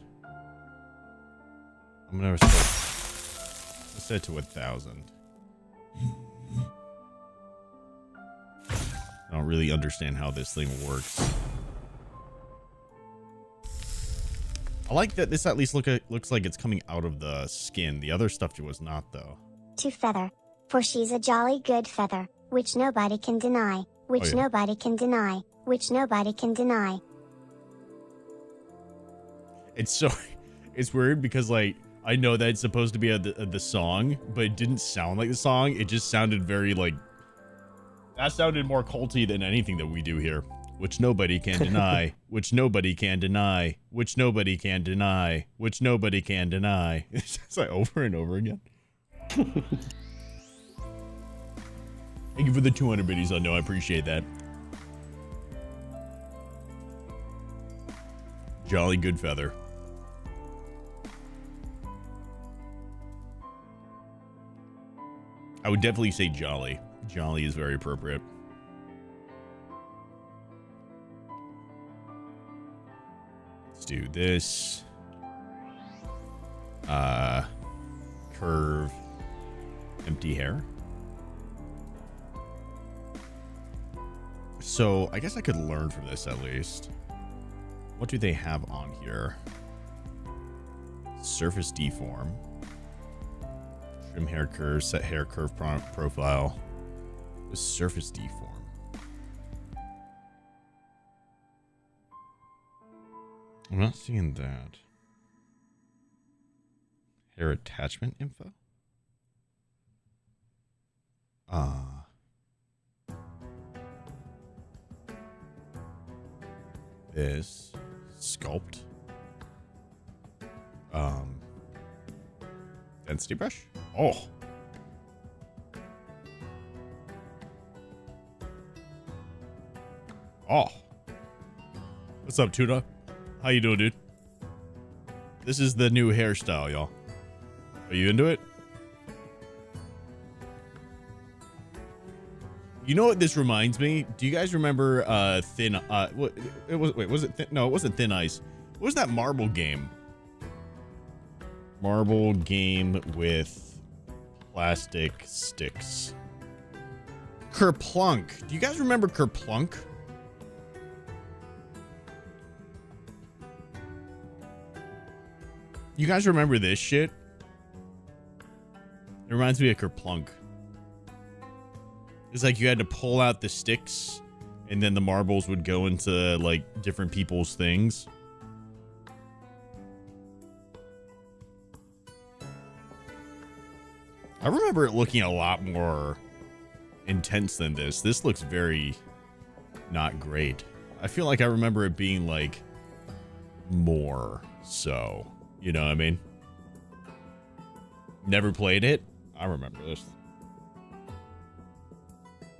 [SPEAKER 2] I'm gonna set it to 1,000. I don't really understand how this thing works. I like that this at least looks like it's coming out of the skin. The other stuff was not, though.
[SPEAKER 3] To Feather. For she's a jolly good feather, which nobody can deny, which
[SPEAKER 2] Oh, yeah.
[SPEAKER 3] nobody can deny, which nobody can deny.
[SPEAKER 2] It's weird because, like, I know that it's supposed to be the song, but it didn't sound like the song. It just sounded very, like, that sounded more culty than anything that we do here. Which nobody can deny, which nobody can deny, which nobody can deny, which nobody can deny. It's just like over and over again. Thank you for the 200 biddies. I know, I appreciate that. Jolly good feather. I would definitely say jolly. Jolly is very appropriate. Let's do this. Curve. Empty hair. So I guess I could learn from this at least. What do they have on here? Surface deform. Trim hair curve, set hair curve profile. With surface deform. I'm not seeing that. Hair attachment info? This sculpt. Density brush? Oh. Oh. What's up, Tuna? How you doing, dude? This is the new hairstyle, y'all. Are you into it? You know what this reminds me? Do you guys remember Thin what it was wait, was it thin, no, it wasn't Thin Ice. What was that marble game? Marble game with plastic sticks. Kerplunk. Do you guys remember Kerplunk? You guys remember this shit? It reminds me of Kerplunk. It's like you had to pull out the sticks and then the marbles would go into like different people's things. I remember it looking a lot more intense than this. This looks very not great. I feel like I remember it being like more so. You know what I mean? Never played it? I remember this.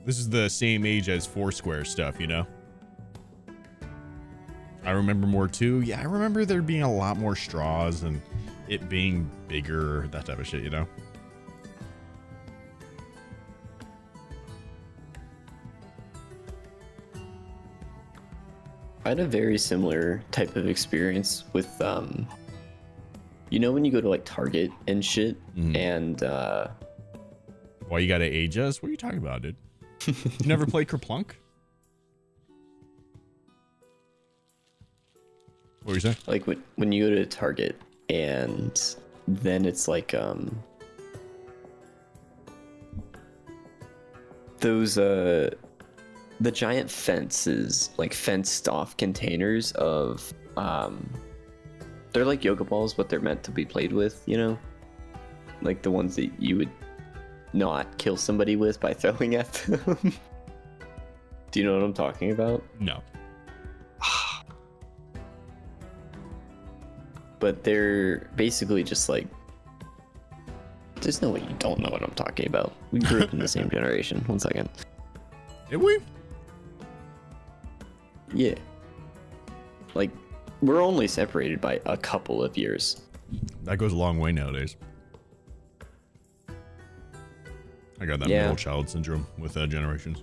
[SPEAKER 2] This is the same age as Foursquare stuff, you know? I remember more too. Yeah, I remember there being a lot more straws and it being bigger, that type of shit, you know?
[SPEAKER 10] I had a very similar type of experience with, you know, when you go to like Target and shit, and
[SPEAKER 2] why you gotta age us? What are you talking about, dude? You never played Kerplunk? What were you saying?
[SPEAKER 10] Like when you go to Target and then it's like those the giant fences, like fenced off containers of they're like yoga balls, but they're meant to be played with, you know? Like the ones that you would not kill somebody with by throwing at them. Do you know what I'm talking about?
[SPEAKER 2] No.
[SPEAKER 10] But they're basically just like, there's no way you don't know what I'm talking about. We grew up in the same generation. 1 second.
[SPEAKER 2] Did we?
[SPEAKER 10] Yeah. Like, we're only separated by a couple of years.
[SPEAKER 2] That goes a long way nowadays. I got that middle child syndrome with generations.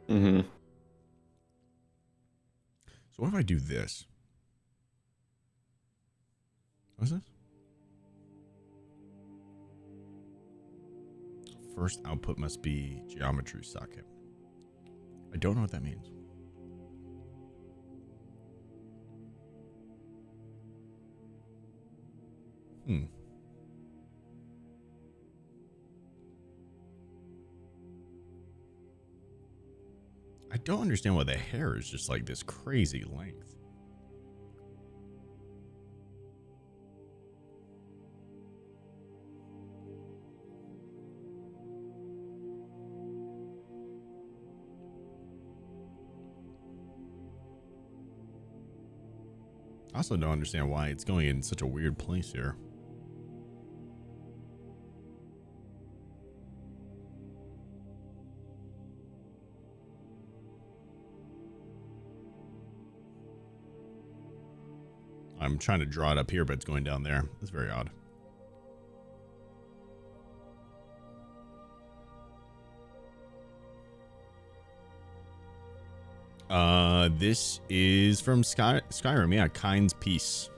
[SPEAKER 10] Mm-hmm.
[SPEAKER 2] So what if I do this? What's this? First output must be geometry socket. I don't know what that means. I don't understand why the hair is just like this crazy length. I also don't understand why it's going in such a weird place here. I'm trying to draw it up here, but it's going down there. It's very odd. This is from Skyrim. Yeah, Kind's Peace.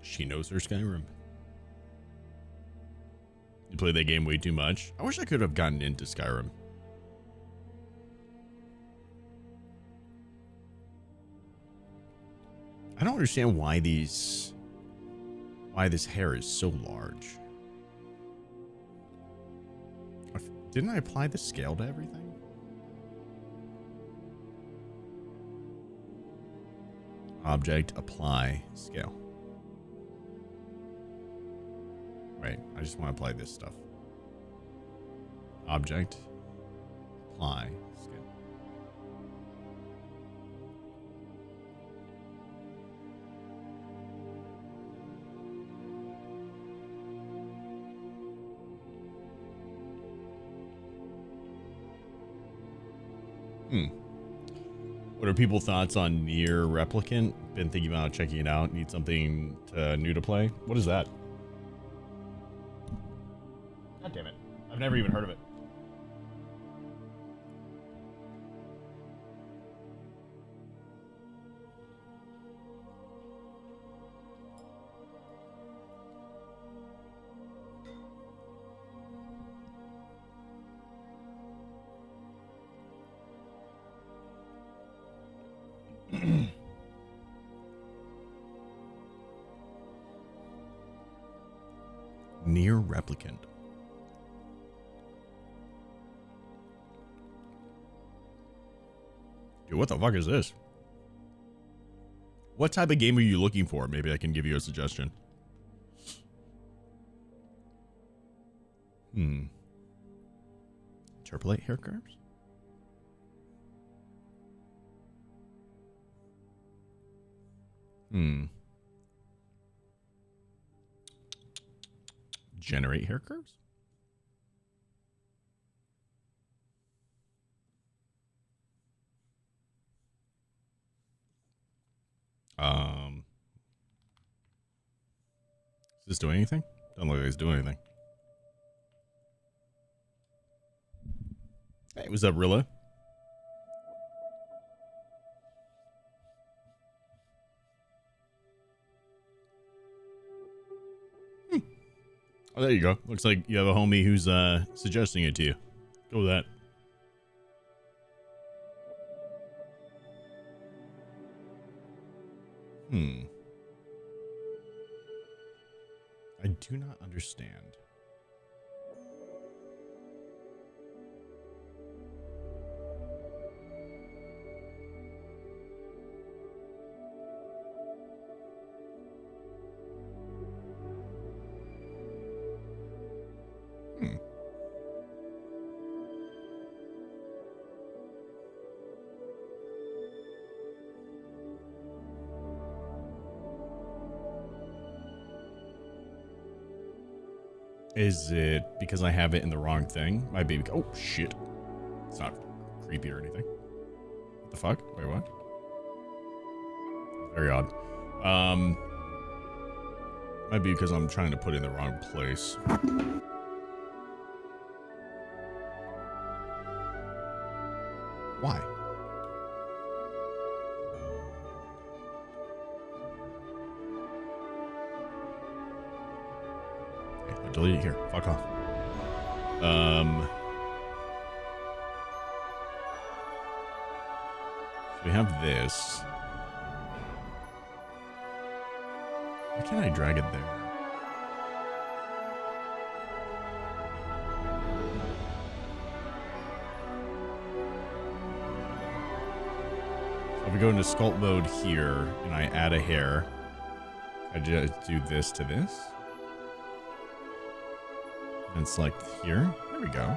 [SPEAKER 2] She knows her Skyrim. You play that game way too much. I wish I could have gotten into Skyrim. I don't understand why this hair is so large. Didn't I apply the scale to everything? Object, apply, scale. Right, I just want to apply this stuff. Object. Apply. Skin. What are people's thoughts on Nier Replicant? Been thinking about checking it out. Need something new to play. What is that? God damn it. I've never even heard of it. Nier Replicant. Dude, what the fuck is this? What type of game are you looking for? Maybe I can give you a suggestion. Interpolate hair curves? Generate hair curves? Is this doing anything? Don't look like it's doing anything. Hey, what's up, Rilla? Oh, there you go. Looks like you have a homie who's suggesting it to you. Go with that. I do not understand. Is it because I have it in the wrong thing? My baby. Oh, shit. It's not creepy or anything. What the fuck? Wait, what? Very odd. Might be because I'm trying to put it in the wrong place. Why? Delete it here. Fuck off. So we have this. Why can't I drag it there? So if we go into sculpt mode here and I add a hair, I just do this to this. And select here. There we go.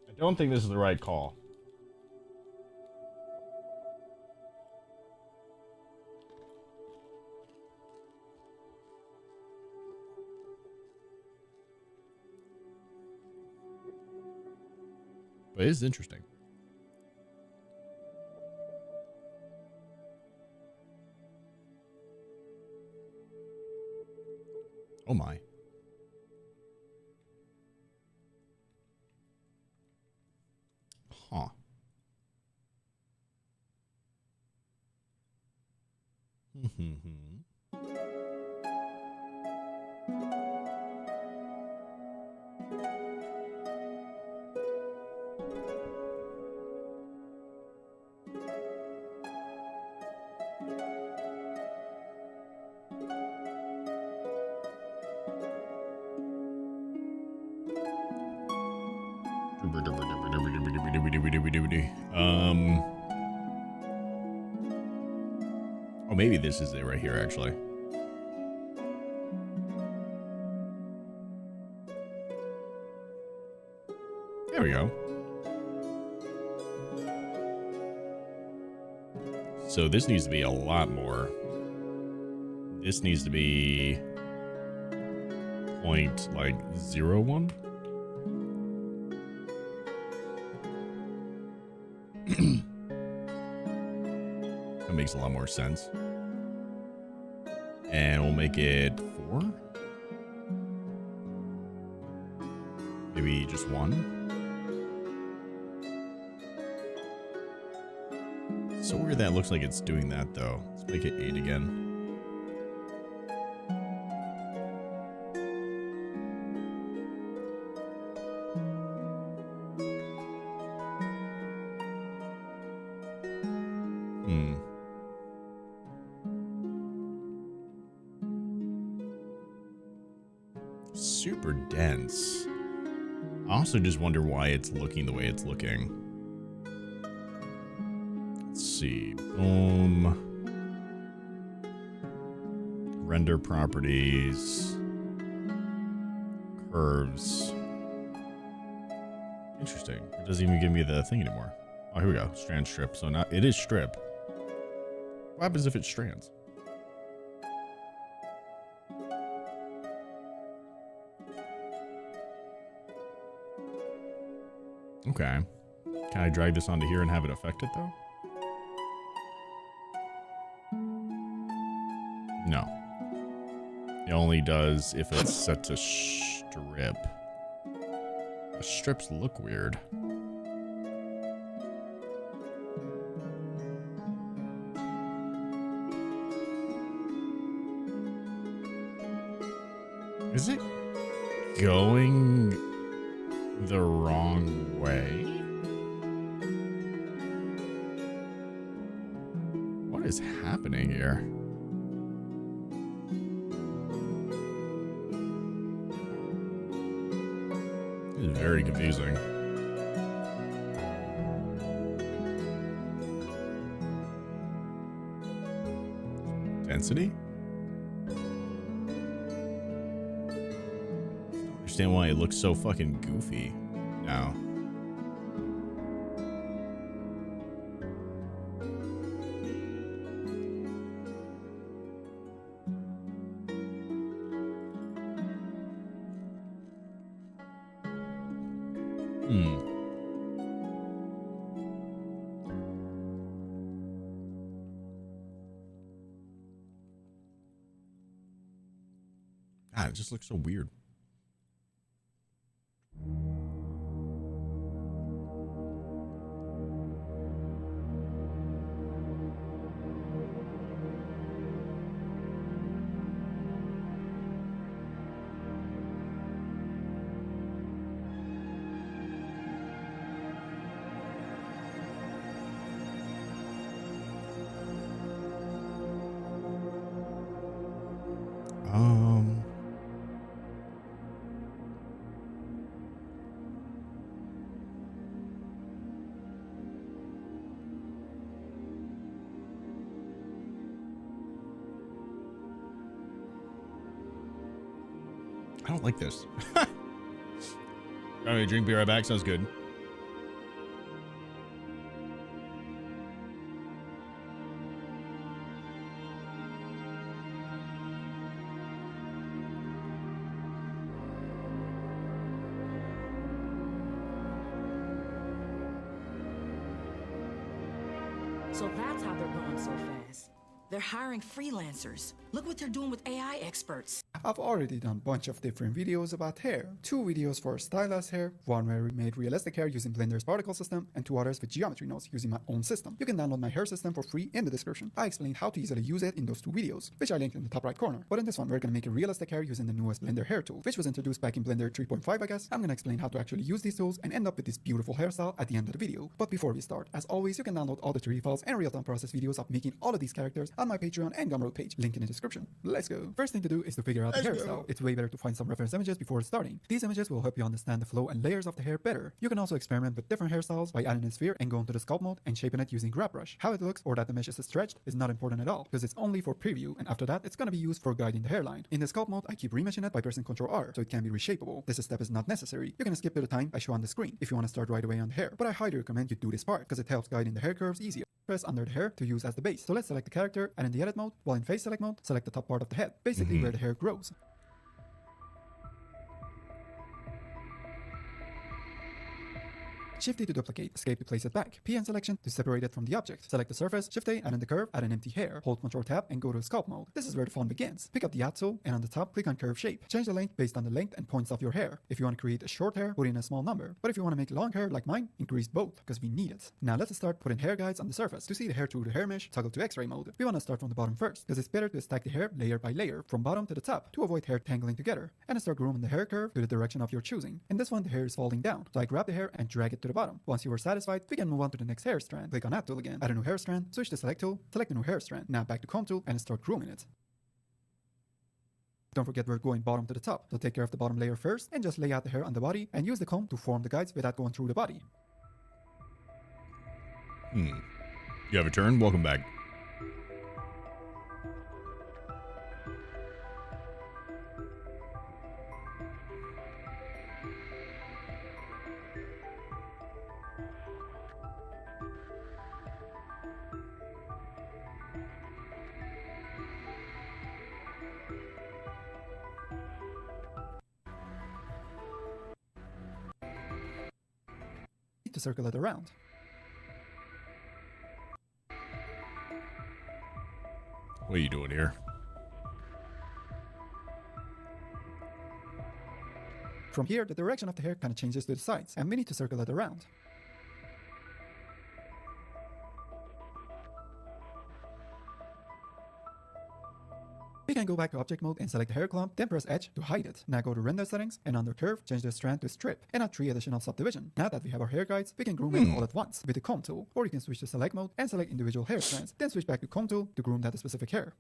[SPEAKER 2] I don't think this is the right call. But it is interesting. Oh my. Huh. Oh, maybe this is it right here, actually. There we go. So this needs to be a lot more. This needs to be point like 0.1. That makes a lot more sense. And we'll make it 4. Maybe just 1. So weird that looks like it's doing that though. Let's make it 8 again. Super dense. I also just wonder why it's looking the way it's looking. Let's see. Boom. Render properties. Curves. Interesting. It doesn't even give me the thing anymore. Oh, here we go. Strand strip. So now it is strip. What happens if it strands? Okay. Can I drag this onto here and have it affect it though? No. It only does if it's set to strip. The strips look weird. Is it going the wrong way? What is happening here? This is very confusing. Density? I don't understand why it looks so fucking goofy now. God, it just looks so weird. I don't like this. Alright, drink, be right back. Sounds good.
[SPEAKER 12] So that's how they're going so fast. They're hiring freelancers. Look what they're doing with AI experts.
[SPEAKER 11] I've already done a bunch of different videos about hair. 2 videos for stylized hair, one where we made realistic hair using Blender's particle system, and 2 others with geometry nodes using my own system. You can download my hair system for free in the description. I explained how to easily use it in those 2 videos, which I linked in the top right corner. But in this one, we're gonna make a realistic hair using the newest Blender hair tool, which was introduced back in Blender 3.5, I guess. I'm gonna explain how to actually use these tools and end up with this beautiful hairstyle at the end of the video. But before we start, as always, you can download all the 3D files and real-time process videos of making all of these characters on my Patreon and Gumroad page, link in the description. Let's go. First thing to do is to figure out the hairstyle. It's way better to find some reference images before starting. These images will help you understand the flow and layers of the hair better. You can also experiment with different hairstyles by adding a sphere and going to the sculpt mode and shaping it using grab brush. How it looks or that the mesh is stretched is not important at all, because it's only for preview, and after that it's gonna be used for guiding the hairline. In the sculpt mode, I keep remeshing it by pressing Ctrl R so it can be reshapeable. This step is not necessary. You can skip to the time I show on the screen if you want to start right away on the hair, but I highly recommend you do this part because it helps guiding the hair curves easier. Press under the hair to use as the base. So let's select the character, and in the edit mode, while in face select mode, select the top part of the head, basically where the hair grows. Shift A to duplicate, escape to place it back, P and selection to separate it from the object. Select the surface, Shift A, and in the curve, add an empty hair. Hold Ctrl Tab and go to sculpt mode. This is where the fun begins. Pick up the add tool, and on the top, click on curve shape. Change the length based on the length and points of your hair. If you want to create a short hair, put in a small number. But if you want to make long hair like mine, increase both, because we need it. Now let's start putting hair guides on the surface. To see the hair through the hair mesh, toggle to X-ray mode. We want to start from the bottom first, because it's better to stack the hair layer by layer, from bottom to the top, to avoid hair tangling together. And start grooming the hair curve to the direction of your choosing. In this one, the hair is falling down, so I grab the hair and drag it to the bottom. Once you are satisfied, we can move on to the next hair strand. Click on Add tool again, add a new hair strand, switch to Select tool, select the new hair strand. Now back to Comb tool and start grooming it. Don't forget we're going bottom to the top, so take care of the bottom layer first and just lay out the hair on the body and use the comb to form the guides without going through the body.
[SPEAKER 2] You have a turn? Welcome back.
[SPEAKER 11] To circle it around.
[SPEAKER 2] What are you doing here?
[SPEAKER 11] From here, the direction of the hair kind of changes to the sides, and we need to circle it around. We can go back to object mode and select the hair clump, then press Edge to hide it. Now go to render settings, and under curve, change the strand to strip, and add 3 additional subdivision. Now that we have our hair guides, we can groom it all at once with the comb tool, or you can switch to select mode and select individual hair strands, then switch back to comb tool to groom that specific hair.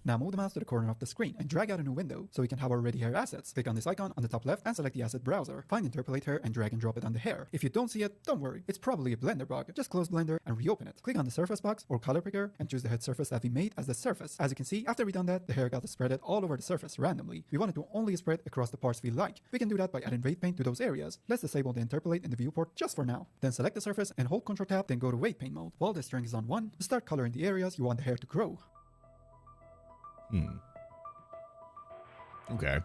[SPEAKER 11] Now move the mouse to the corner of the screen and drag out a new window so we can have our ready hair assets. Click on this icon on the top left and select the asset browser. Find interpolate hair and drag and drop it on the hair. If you don't see it, don't worry. It's probably a Blender bug. Just close Blender and reopen it. Click on the surface box or color picker and choose the head surface that we made as the surface. As you can see, after we done that, the hair got spread all over the surface randomly. We wanted to only spread across the parts we like. We can do that by adding weight paint to those areas. Let's disable the interpolate in the viewport just for now. Then select the surface and hold Ctrl Tab, then go to weight paint mode. While the strength is on 1, start coloring the areas you want the hair to grow.
[SPEAKER 2] Okay.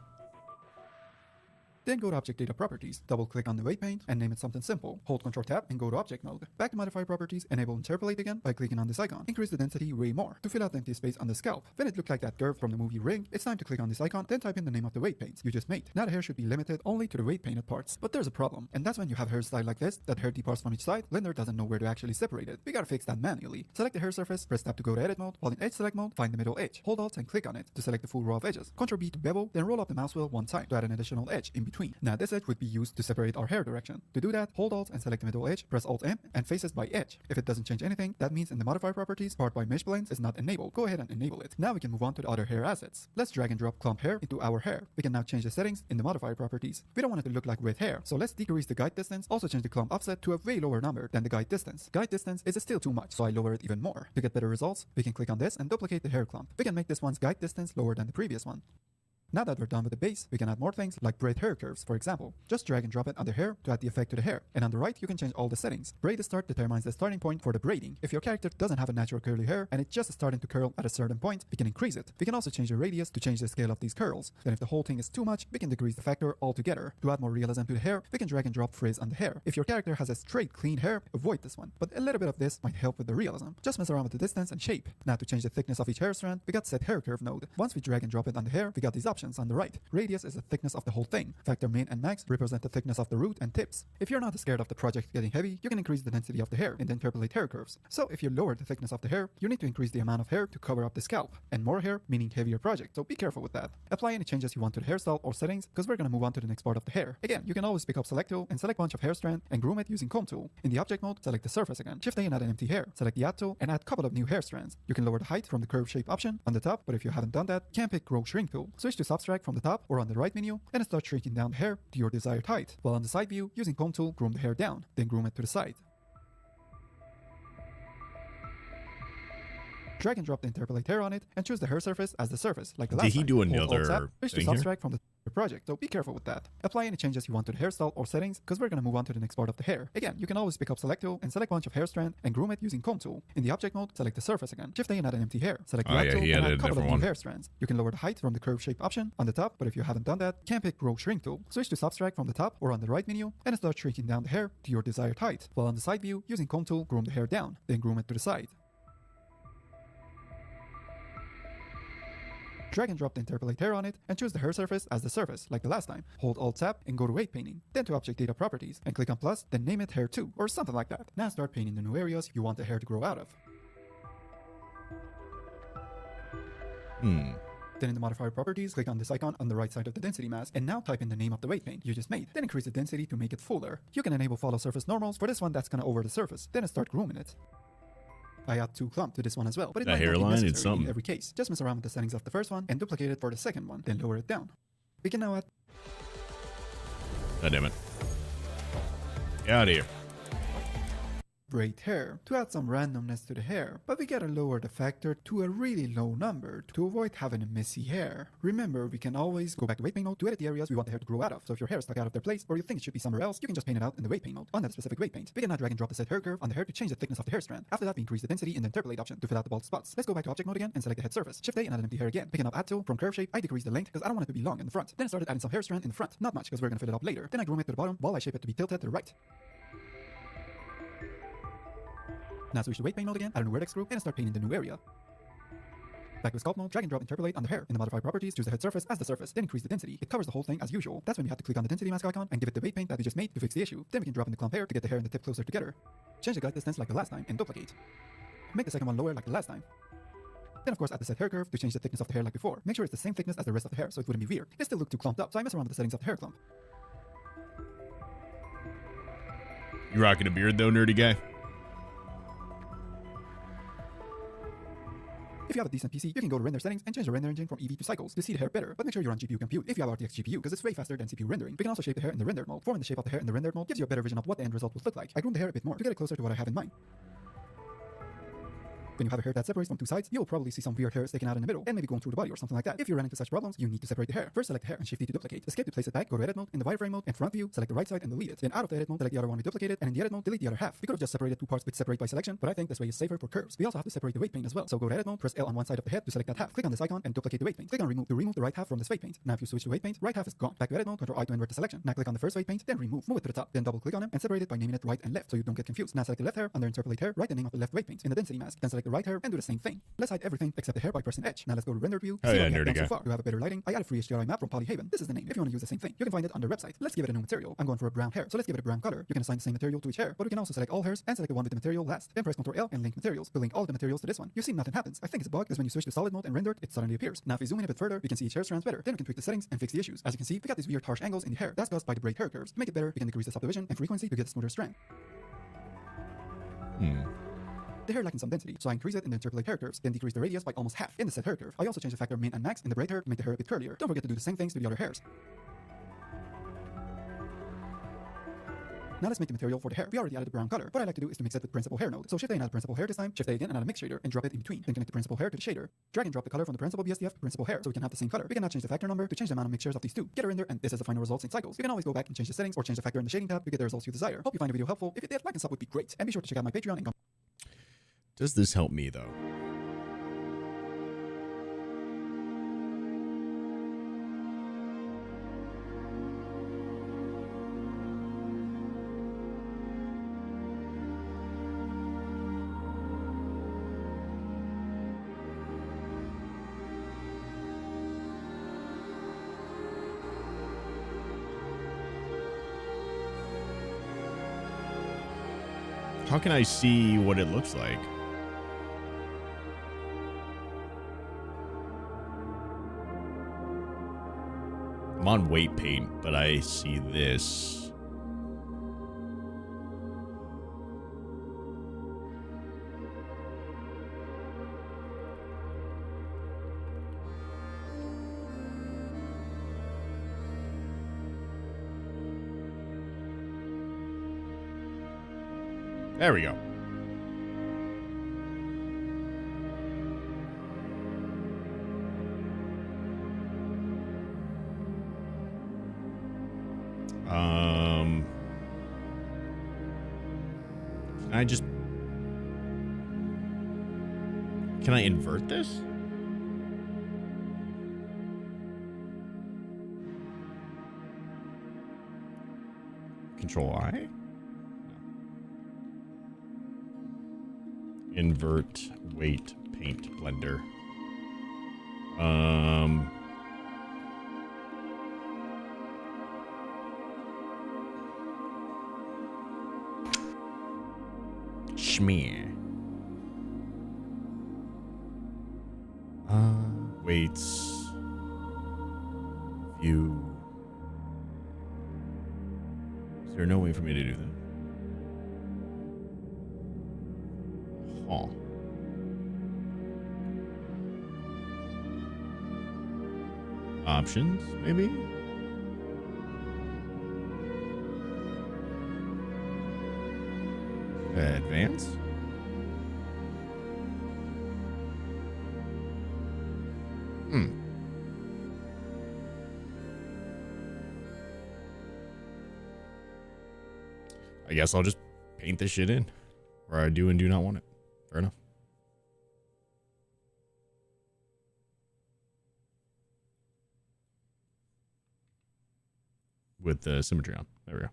[SPEAKER 11] Then go to Object Data Properties, double click on the weight paint and name it something simple. Hold Ctrl Tab and go to Object Mode. Back to Modify Properties, enable Interpolate again by clicking on this icon. Increase the density way more to fill out the empty space on the scalp. When it looked like that curve from the movie Ring, it's time to click on this icon, then type in the name of the weight paint you just made. Now the hair should be limited only to the weight painted parts. But there's a problem, and that's when you have hairstyle like this, that hair departs from each side, Blender doesn't know where to actually separate it. We gotta fix that manually. Select the hair surface, press Tab to go to Edit Mode, while in Edge Select Mode, find the middle edge. Hold Alt and click on it to select the full row of edges. Ctrl B to bevel, then roll up the mouse wheel one time to add an additional edge in between. Now this edge would be used to separate our hair direction. To do that, hold Alt and select the middle edge, press Alt M and faces by edge. If it doesn't change anything, that means in the Modify Properties, part by mesh blends is not enabled. Go ahead and enable it. Now we can move on to the other hair assets. Let's drag and drop clump hair into our hair. We can now change the settings in the Modify Properties. We don't want it to look like wet hair, so let's decrease the guide distance. Also change the clump offset to a way lower number than the guide distance. Guide distance is still too much, so I lower it even more. To get better results, we can click on this and duplicate the hair clump. We can make this one's guide distance lower than the previous one. Now that we're done with the base, we can add more things like braid hair curves, for example. Just drag and drop it on the hair to add the effect to the hair. And on the right, you can change all the settings. Braid start determines the starting point for the braiding. If your character doesn't have a natural curly hair and it's just starting to curl at a certain point, we can increase it. We can also change the radius to change the scale of these curls. Then if the whole thing is too much, we can decrease the factor altogether. To add more realism to the hair, we can drag and drop frizz on the hair. If your character has a straight, clean hair, avoid this one. But a little bit of this might help with the realism. Just mess around with the distance and shape. Now to change the thickness of each hair strand, we got set hair curve node. Once we drag and drop it on the hair, we got these options on the right. Radius is the thickness of the whole thing. Factor min and max represent the thickness of the root and tips. If you're not scared of the project getting heavy, you can increase the density of the hair in the interpolate hair curves. So if you lower the thickness of the hair, you need to increase the amount of hair to cover up the scalp. And more hair meaning heavier project, so be careful with that. Apply any changes you want to the hairstyle or settings, because we're going to move on to the next part of the hair. Again, you can always pick up select tool and select bunch of hair strand and groom it using comb tool. In the object mode, select the surface again. Shift A and add an empty hair. Select the add tool and add couple of new hair strands. You can lower the height from the curve shape option on the top, but if you haven't done that, you can pick grow shrink tool. Switch to subtract from the top or on the right menu and start shrinking down the hair to your desired height. While on the side view, using comb tool, groom the hair down, then groom it to the side. Drag and drop the interpolate hair on it and choose the hair surface as the surface, like the last time.
[SPEAKER 2] Did he do
[SPEAKER 11] Hold
[SPEAKER 2] another
[SPEAKER 11] Alt tab, switch to
[SPEAKER 2] thing here?
[SPEAKER 11] subtract from the project, so be careful with that. Apply any changes you want to the hairstyle or settings, because we're going to move on to the next part of the hair. Again, you can always pick up select tool and select bunch of hair strand and groom it using comb tool. In the object mode, select the surface again. Shift A and add an empty hair. Select the add tool and add a couple of new hair strands. You can lower the height from the curve shape option on the top, but if you haven't done that, you can pick grow shrink tool. Switch to subtract from the top or on the right menu and start shrinking down the hair to your desired height. While on the side view, using comb tool, groom the hair down, then groom it to the side. Drag and drop the interpolate hair on it and choose the hair surface as the surface, like the last time. Hold Alt tab and go to weight painting, then to object data properties and click on plus, then name it hair 2 or something like that. Now start painting the new areas you want the hair to grow out of. Then in the modifier properties, click on this icon on the right side of the density mask and now type in the name of the weight paint you just made. Then increase the density to make it fuller. You can enable follow surface normals. For this one, that's gonna over the surface. Then start grooming it. I add 2 clump to this one as well, but it might not be necessary in every case. Just mess around with the settings of the first one and duplicate it for the second one, then lower it down. We can now add...
[SPEAKER 2] God damn it. Get out of here.
[SPEAKER 11] Braid hair to add some randomness to the hair, but we gotta lower the factor to a really low number to avoid having a messy hair. Remember, we can always go back to weight paint mode to edit the areas we want the hair to grow out of. So if your hair is stuck out of their place or you think it should be somewhere else, you can just paint it out in the weight paint mode on that specific weight paint. We can now drag and drop the set hair curve on the hair to change the thickness of the hair strand. After that, we increase the density in the interpolate option to fill out the bald spots. Let's go back to object mode again and select the head surface. Shift A and add an empty hair again. Picking up add tool from curve shape, I decrease the length because I don't want it to be long in the front. Then I started adding some hair strand in the front. Not much because we're gonna fill it up later. Then I groom it to the bottom while I shape it to be tilted to the right. Now switch to weight paint mode again, add a new vertex group, and start painting the new area. Back to sculpt mode, drag and drop interpolate on the hair. In the modify properties, choose the head surface as the surface, then increase the density. It covers the whole thing as usual. That's when you have to click on the density mask icon and give it the weight paint that we just made to fix the issue. Then we can drop in the clump hair to get the hair and the tip closer together. Change the glide distance like the last time and duplicate. Make the second one lower like the last time. Then of course add the set hair curve to change the thickness of the hair like before. Make sure it's the same thickness as the rest of the hair so it wouldn't be weird. It still look too clumped up, so I mess around with the settings of the hair clump.
[SPEAKER 2] You rocking a beard though, nerdy guy?
[SPEAKER 11] If you have a decent PC, you can go to render settings and change the render engine from Eevee to cycles to see the hair better, but make sure you're on GPU compute if you have RTX GPU because it's way faster than CPU rendering. We can also shape the hair in the rendered mode. Forming the shape of the hair in the rendered mode gives you a better vision of what the end result would look like. I groomed the hair a bit more to get it closer to what I have in mind. When you have a hair that separates from two sides, you'll probably see some weird hair sticking out in the middle and maybe going through the body or something like that. If you run into such problems, you need to separate the hair. First select the hair and shift D to duplicate. Escape to place it back, go to edit mode, in the wireframe mode and front view, select the right side and delete it. Then out of the edit mode, select the other one we duplicated, and in the edit mode, delete the other half. We could have just separated two parts with separate by selection, but I think this way is safer for curves. We also have to separate the weight paint as well. So go to edit mode, press L on one side of the head to select that half. Click on this icon and duplicate the weight paint. Click on remove to remove the right half from this weight paint. Now if you switch to weight paint, right half is gone. Back to edit mode, Ctrl I to invert the selection. Now click on the first weight paint, then remove. Move it to the top, then double click on it and separate it by naming it right and left so you don't get confused. Now select the left hair, under interpolate hair, write the name of the left weight paint. In the density mask, then select the right hair and do the same thing. Let's hide everything except the hair by pressing H. Now let's go to render view.
[SPEAKER 2] Oh yeah, nerdy guy.
[SPEAKER 11] So far. To have a better lighting, I added free HDRI map from Polyhaven. This is the name. If you want to use the same thing, you can find it on their website. Let's give it a new material. I'm going for a brown hair, so let's give it a brown color. You can assign the same material to each hair, but we can also select all hairs and select the one with the material last. Then press Ctrl L and link materials. We'll link all of the materials to this one. You see nothing happens. I think it's a bug because when you switch to solid mode and rendered, it suddenly appears. Now if we zoom in a bit further, we can see each hair strands better. Then we can tweak the settings and fix the issues. As you can see, we got these weird harsh angles in the hair. That's caused by the braid hair curves. To make it better, we can decrease the subdivision and frequency to get a smoother strand. The hair lacking some density, so I increase it in the interpolate hair curves, then decrease the radius by almost half in the set hair curve. I also change the factor min and max in the braid hair to make the hair a bit curlier. Don't forget to do the same things to the other hairs. Now let's make the material for the hair. We already added the brown color. What I like to do is to mix it with principal hair node. So shift A and add principal hair this time, shift A again and add a mix shader and drop it in between. Then connect the principal hair to the shader. Drag and drop the color from the principal BSDF to principal hair so we can have the same color. We can now change the factor number to change the amount of mixtures of these two. Get her in there, and this is the final results in cycles. You can always go back and change the settings or change the factor in the shading tab to get the results you desire. Hope you find the video helpful. If you did, like and sub would be great. And be sure to check out my Patreon and
[SPEAKER 2] Does this help me though? How can I see what it looks like? I'm on weight paint, but I see this. There we go. Can I invert this? Control I? Invert weight paint blender. Schmear. Weights. View. Is there no way for me to do that? Huh. Options, maybe? Advance? I guess I'll just paint this shit in. Or I do and do not want it. Fair enough. With the symmetry on. There we go.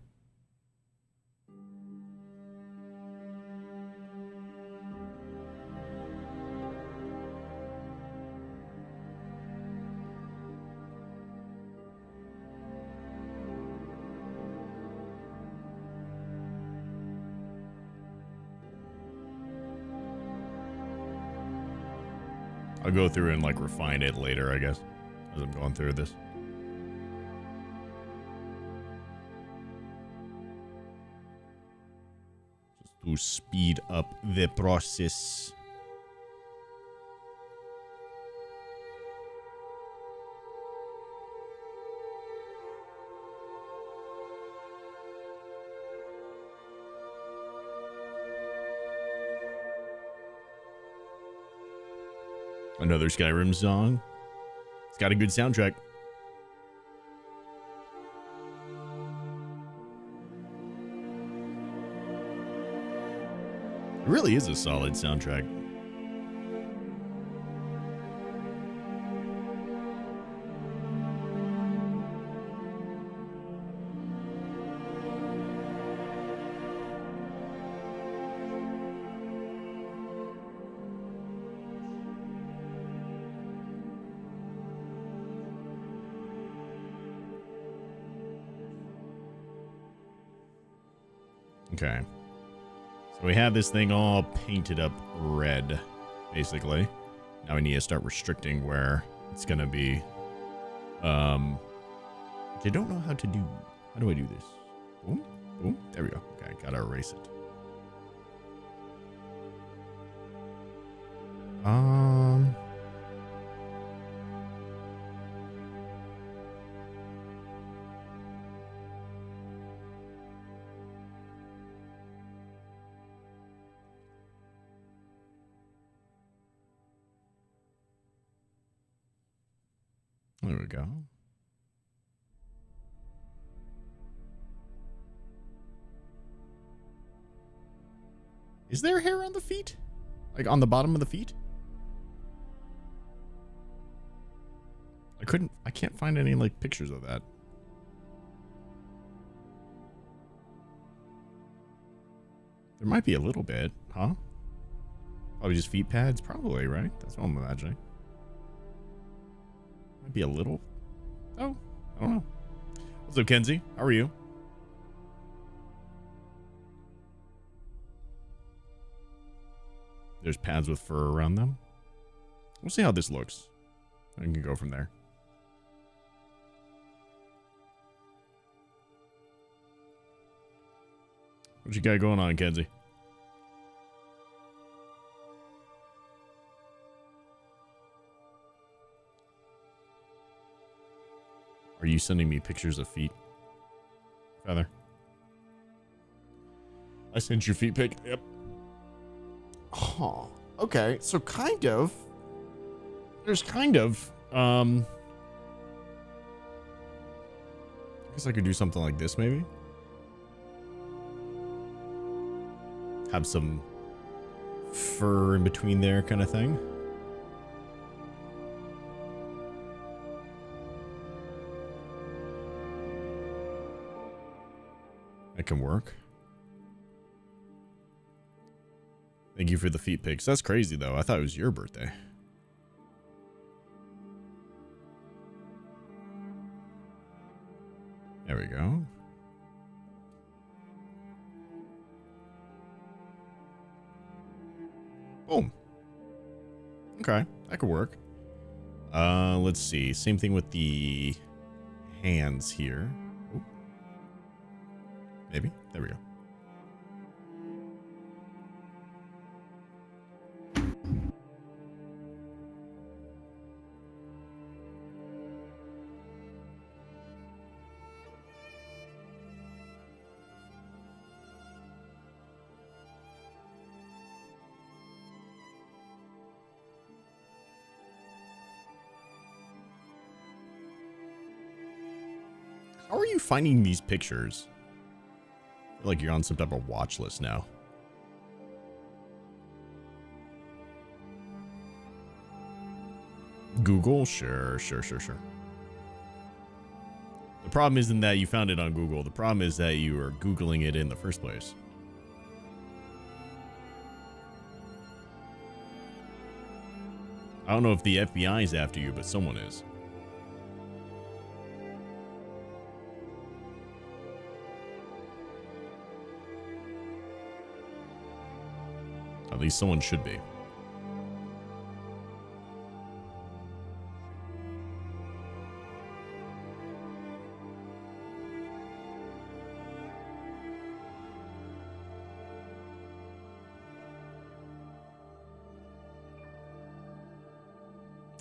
[SPEAKER 2] I'll go through and like refine it later, I guess, as I'm going through this. Just to speed up the process. Another Skyrim song. It's got a good soundtrack. It really is a solid soundtrack. Okay. So we have this thing all painted up red, basically. Now we need to start restricting where it's going to be. Which I don't know how to do. How do I do this? Boom, boom. There we go. Okay, gotta erase it. There we go. Is there hair on the feet? Like on the bottom of the feet? I can't find any like pictures of that. There might be a little bit, huh? Probably just feet pads, probably, right? That's what I'm imagining. Might be a little. Oh, I don't know. What's up, Kenzie? How are you? There's pads with fur around them. We'll see how this looks. I can go from there. What you got going on, Kenzie? Are you sending me pictures of feet, Feather? I sent your feet pic. Yep. Oh, okay. So kind of. There's kind of. I guess I could do something like this, maybe. Have some fur in between there, kind of thing. That can work. Thank you for the feet pics. That's crazy, though. I thought it was your birthday. There we go. Boom. Okay, that could work. Let's see. Same thing with the hands here. Oh. Maybe. There we go. How are you finding these pictures? I feel like you're on some type of watch list now. Google? Sure. The problem isn't that you found it on Google. The problem is that you were Googling it in the first place. I don't know if the FBI is after you, but someone is. At least someone should be.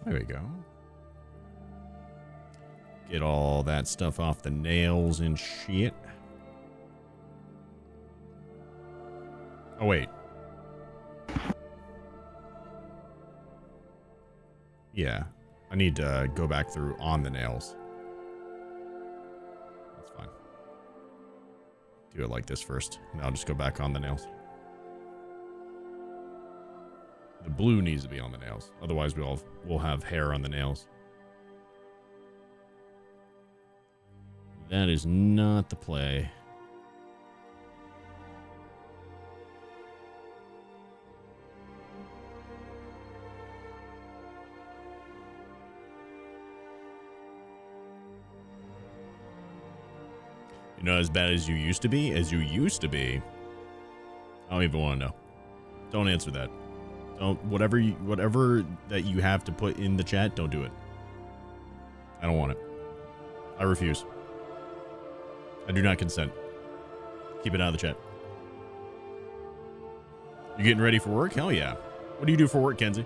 [SPEAKER 2] There we go. Get all that stuff off the nails and shit. Oh, wait. Yeah, I need to go back through on the nails. That's fine. Do it like this first, and I'll just go back on the nails. The blue needs to be on the nails. Otherwise, we'll have hair on the nails. That is not the play. You're not as bad as you used to be? As you used to be? I don't even want to know. Don't answer that. Don't, whatever that you have to put in the chat, don't do it. I don't want it. I refuse. I do not consent. Keep it out of the chat. You getting ready for work? Hell yeah. What do you do for work, Kenzie?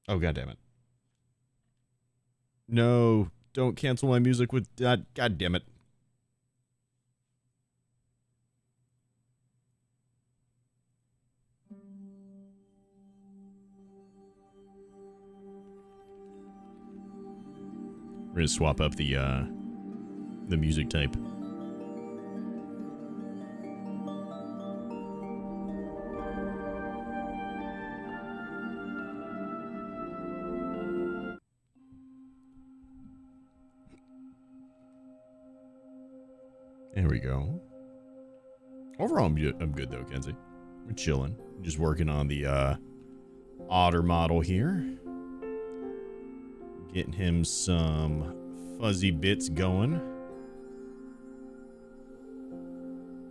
[SPEAKER 2] Oh, God damn it. No, don't cancel my music with that. God damn it. We're gonna swap up the music type. There we go. Overall, I'm good though, Kenzie. We're chilling. Just working on the otter model here. Getting him some fuzzy bits going.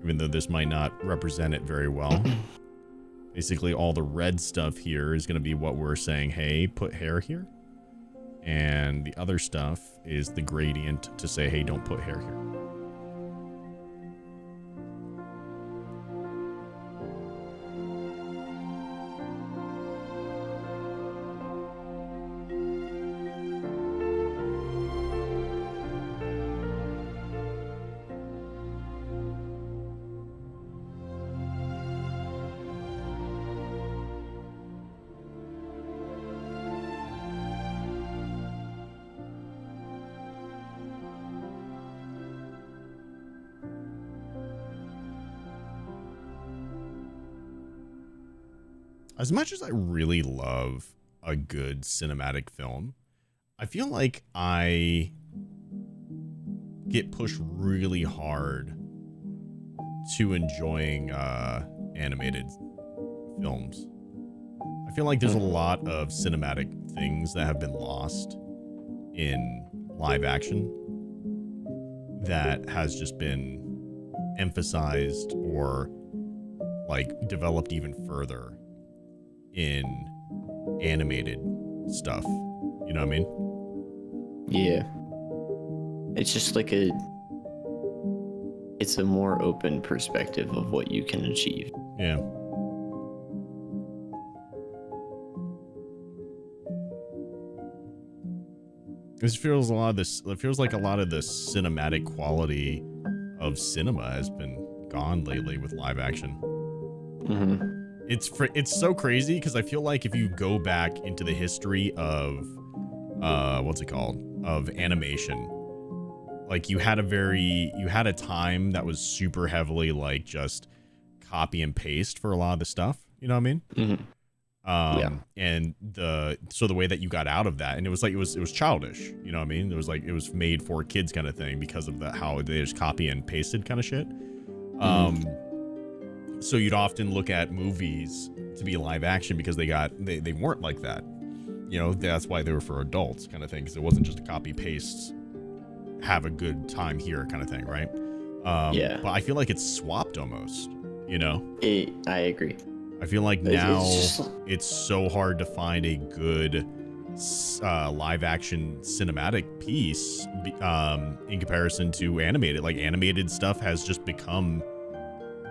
[SPEAKER 2] Even though this might not represent it very well. Basically, all the red stuff here is going to be what we're saying, hey, put hair here. And the other stuff is the gradient to say, hey, don't put hair here. As much as I really love a good cinematic film, I feel like I get pushed really hard to enjoying animated films. I feel like there's a lot of cinematic things that have been lost in live action that has just been emphasized or like developed even further in animated stuff. You know what I mean?
[SPEAKER 10] Yeah. It's just like it's a more open perspective of what you can achieve.
[SPEAKER 2] Yeah. This feels a lot of this. It feels like a lot of the cinematic quality of cinema has been gone lately with live action.
[SPEAKER 10] Mm-hmm.
[SPEAKER 2] It's so crazy because I feel like if you go back into the history of what's it called, of animation, like you had a time that was super heavily like just copy and paste for a lot of the stuff. You know what I mean?
[SPEAKER 10] Mm-hmm.
[SPEAKER 2] Yeah. And the way that you got out of that, and it was childish. You know what I mean? It was made for kids kind of thing because of how they just copy and pasted kind of shit. So you'd often look at movies to be live action because they weren't like that. You know, that's why they were for adults kind of thing, because it wasn't just a copy paste, have a good time here kind of thing, right?
[SPEAKER 10] Yeah.
[SPEAKER 2] But I feel like it's swapped almost, you know?
[SPEAKER 10] I agree.
[SPEAKER 2] I feel like now it's so hard to find a good live action cinematic piece in comparison to animated. Like animated stuff has just become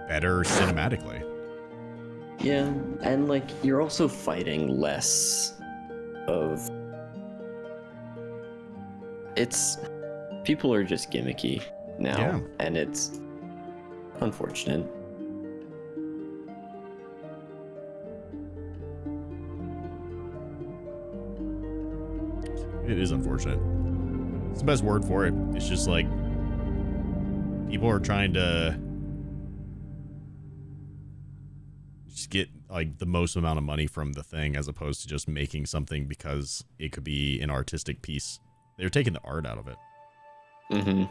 [SPEAKER 2] better cinematically.
[SPEAKER 10] Yeah, and like you're also fighting less of people are just gimmicky now, and it's unfortunate.
[SPEAKER 2] It is unfortunate. It's the best word for it. It's just like people are trying to just get like the most amount of money from the thing as opposed to just making something because it could be an artistic piece. They're taking the art out of it.
[SPEAKER 10] Mm-hmm.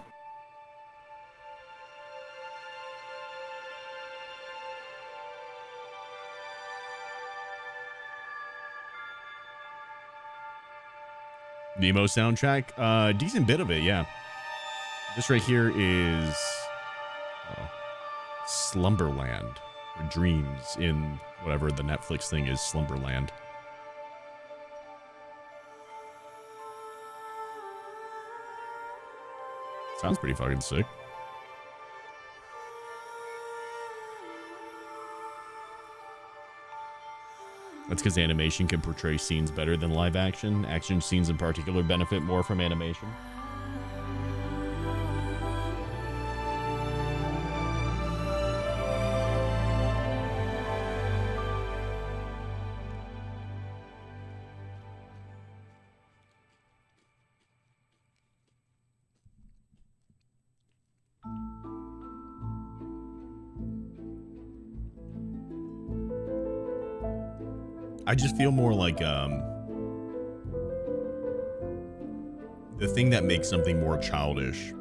[SPEAKER 2] Nemo soundtrack, decent bit of it, yeah. This right here is Slumberland, or Dreams in whatever the Netflix thing is, Slumberland. Sounds pretty fucking sick. That's because animation can portray scenes better than live action. Action scenes in particular benefit more from animation. I just feel more like the thing that makes something more childish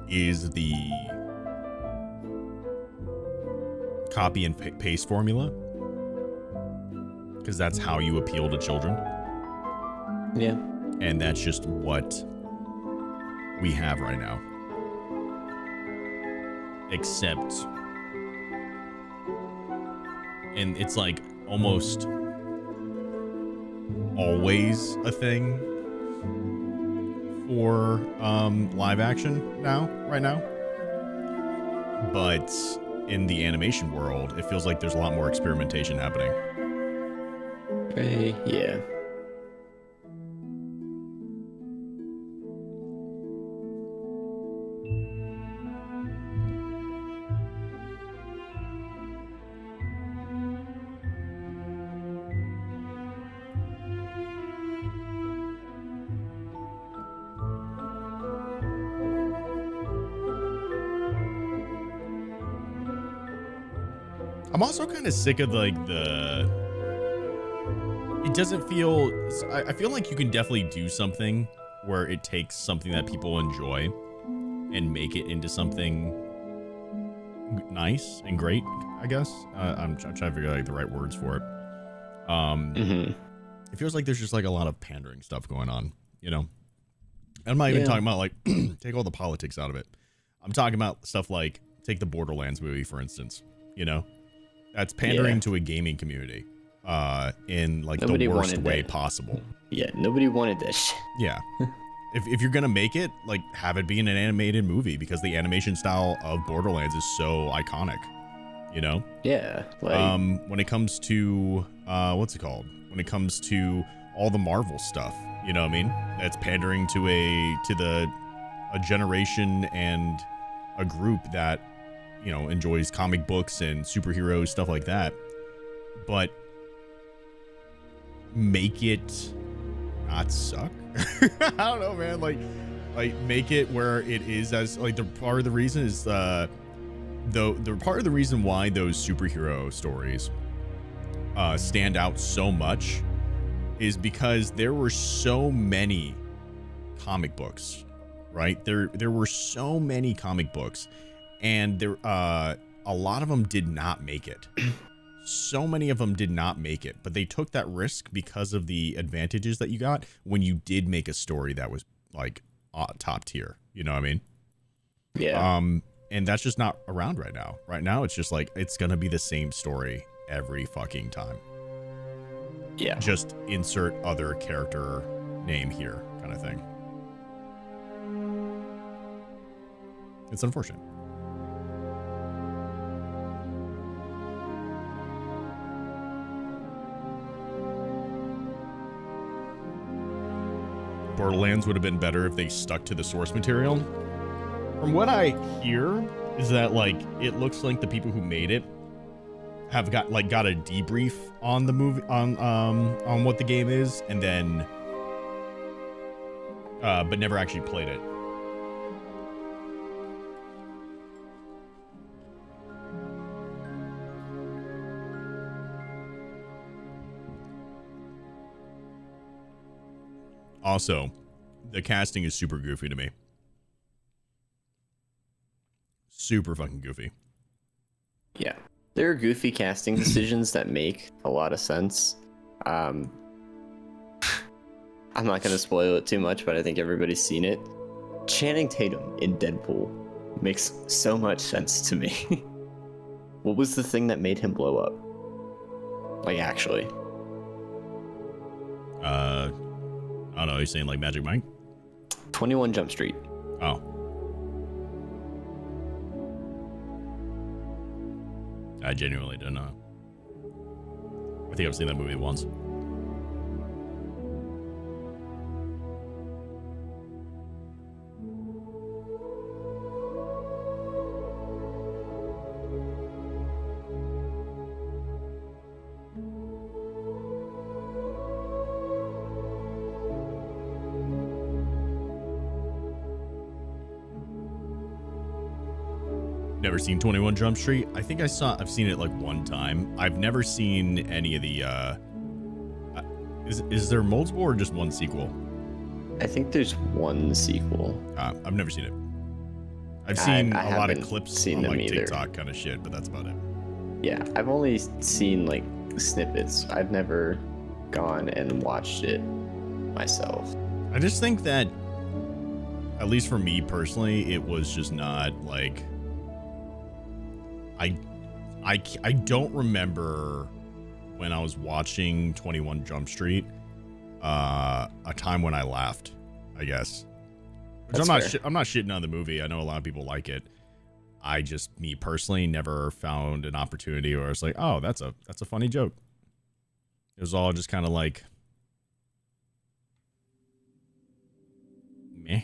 [SPEAKER 2] is the copy and paste formula, because that's how you appeal to children.
[SPEAKER 10] Yeah.
[SPEAKER 2] And that's just what we have right now. Except, and it's like almost always a thing for live action right now. But in the animation world, it feels like there's a lot more experimentation happening.
[SPEAKER 10] Yeah.
[SPEAKER 2] I'm also kind of sick of like it doesn't feel, I feel like you can definitely do something where it takes something that people enjoy and make it into something nice and great, I guess. I'm trying to figure out like the right words for it. It feels like there's just like a lot of pandering stuff going on, you know? I'm not even talking about like, take all the politics out of it. I'm talking about stuff like, take the Borderlands movie, for instance, you know? That's pandering to a gaming community in like the worst way possible.
[SPEAKER 10] Yeah, nobody wanted that shit.
[SPEAKER 2] Yeah. If you're going to make it, like, have it be in an animated movie, because the animation style of Borderlands is so iconic, you know?
[SPEAKER 10] Yeah. Like,
[SPEAKER 2] when it comes to, what's it called? When it comes to all the Marvel stuff, you know what I mean? That's pandering to a generation and a group that, you know, enjoys comic books and superheroes, stuff like that. But make it not suck. I don't know, man. Like make it where it is as like the part of the reason is the part of the reason why those superhero stories stand out so much is because there were so many comic books, right? There were so many comic books. And there, a lot of them did not make it. So many of them did not make it, but they took that risk because of the advantages that you got when you did make a story that was like top tier. You know what I mean?
[SPEAKER 10] Yeah.
[SPEAKER 2] And that's just not around right now. Right now, it's just like, it's going to be the same story every fucking time.
[SPEAKER 10] Yeah.
[SPEAKER 2] Just insert other character name here kind of thing. It's unfortunate. Borderlands would have been better if they stuck to the source material. From what I hear is that like it looks like the people who made it have got a debrief on the movie on what the game is, and then but never actually played it. Also, the casting is super goofy to me. Super fucking goofy.
[SPEAKER 10] Yeah. There are goofy casting decisions that make a lot of sense. I'm not going to spoil it too much, but I think everybody's seen it. Channing Tatum in Deadpool makes so much sense to me. What was the thing that made him blow up? Like, actually.
[SPEAKER 2] I don't know, you're saying like Magic Mike?
[SPEAKER 10] 21 Jump Street.
[SPEAKER 2] Oh. I genuinely don't know. I think I've seen that movie once. never seen 21 Jump Street. I think I've seen it like one time. I've never seen any of the, is there multiple or just one sequel?
[SPEAKER 10] I think there's one sequel.
[SPEAKER 2] I've never seen it. I've seen a lot of clips on like
[SPEAKER 10] either.
[SPEAKER 2] TikTok kind of shit, but that's about it.
[SPEAKER 10] Yeah, I've only seen like snippets. I've never gone and watched it myself.
[SPEAKER 2] I just think that, at least for me personally, it was just not like, I don't remember when I was watching 21 Jump Street, a time when I laughed, I guess. Which I'm not shitting on the movie. I know a lot of people like it. I just, me personally, never found an opportunity where I was like, oh, that's a funny joke. It was all just kind of like, meh.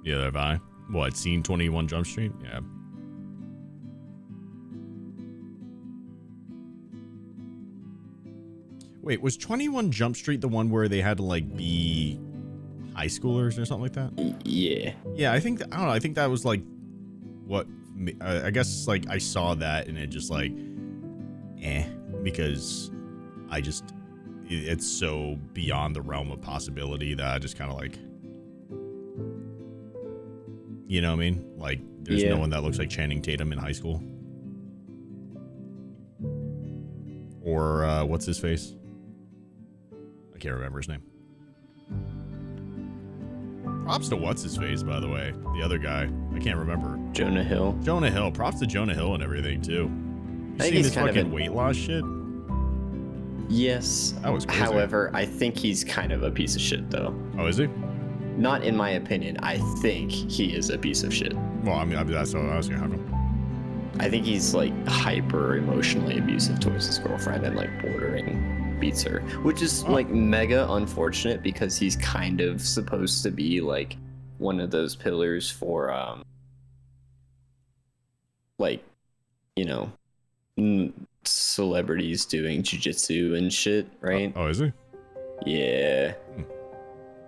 [SPEAKER 2] Yeah, have I? What, seen 21 Jump Street? Yeah. Wait, was 21 Jump Street the one where they had to like be high schoolers or something like that?
[SPEAKER 10] Yeah.
[SPEAKER 2] Yeah, I think I don't know. I think that was like what I guess like I saw that and it just like because I just it's so beyond the realm of possibility that I just kind of like, you know what I mean? Like there's no one that looks like Channing Tatum in high school. Or what's his face? I can't remember his name. Props to what's his face, by the way. The other guy. I can't remember.
[SPEAKER 10] Jonah Hill.
[SPEAKER 2] Jonah Hill. Props to Jonah Hill and everything too. You seen his fucking weight loss shit?
[SPEAKER 10] Yes.
[SPEAKER 2] That was crazy.
[SPEAKER 10] However, I think he's kind of a piece of shit though.
[SPEAKER 2] Oh, is he?
[SPEAKER 10] Not in my opinion. I think he is a piece of shit.
[SPEAKER 2] Well, I mean, that's what I was gonna have.
[SPEAKER 10] I think he's like hyper emotionally abusive towards his girlfriend and like bordering beats her, which is like mega unfortunate because he's kind of supposed to be like one of those pillars for like, you know, celebrities doing jujitsu and shit, right?
[SPEAKER 2] Oh, is he?
[SPEAKER 10] Yeah.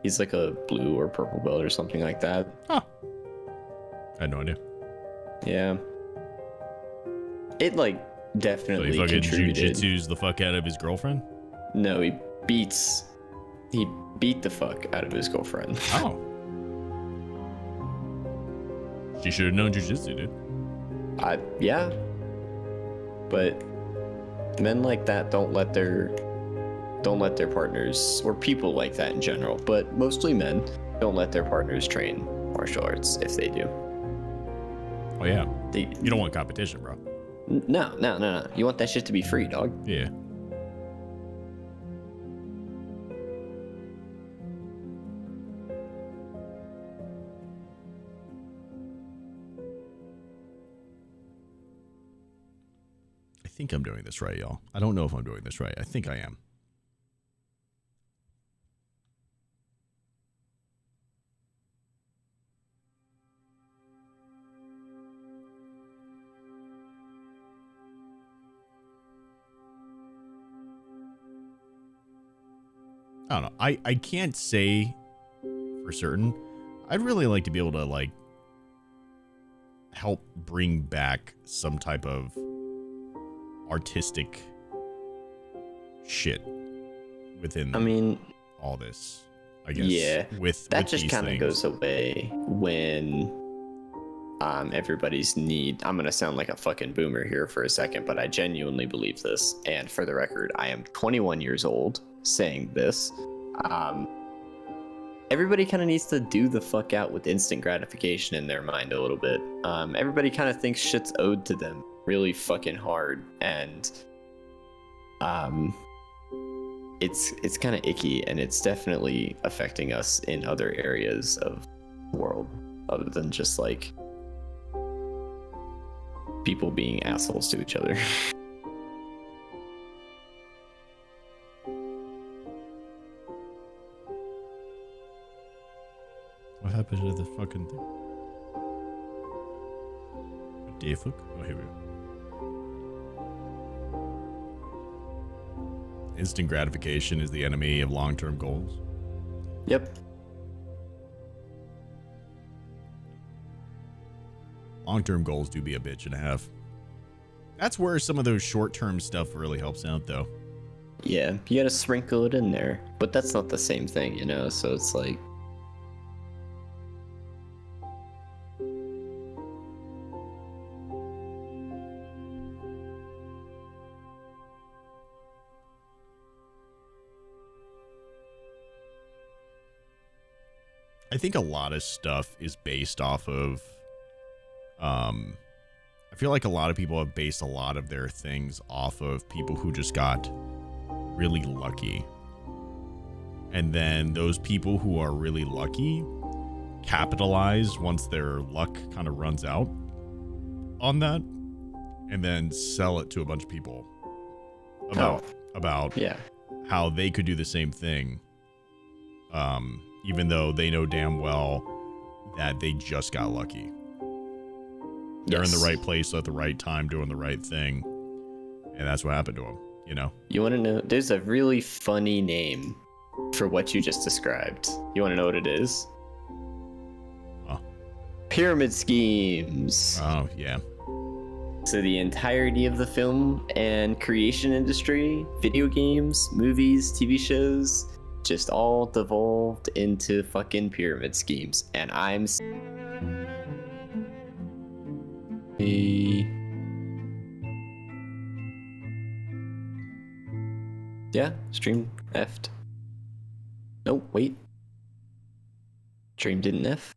[SPEAKER 10] He's like a blue or purple belt or something like that.
[SPEAKER 2] Huh. I had no idea.
[SPEAKER 10] Yeah. It like definitely
[SPEAKER 2] so he fucking
[SPEAKER 10] contributed.
[SPEAKER 2] jujitsu's the fuck out of his girlfriend?
[SPEAKER 10] No, he beat the fuck out of his girlfriend.
[SPEAKER 2] Oh. She should have known jujitsu, dude.
[SPEAKER 10] Yeah. But men like that don't let their partners, or people like that in general, but mostly men, don't let their partners train martial arts if they do.
[SPEAKER 2] Oh yeah. You don't want competition, bro.
[SPEAKER 10] No. You want that shit to be free, dog.
[SPEAKER 2] Yeah. I think I'm doing this right, y'all. I don't know if I'm doing this right. I think I am. I don't know. I can't say for certain. I'd really like to be able to like help bring back some type of artistic shit within all this, I guess.
[SPEAKER 10] Yeah.
[SPEAKER 2] With
[SPEAKER 10] just kind of goes away when everybody's need. I'm gonna sound like a fucking boomer here for a second, but I genuinely believe this. And for the record, I am 21 years old saying this. Everybody kind of needs to do the fuck out with instant gratification in their mind a little bit. Everybody kind of thinks shit's owed to them really fucking hard, and it's kind of icky, and it's definitely affecting us in other areas of the world other than just like people being assholes to each other.
[SPEAKER 2] What happened to the fucking thing? What the fuck? Oh, here we go. Instant gratification is the enemy of long-term goals.
[SPEAKER 10] Yep.
[SPEAKER 2] Long-term goals do be a bitch and a half. That's where some of those short-term stuff really helps out, though.
[SPEAKER 10] Yeah, you gotta sprinkle it in there. But that's not the same thing, you know? So it's like...
[SPEAKER 2] I think a lot of stuff is based off of... I feel like a lot of people have based a lot of their things off of people who just got really lucky. And then those people who are really lucky capitalize once their luck kind of runs out on that, and then sell it to a bunch of people about
[SPEAKER 10] yeah,
[SPEAKER 2] how they could do the same thing, even though they know damn well that they just got lucky. They're in the right place at the right time doing the right thing, and that's what happened to them, you know?
[SPEAKER 10] You want to know? There's a really funny name for what you just described. You want to know what it is?
[SPEAKER 2] Huh.
[SPEAKER 10] Pyramid schemes.
[SPEAKER 2] Oh, yeah.
[SPEAKER 10] So the entirety of the film and creation industry, video games, movies, TV shows, just all devolved into fucking pyramid schemes. And I'm... Yeah, stream effed. No, wait. Stream didn't F.